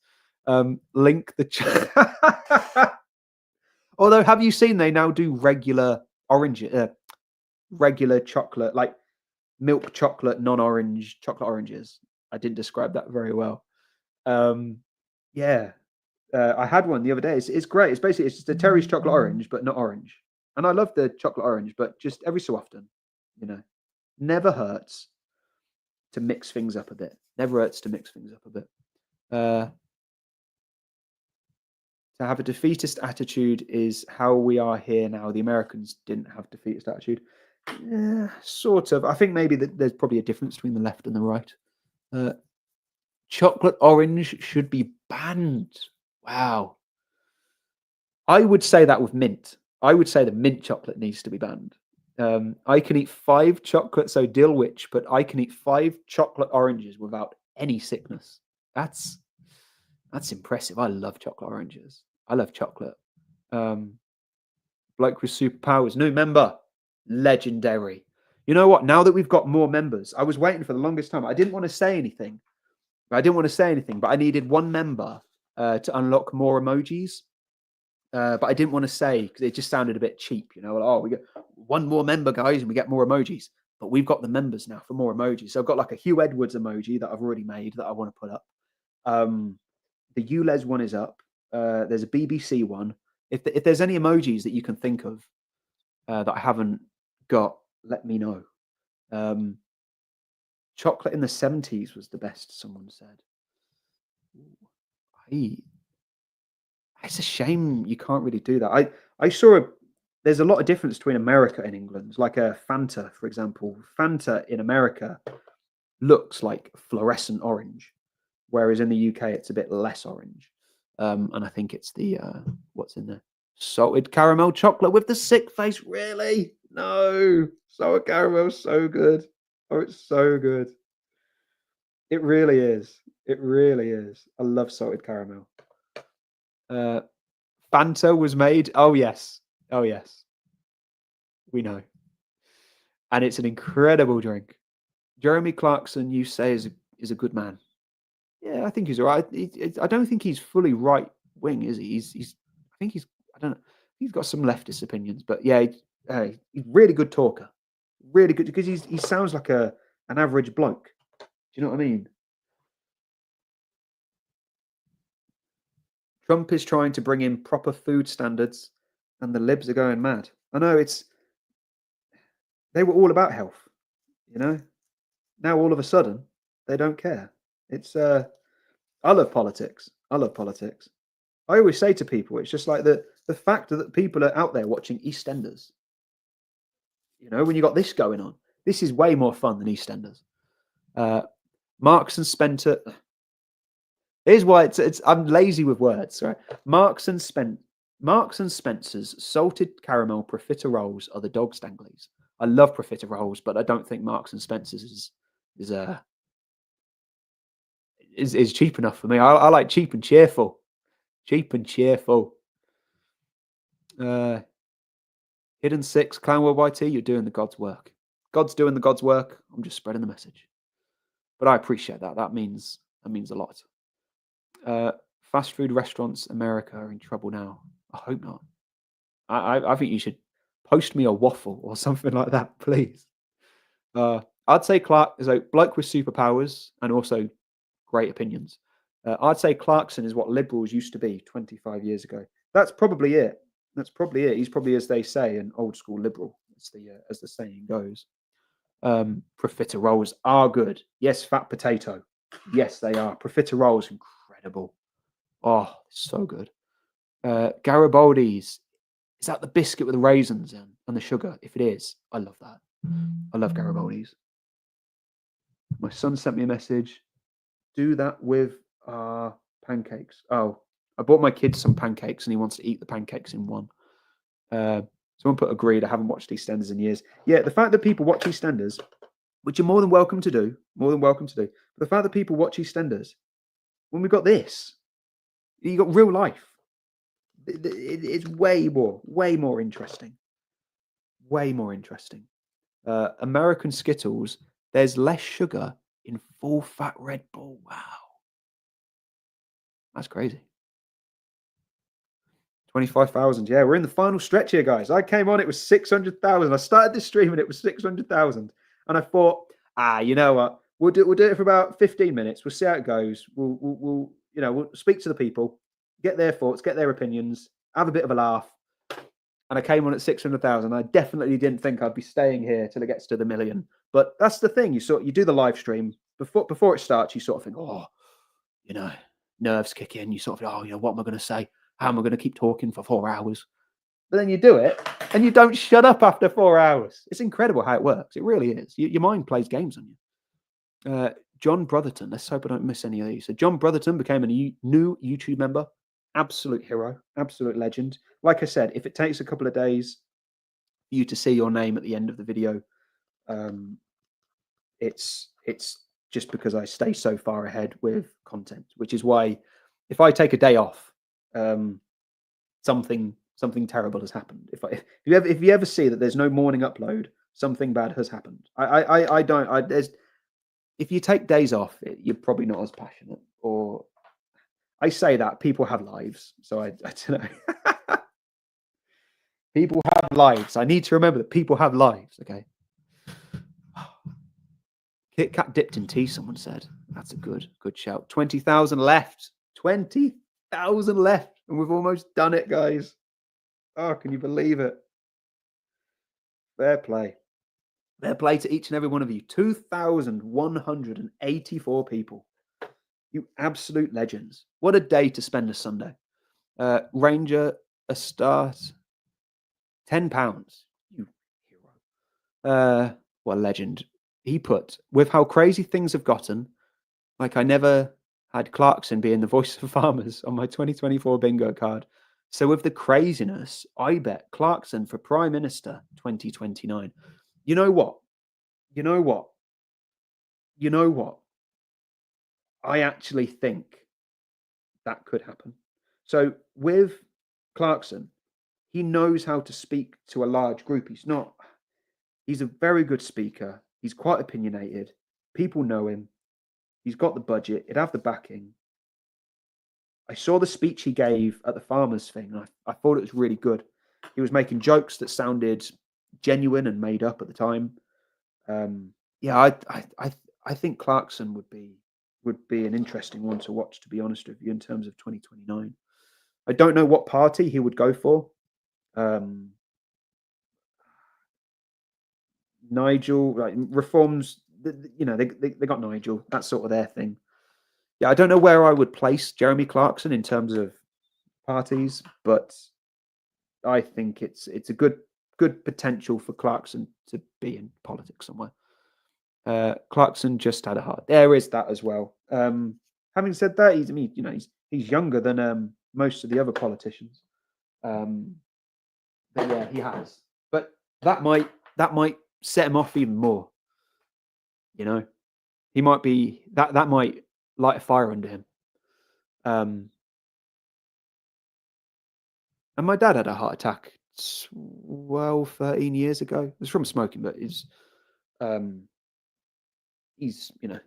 Speaker 3: Link the. Although, have you seen they now do regular orange, regular chocolate, like milk chocolate, non-orange chocolate oranges? I didn't describe that very well. I had one the other day. It's great. It's just a Terry's chocolate orange, but not orange. And I love the chocolate orange, but just every so often, never hurts to mix things up a bit. Never hurts to mix things up a bit. To have a defeatist attitude is how we are here now. The Americans didn't have defeatist attitude. Sort of. I think maybe there's probably a difference between the left and the right. Chocolate orange should be banned. Wow. I would say that with mint. I would say the mint chocolate needs to be banned. I can eat 5 chocolate, so Dillwich, but I can eat 5 chocolate oranges without any sickness. That's impressive. I love chocolate oranges. I love chocolate. Bloke with superpowers, new member, legendary. You know what? Now that we've got more members, I was waiting for the longest time. I didn't want to say anything. But I needed one member to unlock more emojis. But I didn't want to say because it just sounded a bit cheap, we get one more member, guys, and we get more emojis. But we've got the members now for more emojis. So I've got like a Hugh Edwards emoji that I've already made that I want to put up. The ULEZ one is up. There's a BBC one. If there's any emojis that you can think of that I haven't got, let me know. Chocolate in the 70s was the best, someone said. It's a shame you can't really do that. I saw there's a lot of difference between America and England. Like a Fanta, for example. Fanta in America looks like fluorescent orange, whereas in the UK it's a bit less orange. And I think it's the what's in there? Salted caramel chocolate with the sick face. Really? No. Salted caramel, so good. Oh, it's so good. It really is. It really is. I love salted caramel. Fanta was made. Oh yes. Oh yes. We know. And it's an incredible drink. Jeremy Clarkson, you say, is a good man. Yeah, I think he's all right. I don't think he's fully right wing, is he? I don't know. He's got some leftist opinions, but yeah, he's really good talker. Really good because he sounds like an average bloke. Do you know what I mean? Trump is trying to bring in proper food standards, and the libs are going mad. I know they were all about health, Now all of a sudden they don't care. It's I love politics. I always say to people, it's just like the fact that people are out there watching EastEnders. When you got this going on, this is way more fun than EastEnders. Marks and Spencer. Here's why it's I'm lazy with words, right? Marks and Spencer's salted caramel profiteroles are the dog's danglies. I love profiteroles, but I don't think Marks and Spencer's is cheap enough for me. I like cheap and cheerful. Cheap and cheerful. Hidden 6, Clown World YT, you're doing the God's work. God's doing the God's work. I'm just spreading the message. But I appreciate that. That means a lot. Fast food restaurants, America, are in trouble now. I hope not. I think you should post me a waffle or something like that, please. I'd say Clark is a bloke with superpowers and also great opinions. I'd say Clarkson is what liberals used to be 25 years ago. That's probably it. He's probably, as they say, an old school liberal, as the saying goes. Profiteroles are good. Yes, fat potato. Yes, they are. Profiteroles, incredible.
Speaker 1: Oh, so good. Garibaldi's. Is that the biscuit with the raisins and the sugar? If it is, I love that. I love Garibaldi's. My son sent me a message. Do that with pancakes. Oh, I bought my kids some pancakes and he wants to eat the pancakes in one. Someone put agreed. I haven't watched EastEnders in years. Yeah, the fact that people watch EastEnders, which you're more than welcome to do, but the fact that people watch EastEnders, when we've got this, you got real life. It's way more interesting. Way more interesting. American Skittles, there's less sugar in full fat Red Bull. Wow. That's crazy. 25,000. Yeah, we're in the final stretch here, guys. I came on, it was 600,000. I started this stream and it was 600,000. And I thought, you know what? We'll do it for about 15 minutes. We'll see how it goes. We'll speak to the people, get their thoughts, get their opinions, have a bit of a laugh. And I came on at 600,000. I definitely didn't think I'd be staying here till it gets to the million. But that's the thing. You do the live stream before it starts. You sort of think, nerves kick in. You sort of, what am I going to say? How am I going to keep talking for 4 hours? But then you do it, and you don't shut up after 4 hours. It's incredible how it works. It really is. Your mind plays games on you. John Brotherton. Let's hope I don't miss any of these. So John Brotherton became a new YouTube member. Absolute hero. Absolute legend. Like I said, if it takes a couple of days for you to see your name at the end of the video, it's just because I stay so far ahead with content, which is why if I take a day off, something terrible has happened. If you ever see that there's no morning upload, something bad has happened. If you take days off, you're probably not as passionate. Or I say that people have lives, so I don't know. People have lives. I need to remember that people have lives. Okay. Kit Kat dipped in tea. Someone said that's a good shout. 20,000 left. 20,000 left, and we've almost done it, guys. Oh, can you believe it? Fair play. Fair play to each and every one of you. 2,184 people. You absolute legends. What a day to spend a Sunday. Ranger, a start. £10. You hero. What a legend. He put, with how crazy things have gotten, like I never had Clarkson being the voice of farmers on my 2024 bingo card. So with the craziness, I bet Clarkson for Prime Minister 2029. You know what? I actually think that could happen. So with Clarkson, he knows how to speak to a large group. He's a very good speaker. He's quite opinionated. People know him. He's got the budget. He'd have the backing. I saw the speech he gave at the farmers thing, and I thought it was really good. He was making jokes that sounded genuine and made up at the time. I think Clarkson would be an interesting one to watch, to be honest with you, in terms of 2029. I don't know what party he would go for. Nigel, like reforms, they got Nigel. That's sort of their thing. Yeah, I don't know where I would place Jeremy Clarkson in terms of parties, but I think it's a good potential for Clarkson to be in politics somewhere. Clarkson just had a heart. There is that as well. Having said that, he's younger than most of the other politicians. But yeah, he has. But that might set him off even more. He might be that might light a fire under him. And my dad had a heart attack 12, 13 years ago. It was from smoking, but he's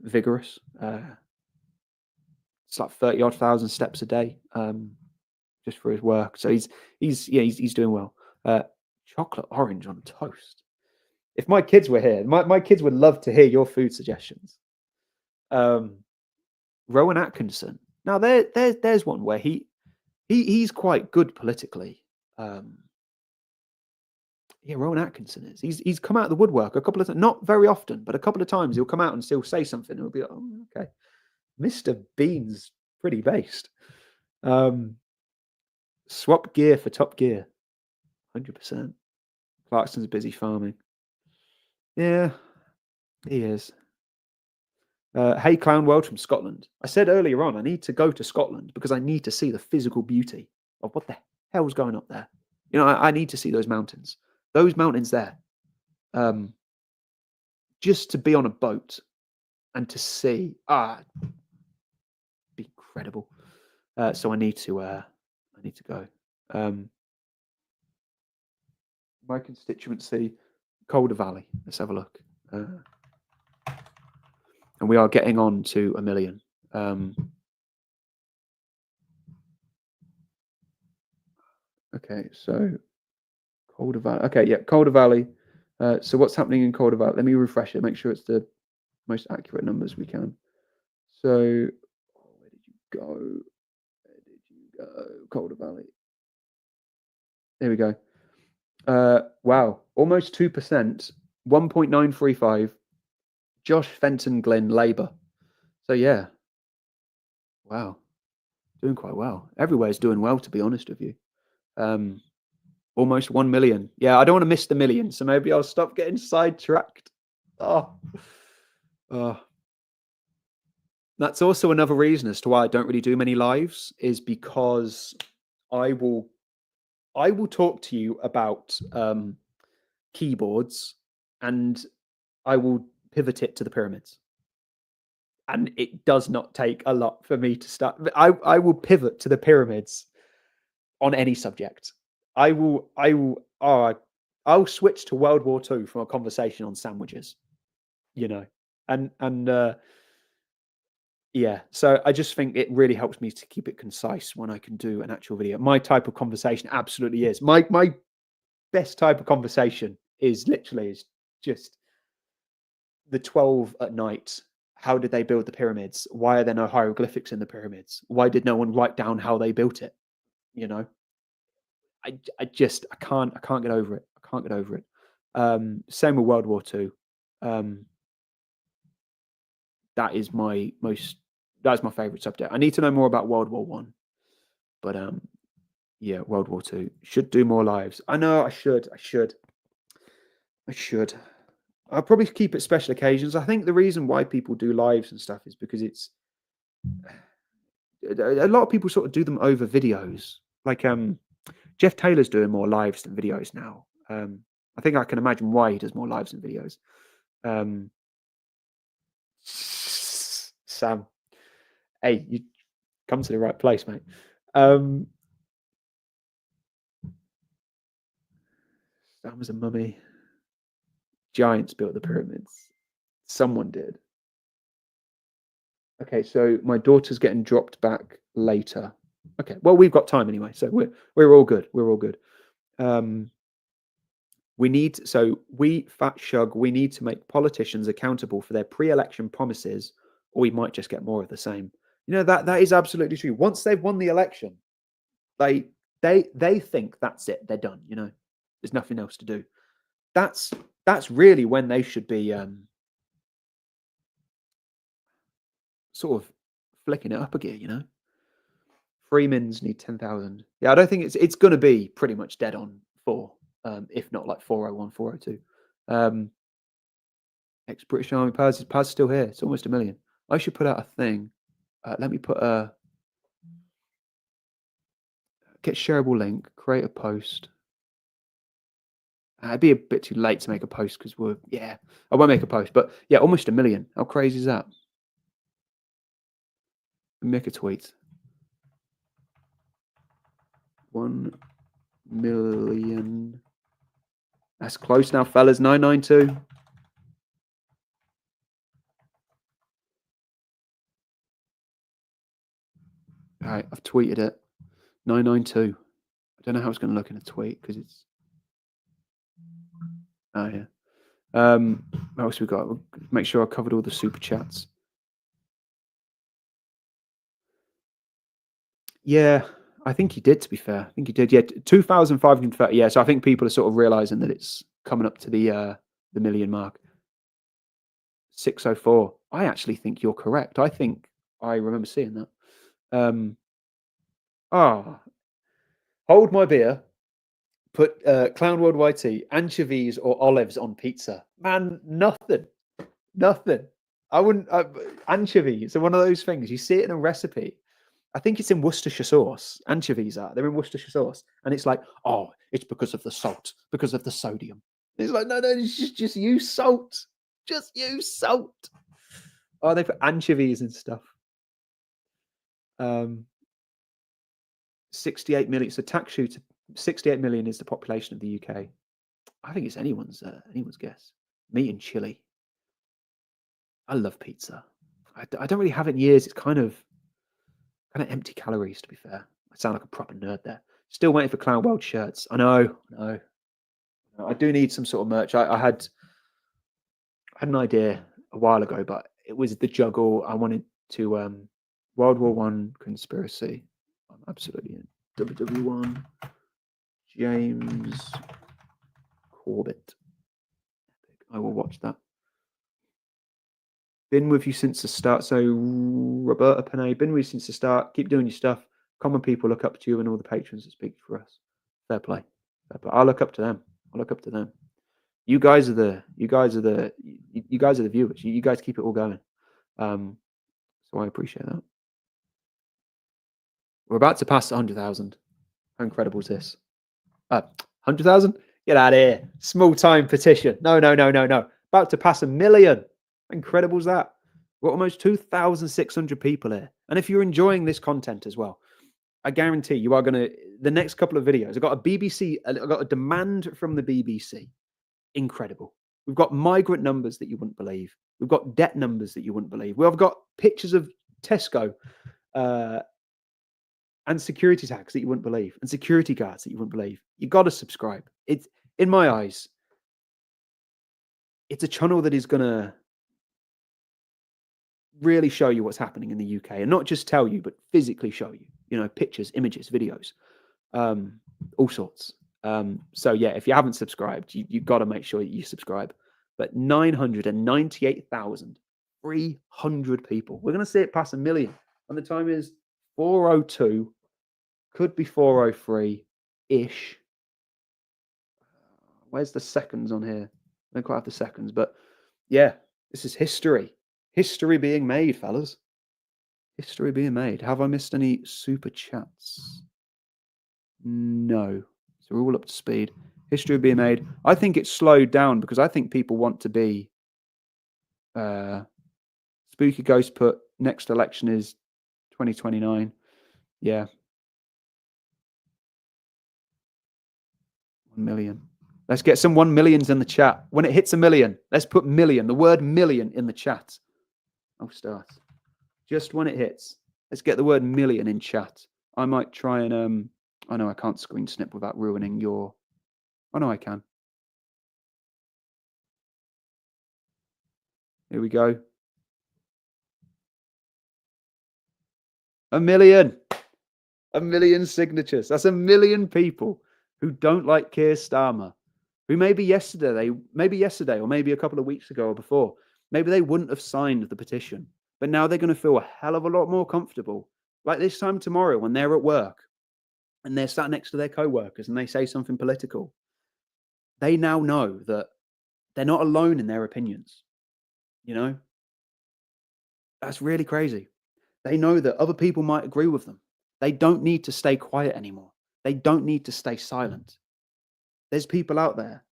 Speaker 1: vigorous. It's like 30 odd thousand steps a day, just for his work. So he's doing well. Chocolate orange on toast. If my kids were here, my kids would love to hear your food suggestions. Rowan Atkinson. Now there's one where he's quite good politically. Rowan Atkinson is. He's come out of the woodwork a couple of times, not very often, but a couple of times he'll come out and still say something. And it'll be like, oh, okay, Mr. Bean's pretty based.
Speaker 3: Swap gear for Top Gear. 100%. Clarkson's busy farming. Yeah, he is. Hey Clown World from Scotland. I said earlier on, I need to go to Scotland because I need to see the physical beauty of what the hell's going up there. You know, I need to see those mountains. Those mountains there. Just to be on a boat and to see, be incredible. So I need to go. My constituency, Calder Valley. Let's have a look. And we are getting on to 1 million. Okay, so Calder Valley. Okay, yeah, Calder Valley. So what's happening in Calder Valley? Let me refresh it, make sure it's the most accurate numbers we can. So, where did you go? Where did you go? Calder Valley. There we go. Wow, almost 2%, 1.935. Josh Fenton Glenn Labour. So yeah, wow, doing quite well. Everywhere's doing well, to be honest with you. Almost 1 million. Yeah, I don't want to miss the million, so maybe I'll stop getting sidetracked. That's also another reason as to why I don't really do many lives, is because I will talk to you about keyboards, and I will pivot it to the pyramids. And it does not take a lot for me to start. I will pivot to the pyramids on any subject. I'll switch to World War II from a conversation on sandwiches, you know, and yeah. So I just think it really helps me to keep it concise when I can do an actual video. My type of conversation absolutely is my best type of conversation is just the 12 at night. How did they build the pyramids? Why are there no hieroglyphics in the pyramids? Why did no one write down how they built it? You know, I can't get over it. I can't get over it. Same with World War II. That's my favorite subject. I need to know more about World War One, but yeah, World War II. Should do more lives. I know I should. I'll probably keep it special occasions. I think the reason why people do lives and stuff is because it's a lot of people sort of do them over videos. Like Jeff Taylor's doing more lives than videos now. I think I can imagine why he does more lives than videos. Sam, hey, you come to the right place, mate. Sam was a mummy. Giants built the pyramids. Someone did. Okay, so my daughter's getting dropped back later. Okay, well, we've got time anyway, so we're all good. We're all good. We Fat Shug, we need to make politicians accountable for their pre-election promises, or we might just get more of the same. You know, that is absolutely true. Once they've won the election, they think that's it. They're done. You know, there's nothing else to do. That's really when they should be sort of flicking it up a gear. You know, Freemans need 10,000. Yeah, I don't think it's going to be pretty much dead on 4. If not like 401, 402. Ex-British Army Paz still here. It's almost 1 million. I should put out a thing. Let me put get shareable link, create a post. It'd be a bit too late to make a post because I won't make a post, but yeah, almost 1 million. How crazy is that? Make a tweet. 1 million. That's close now, fellas. 992. All right, I've tweeted it. 992. I don't know how it's going to look in a tweet because it's. Oh yeah. What else we got? We'll make sure I covered all the super chats. Yeah, I think he did. To be fair, I think he did. Yeah, 2,530. Yeah, so I think people are sort of realizing that it's coming up to the million mark. 604. I actually think you're correct. I think I remember seeing that. Ah, hold my beer. Put Clown World YT, anchovies or olives on pizza. Man, nothing. Nothing. I wouldn't. Anchovies are one of those things. You see it in a recipe. I think it's in Worcestershire sauce. Anchovies are. They're in Worcestershire sauce. And it's like, oh, it's because of the salt, because of the sodium. It's like, no, just use salt. Just use salt. Oh, they put anchovies and stuff. 68 million. So tax shooter, 68 million is the population of the UK. I think it's anyone's guess. Meat and chili. I love pizza. I don't really have it in years. It's kind of empty calories, to be fair. I sound like a proper nerd there. Still waiting for Clown World shirts. I know. I do need some sort of merch. I had an idea a while ago, but it was the juggle. I wanted to World War One conspiracy. I'm absolutely in. WW1 James Corbett. I will watch that. Been with you since the start. So Roberta Panay, been with you since the start. Keep doing your stuff. Common people look up to you and all the patrons that speak for us. Fair play. I look up to them. You guys are the viewers. You guys keep it all going. So I appreciate that. We're about to pass 100,000. How incredible is this? 100,000? Get out of here. Small time petition. No. About to pass 1 million. How incredible is that? We've got almost 2,600 people here. And if you're enjoying this content as well, I guarantee you are going to, the next couple of videos, I've got a demand from the BBC. Incredible. We've got migrant numbers that you wouldn't believe. We've got debt numbers that you wouldn't believe. We've got pictures of Tesco and security tags that you wouldn't believe, and security guards that you wouldn't believe. You got to subscribe. It's, in my eyes, it's a channel that is going to really show you what's happening in the UK, and not just tell you, but physically show you, pictures, images, videos, all sorts. So yeah, if you haven't subscribed, you got to make sure you subscribe. But 998,300 people. We're going to see it pass 1 million. And the time is 4:02. Could be 4:03-ish. Where's the seconds on here? I don't quite have the seconds, but yeah, this is history. History being made, fellas. History being made. Have I missed any super chats? No. So we're all up to speed. History being made. I think it's slowed down because I think people want to be Spooky Ghost put next election is 2029. Yeah. 1 million. Let's get some 1 millions in the chat. When it hits 1 million, let's put million, the word million in the chat. Oh, start. Just when it hits, let's get the word million in chat. I might try and oh no, I can't screen snip without ruining your. Oh no, I can. Here we go. 1 million. 1 million signatures. That's 1 million people who don't like Keir Starmer, who maybe yesterday, or maybe a couple of weeks ago or before, maybe they wouldn't have signed the petition, but now they're going to feel a hell of a lot more comfortable. Like this time tomorrow when they're at work and they're sat next to their co-workers and they say something political, they now know that they're not alone in their opinions. That's really crazy. They know that other people might agree with them. They don't need to stay quiet anymore. They don't need to stay silent. There's people out there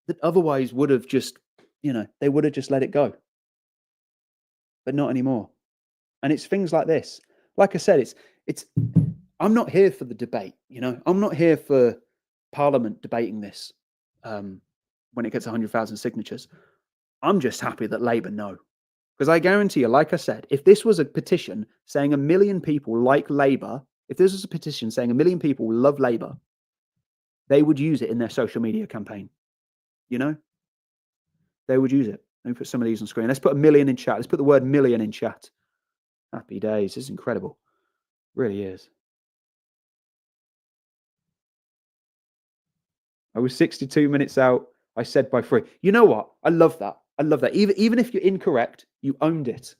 Speaker 3: that otherwise would have just, they would have just let it go. But not anymore. And it's things like this. Like I said, it's I'm not here for the debate, I'm not here for Parliament debating this when it gets 100,000 signatures. I'm just happy that Labour know. Because I guarantee you, like I said, if this was a petition saying 1 million people like Labour, if this was a petition saying 1 million people love Labour, they would use it in their social media campaign. They would use it. Let me put some of these on screen. Let's put 1 million in chat. Let's put the word million in chat. Happy days. This is incredible. It really is. I was 62 minutes out. I said by 3. You know what? I love that. Even if you're incorrect, you owned it.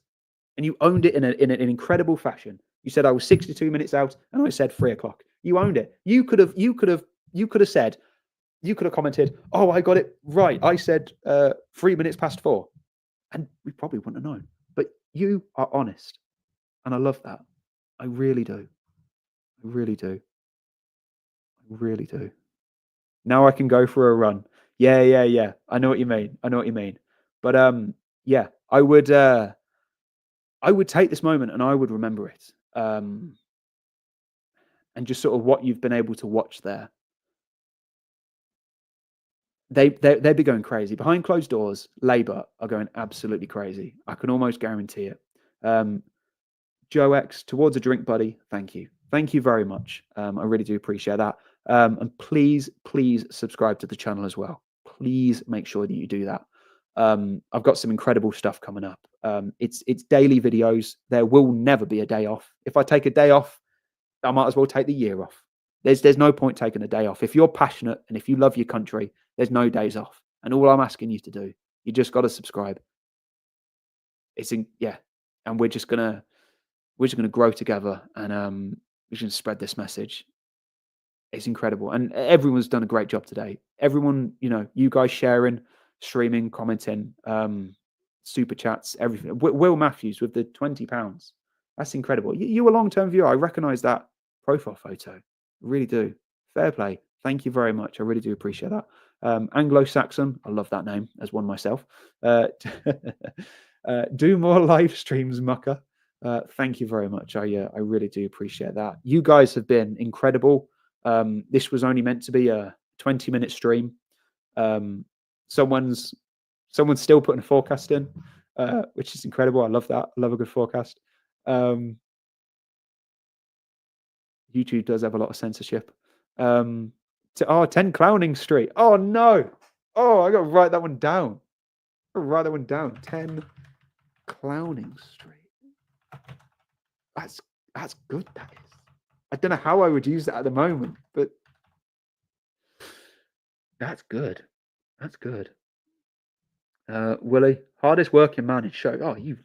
Speaker 3: And you owned it in an incredible fashion. You said I was 62 minutes out, and I said 3 o'clock. You owned it. You could have said, you could have commented, oh, I got it right. I said 3 minutes past 4. And we probably wouldn't have known. But you are honest. And I love that. I really do. I really do. I really do. Now I can go for a run. Yeah. I know what you mean. But yeah, I would take this moment and I would remember it. And just sort of what you've been able to watch there. They'd be going crazy. Behind closed doors, Labour are going absolutely crazy. I can almost guarantee it. Joe X, towards a drink, buddy. Thank you. Thank you very much. I really do appreciate that. And please subscribe to the channel as well. Please make sure that you do that. I've got some incredible stuff coming up. It's daily videos. There will never be a day off. If I take a day off, I might as well take the year off. There's no point taking a day off. If you're passionate and if you love your country, there's no days off. And all I'm asking you to do, you just got to subscribe. And we're just gonna grow together, and we're gonna spread this message. It's incredible, and everyone's done a great job today. Everyone, you guys sharing, streaming, commenting, super chats, everything. Will Matthews with the £20. That's incredible. You a long-term viewer. I recognise that profile photo. I really do. Fair play. Thank you very much. I really do appreciate that. Anglo-Saxon. I love that name as one myself. Do more live streams, Mucker. Thank you very much. I really do appreciate that. You guys have been incredible. This was only meant to be a 20-minute stream. Someone's still putting a forecast in, which is incredible. I love that. I love a good forecast. YouTube does have a lot of censorship. 10 Clowning Street. Oh no. Oh, I got to write that one down. 10 Clowning Street. That's good. That is. I don't know how I would use that at the moment, but that's good. That's good. Willie, hardest working man in show. Oh, you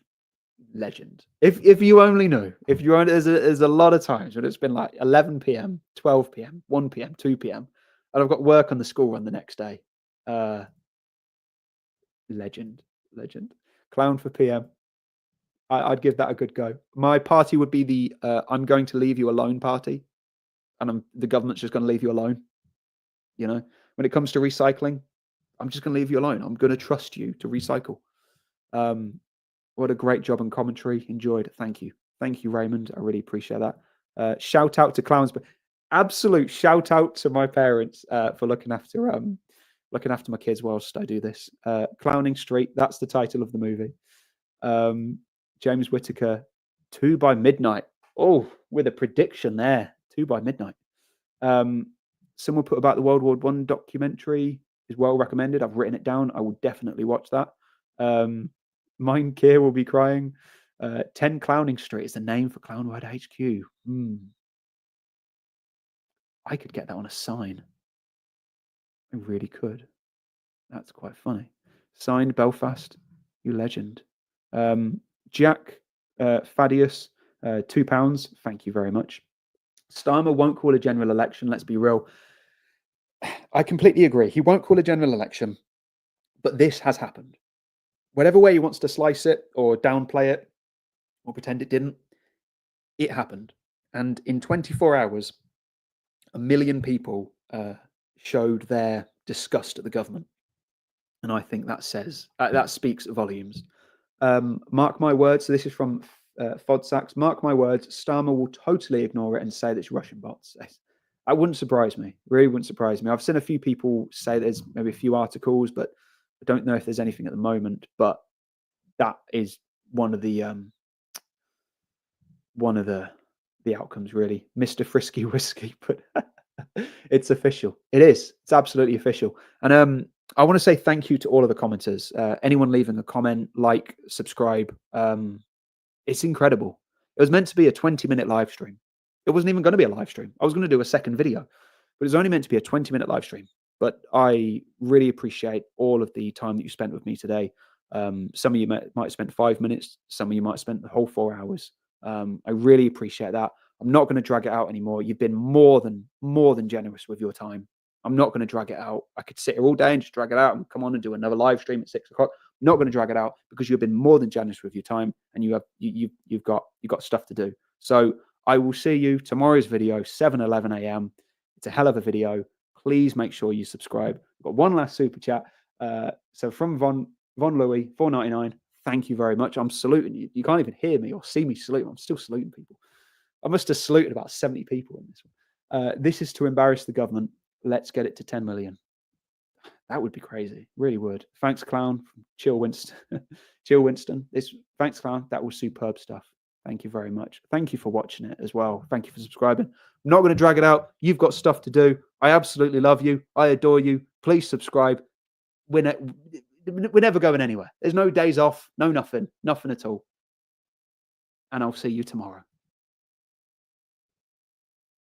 Speaker 3: legend. If you only knew. There's a lot of times when it's been like 11 p.m., 12 p.m., 1 p.m., 2 p.m., and I've got work on the school run the next day. Legend. Clown for PM. I'd give that a good go. My party would be the I'm going to leave you alone party, and the government's just going to leave you alone. When it comes to recycling, I'm just going to leave you alone. I'm going to trust you to recycle. What a great job and commentary. Enjoyed. Thank you, Raymond. I really appreciate that. Shout out to clowns, but absolute shout out to my parents for looking after my kids whilst I do this. Clowning Street. That's the title of the movie. James Whitaker, 2 by midnight. Oh, with a prediction there. 2 by midnight. Someone put about the World War I documentary is well recommended. I've written it down. I will definitely watch that. Mine Kier will be crying. 10 Clowning Street is the name for Clownwide HQ. I could get that on a sign. I really could. That's quite funny. Signed Belfast, you legend. Jack Thaddeus, £2. Thank you very much. Starmer won't call a general election. Let's be real. I completely agree. He won't call a general election, but this has happened. Whatever way he wants to slice it or downplay it or pretend it didn't, it happened. And in 24 hours, 1 million people showed their disgust at the government. And I think that speaks volumes. Mark my words. So this is from Fodsax. Mark my words. Starmer will totally ignore it and say that it's Russian bots. That wouldn't surprise me. Really wouldn't surprise me. I've seen a few people say there's maybe a few articles, but I don't know if there's anything at the moment. But that is one of the outcomes, really. Mr. Frisky Whiskey, but it's official. It is. It's absolutely official. And I want to say thank you to all of the commenters. Anyone leaving a comment, like, subscribe. It's incredible. It was meant to be a 20-minute live stream. It wasn't even going to be a live stream. I was going to do a second video, but it was only meant to be a 20-minute live stream. But I really appreciate all of the time that you spent with me today. Some of you might have spent 5 minutes. Some of you might have spent the whole 4 hours. I really appreciate that. I'm not going to drag it out anymore. You've been more than generous with your time. I'm not going to drag it out. I could sit here all day and just drag it out and come on and do another live stream at 6 o'clock. I'm not going to drag it out because you've been more than generous with your time, and you've got stuff to do. So I will see you tomorrow's video, 7:11 a.m. It's a hell of a video. Please make sure you subscribe. I've got one last super chat. So from Von Louis, $4.99. Thank you very much. I'm saluting you. You can't even hear me or see me salute. I'm still saluting people. I must have saluted about 70 people in this one. This is to embarrass the government. Let's get it to 10 million. That would be crazy. Really would. Thanks, Clown. Chill Winston. Chill Winston. Thanks, Clown. That was superb stuff. Thank you very much. Thank you for watching it as well. Thank you for subscribing. I'm not going to drag it out. You've got stuff to do. I absolutely love you. I adore you. Please subscribe. We're never going anywhere. There's no days off. No nothing. Nothing at all. And I'll see you tomorrow.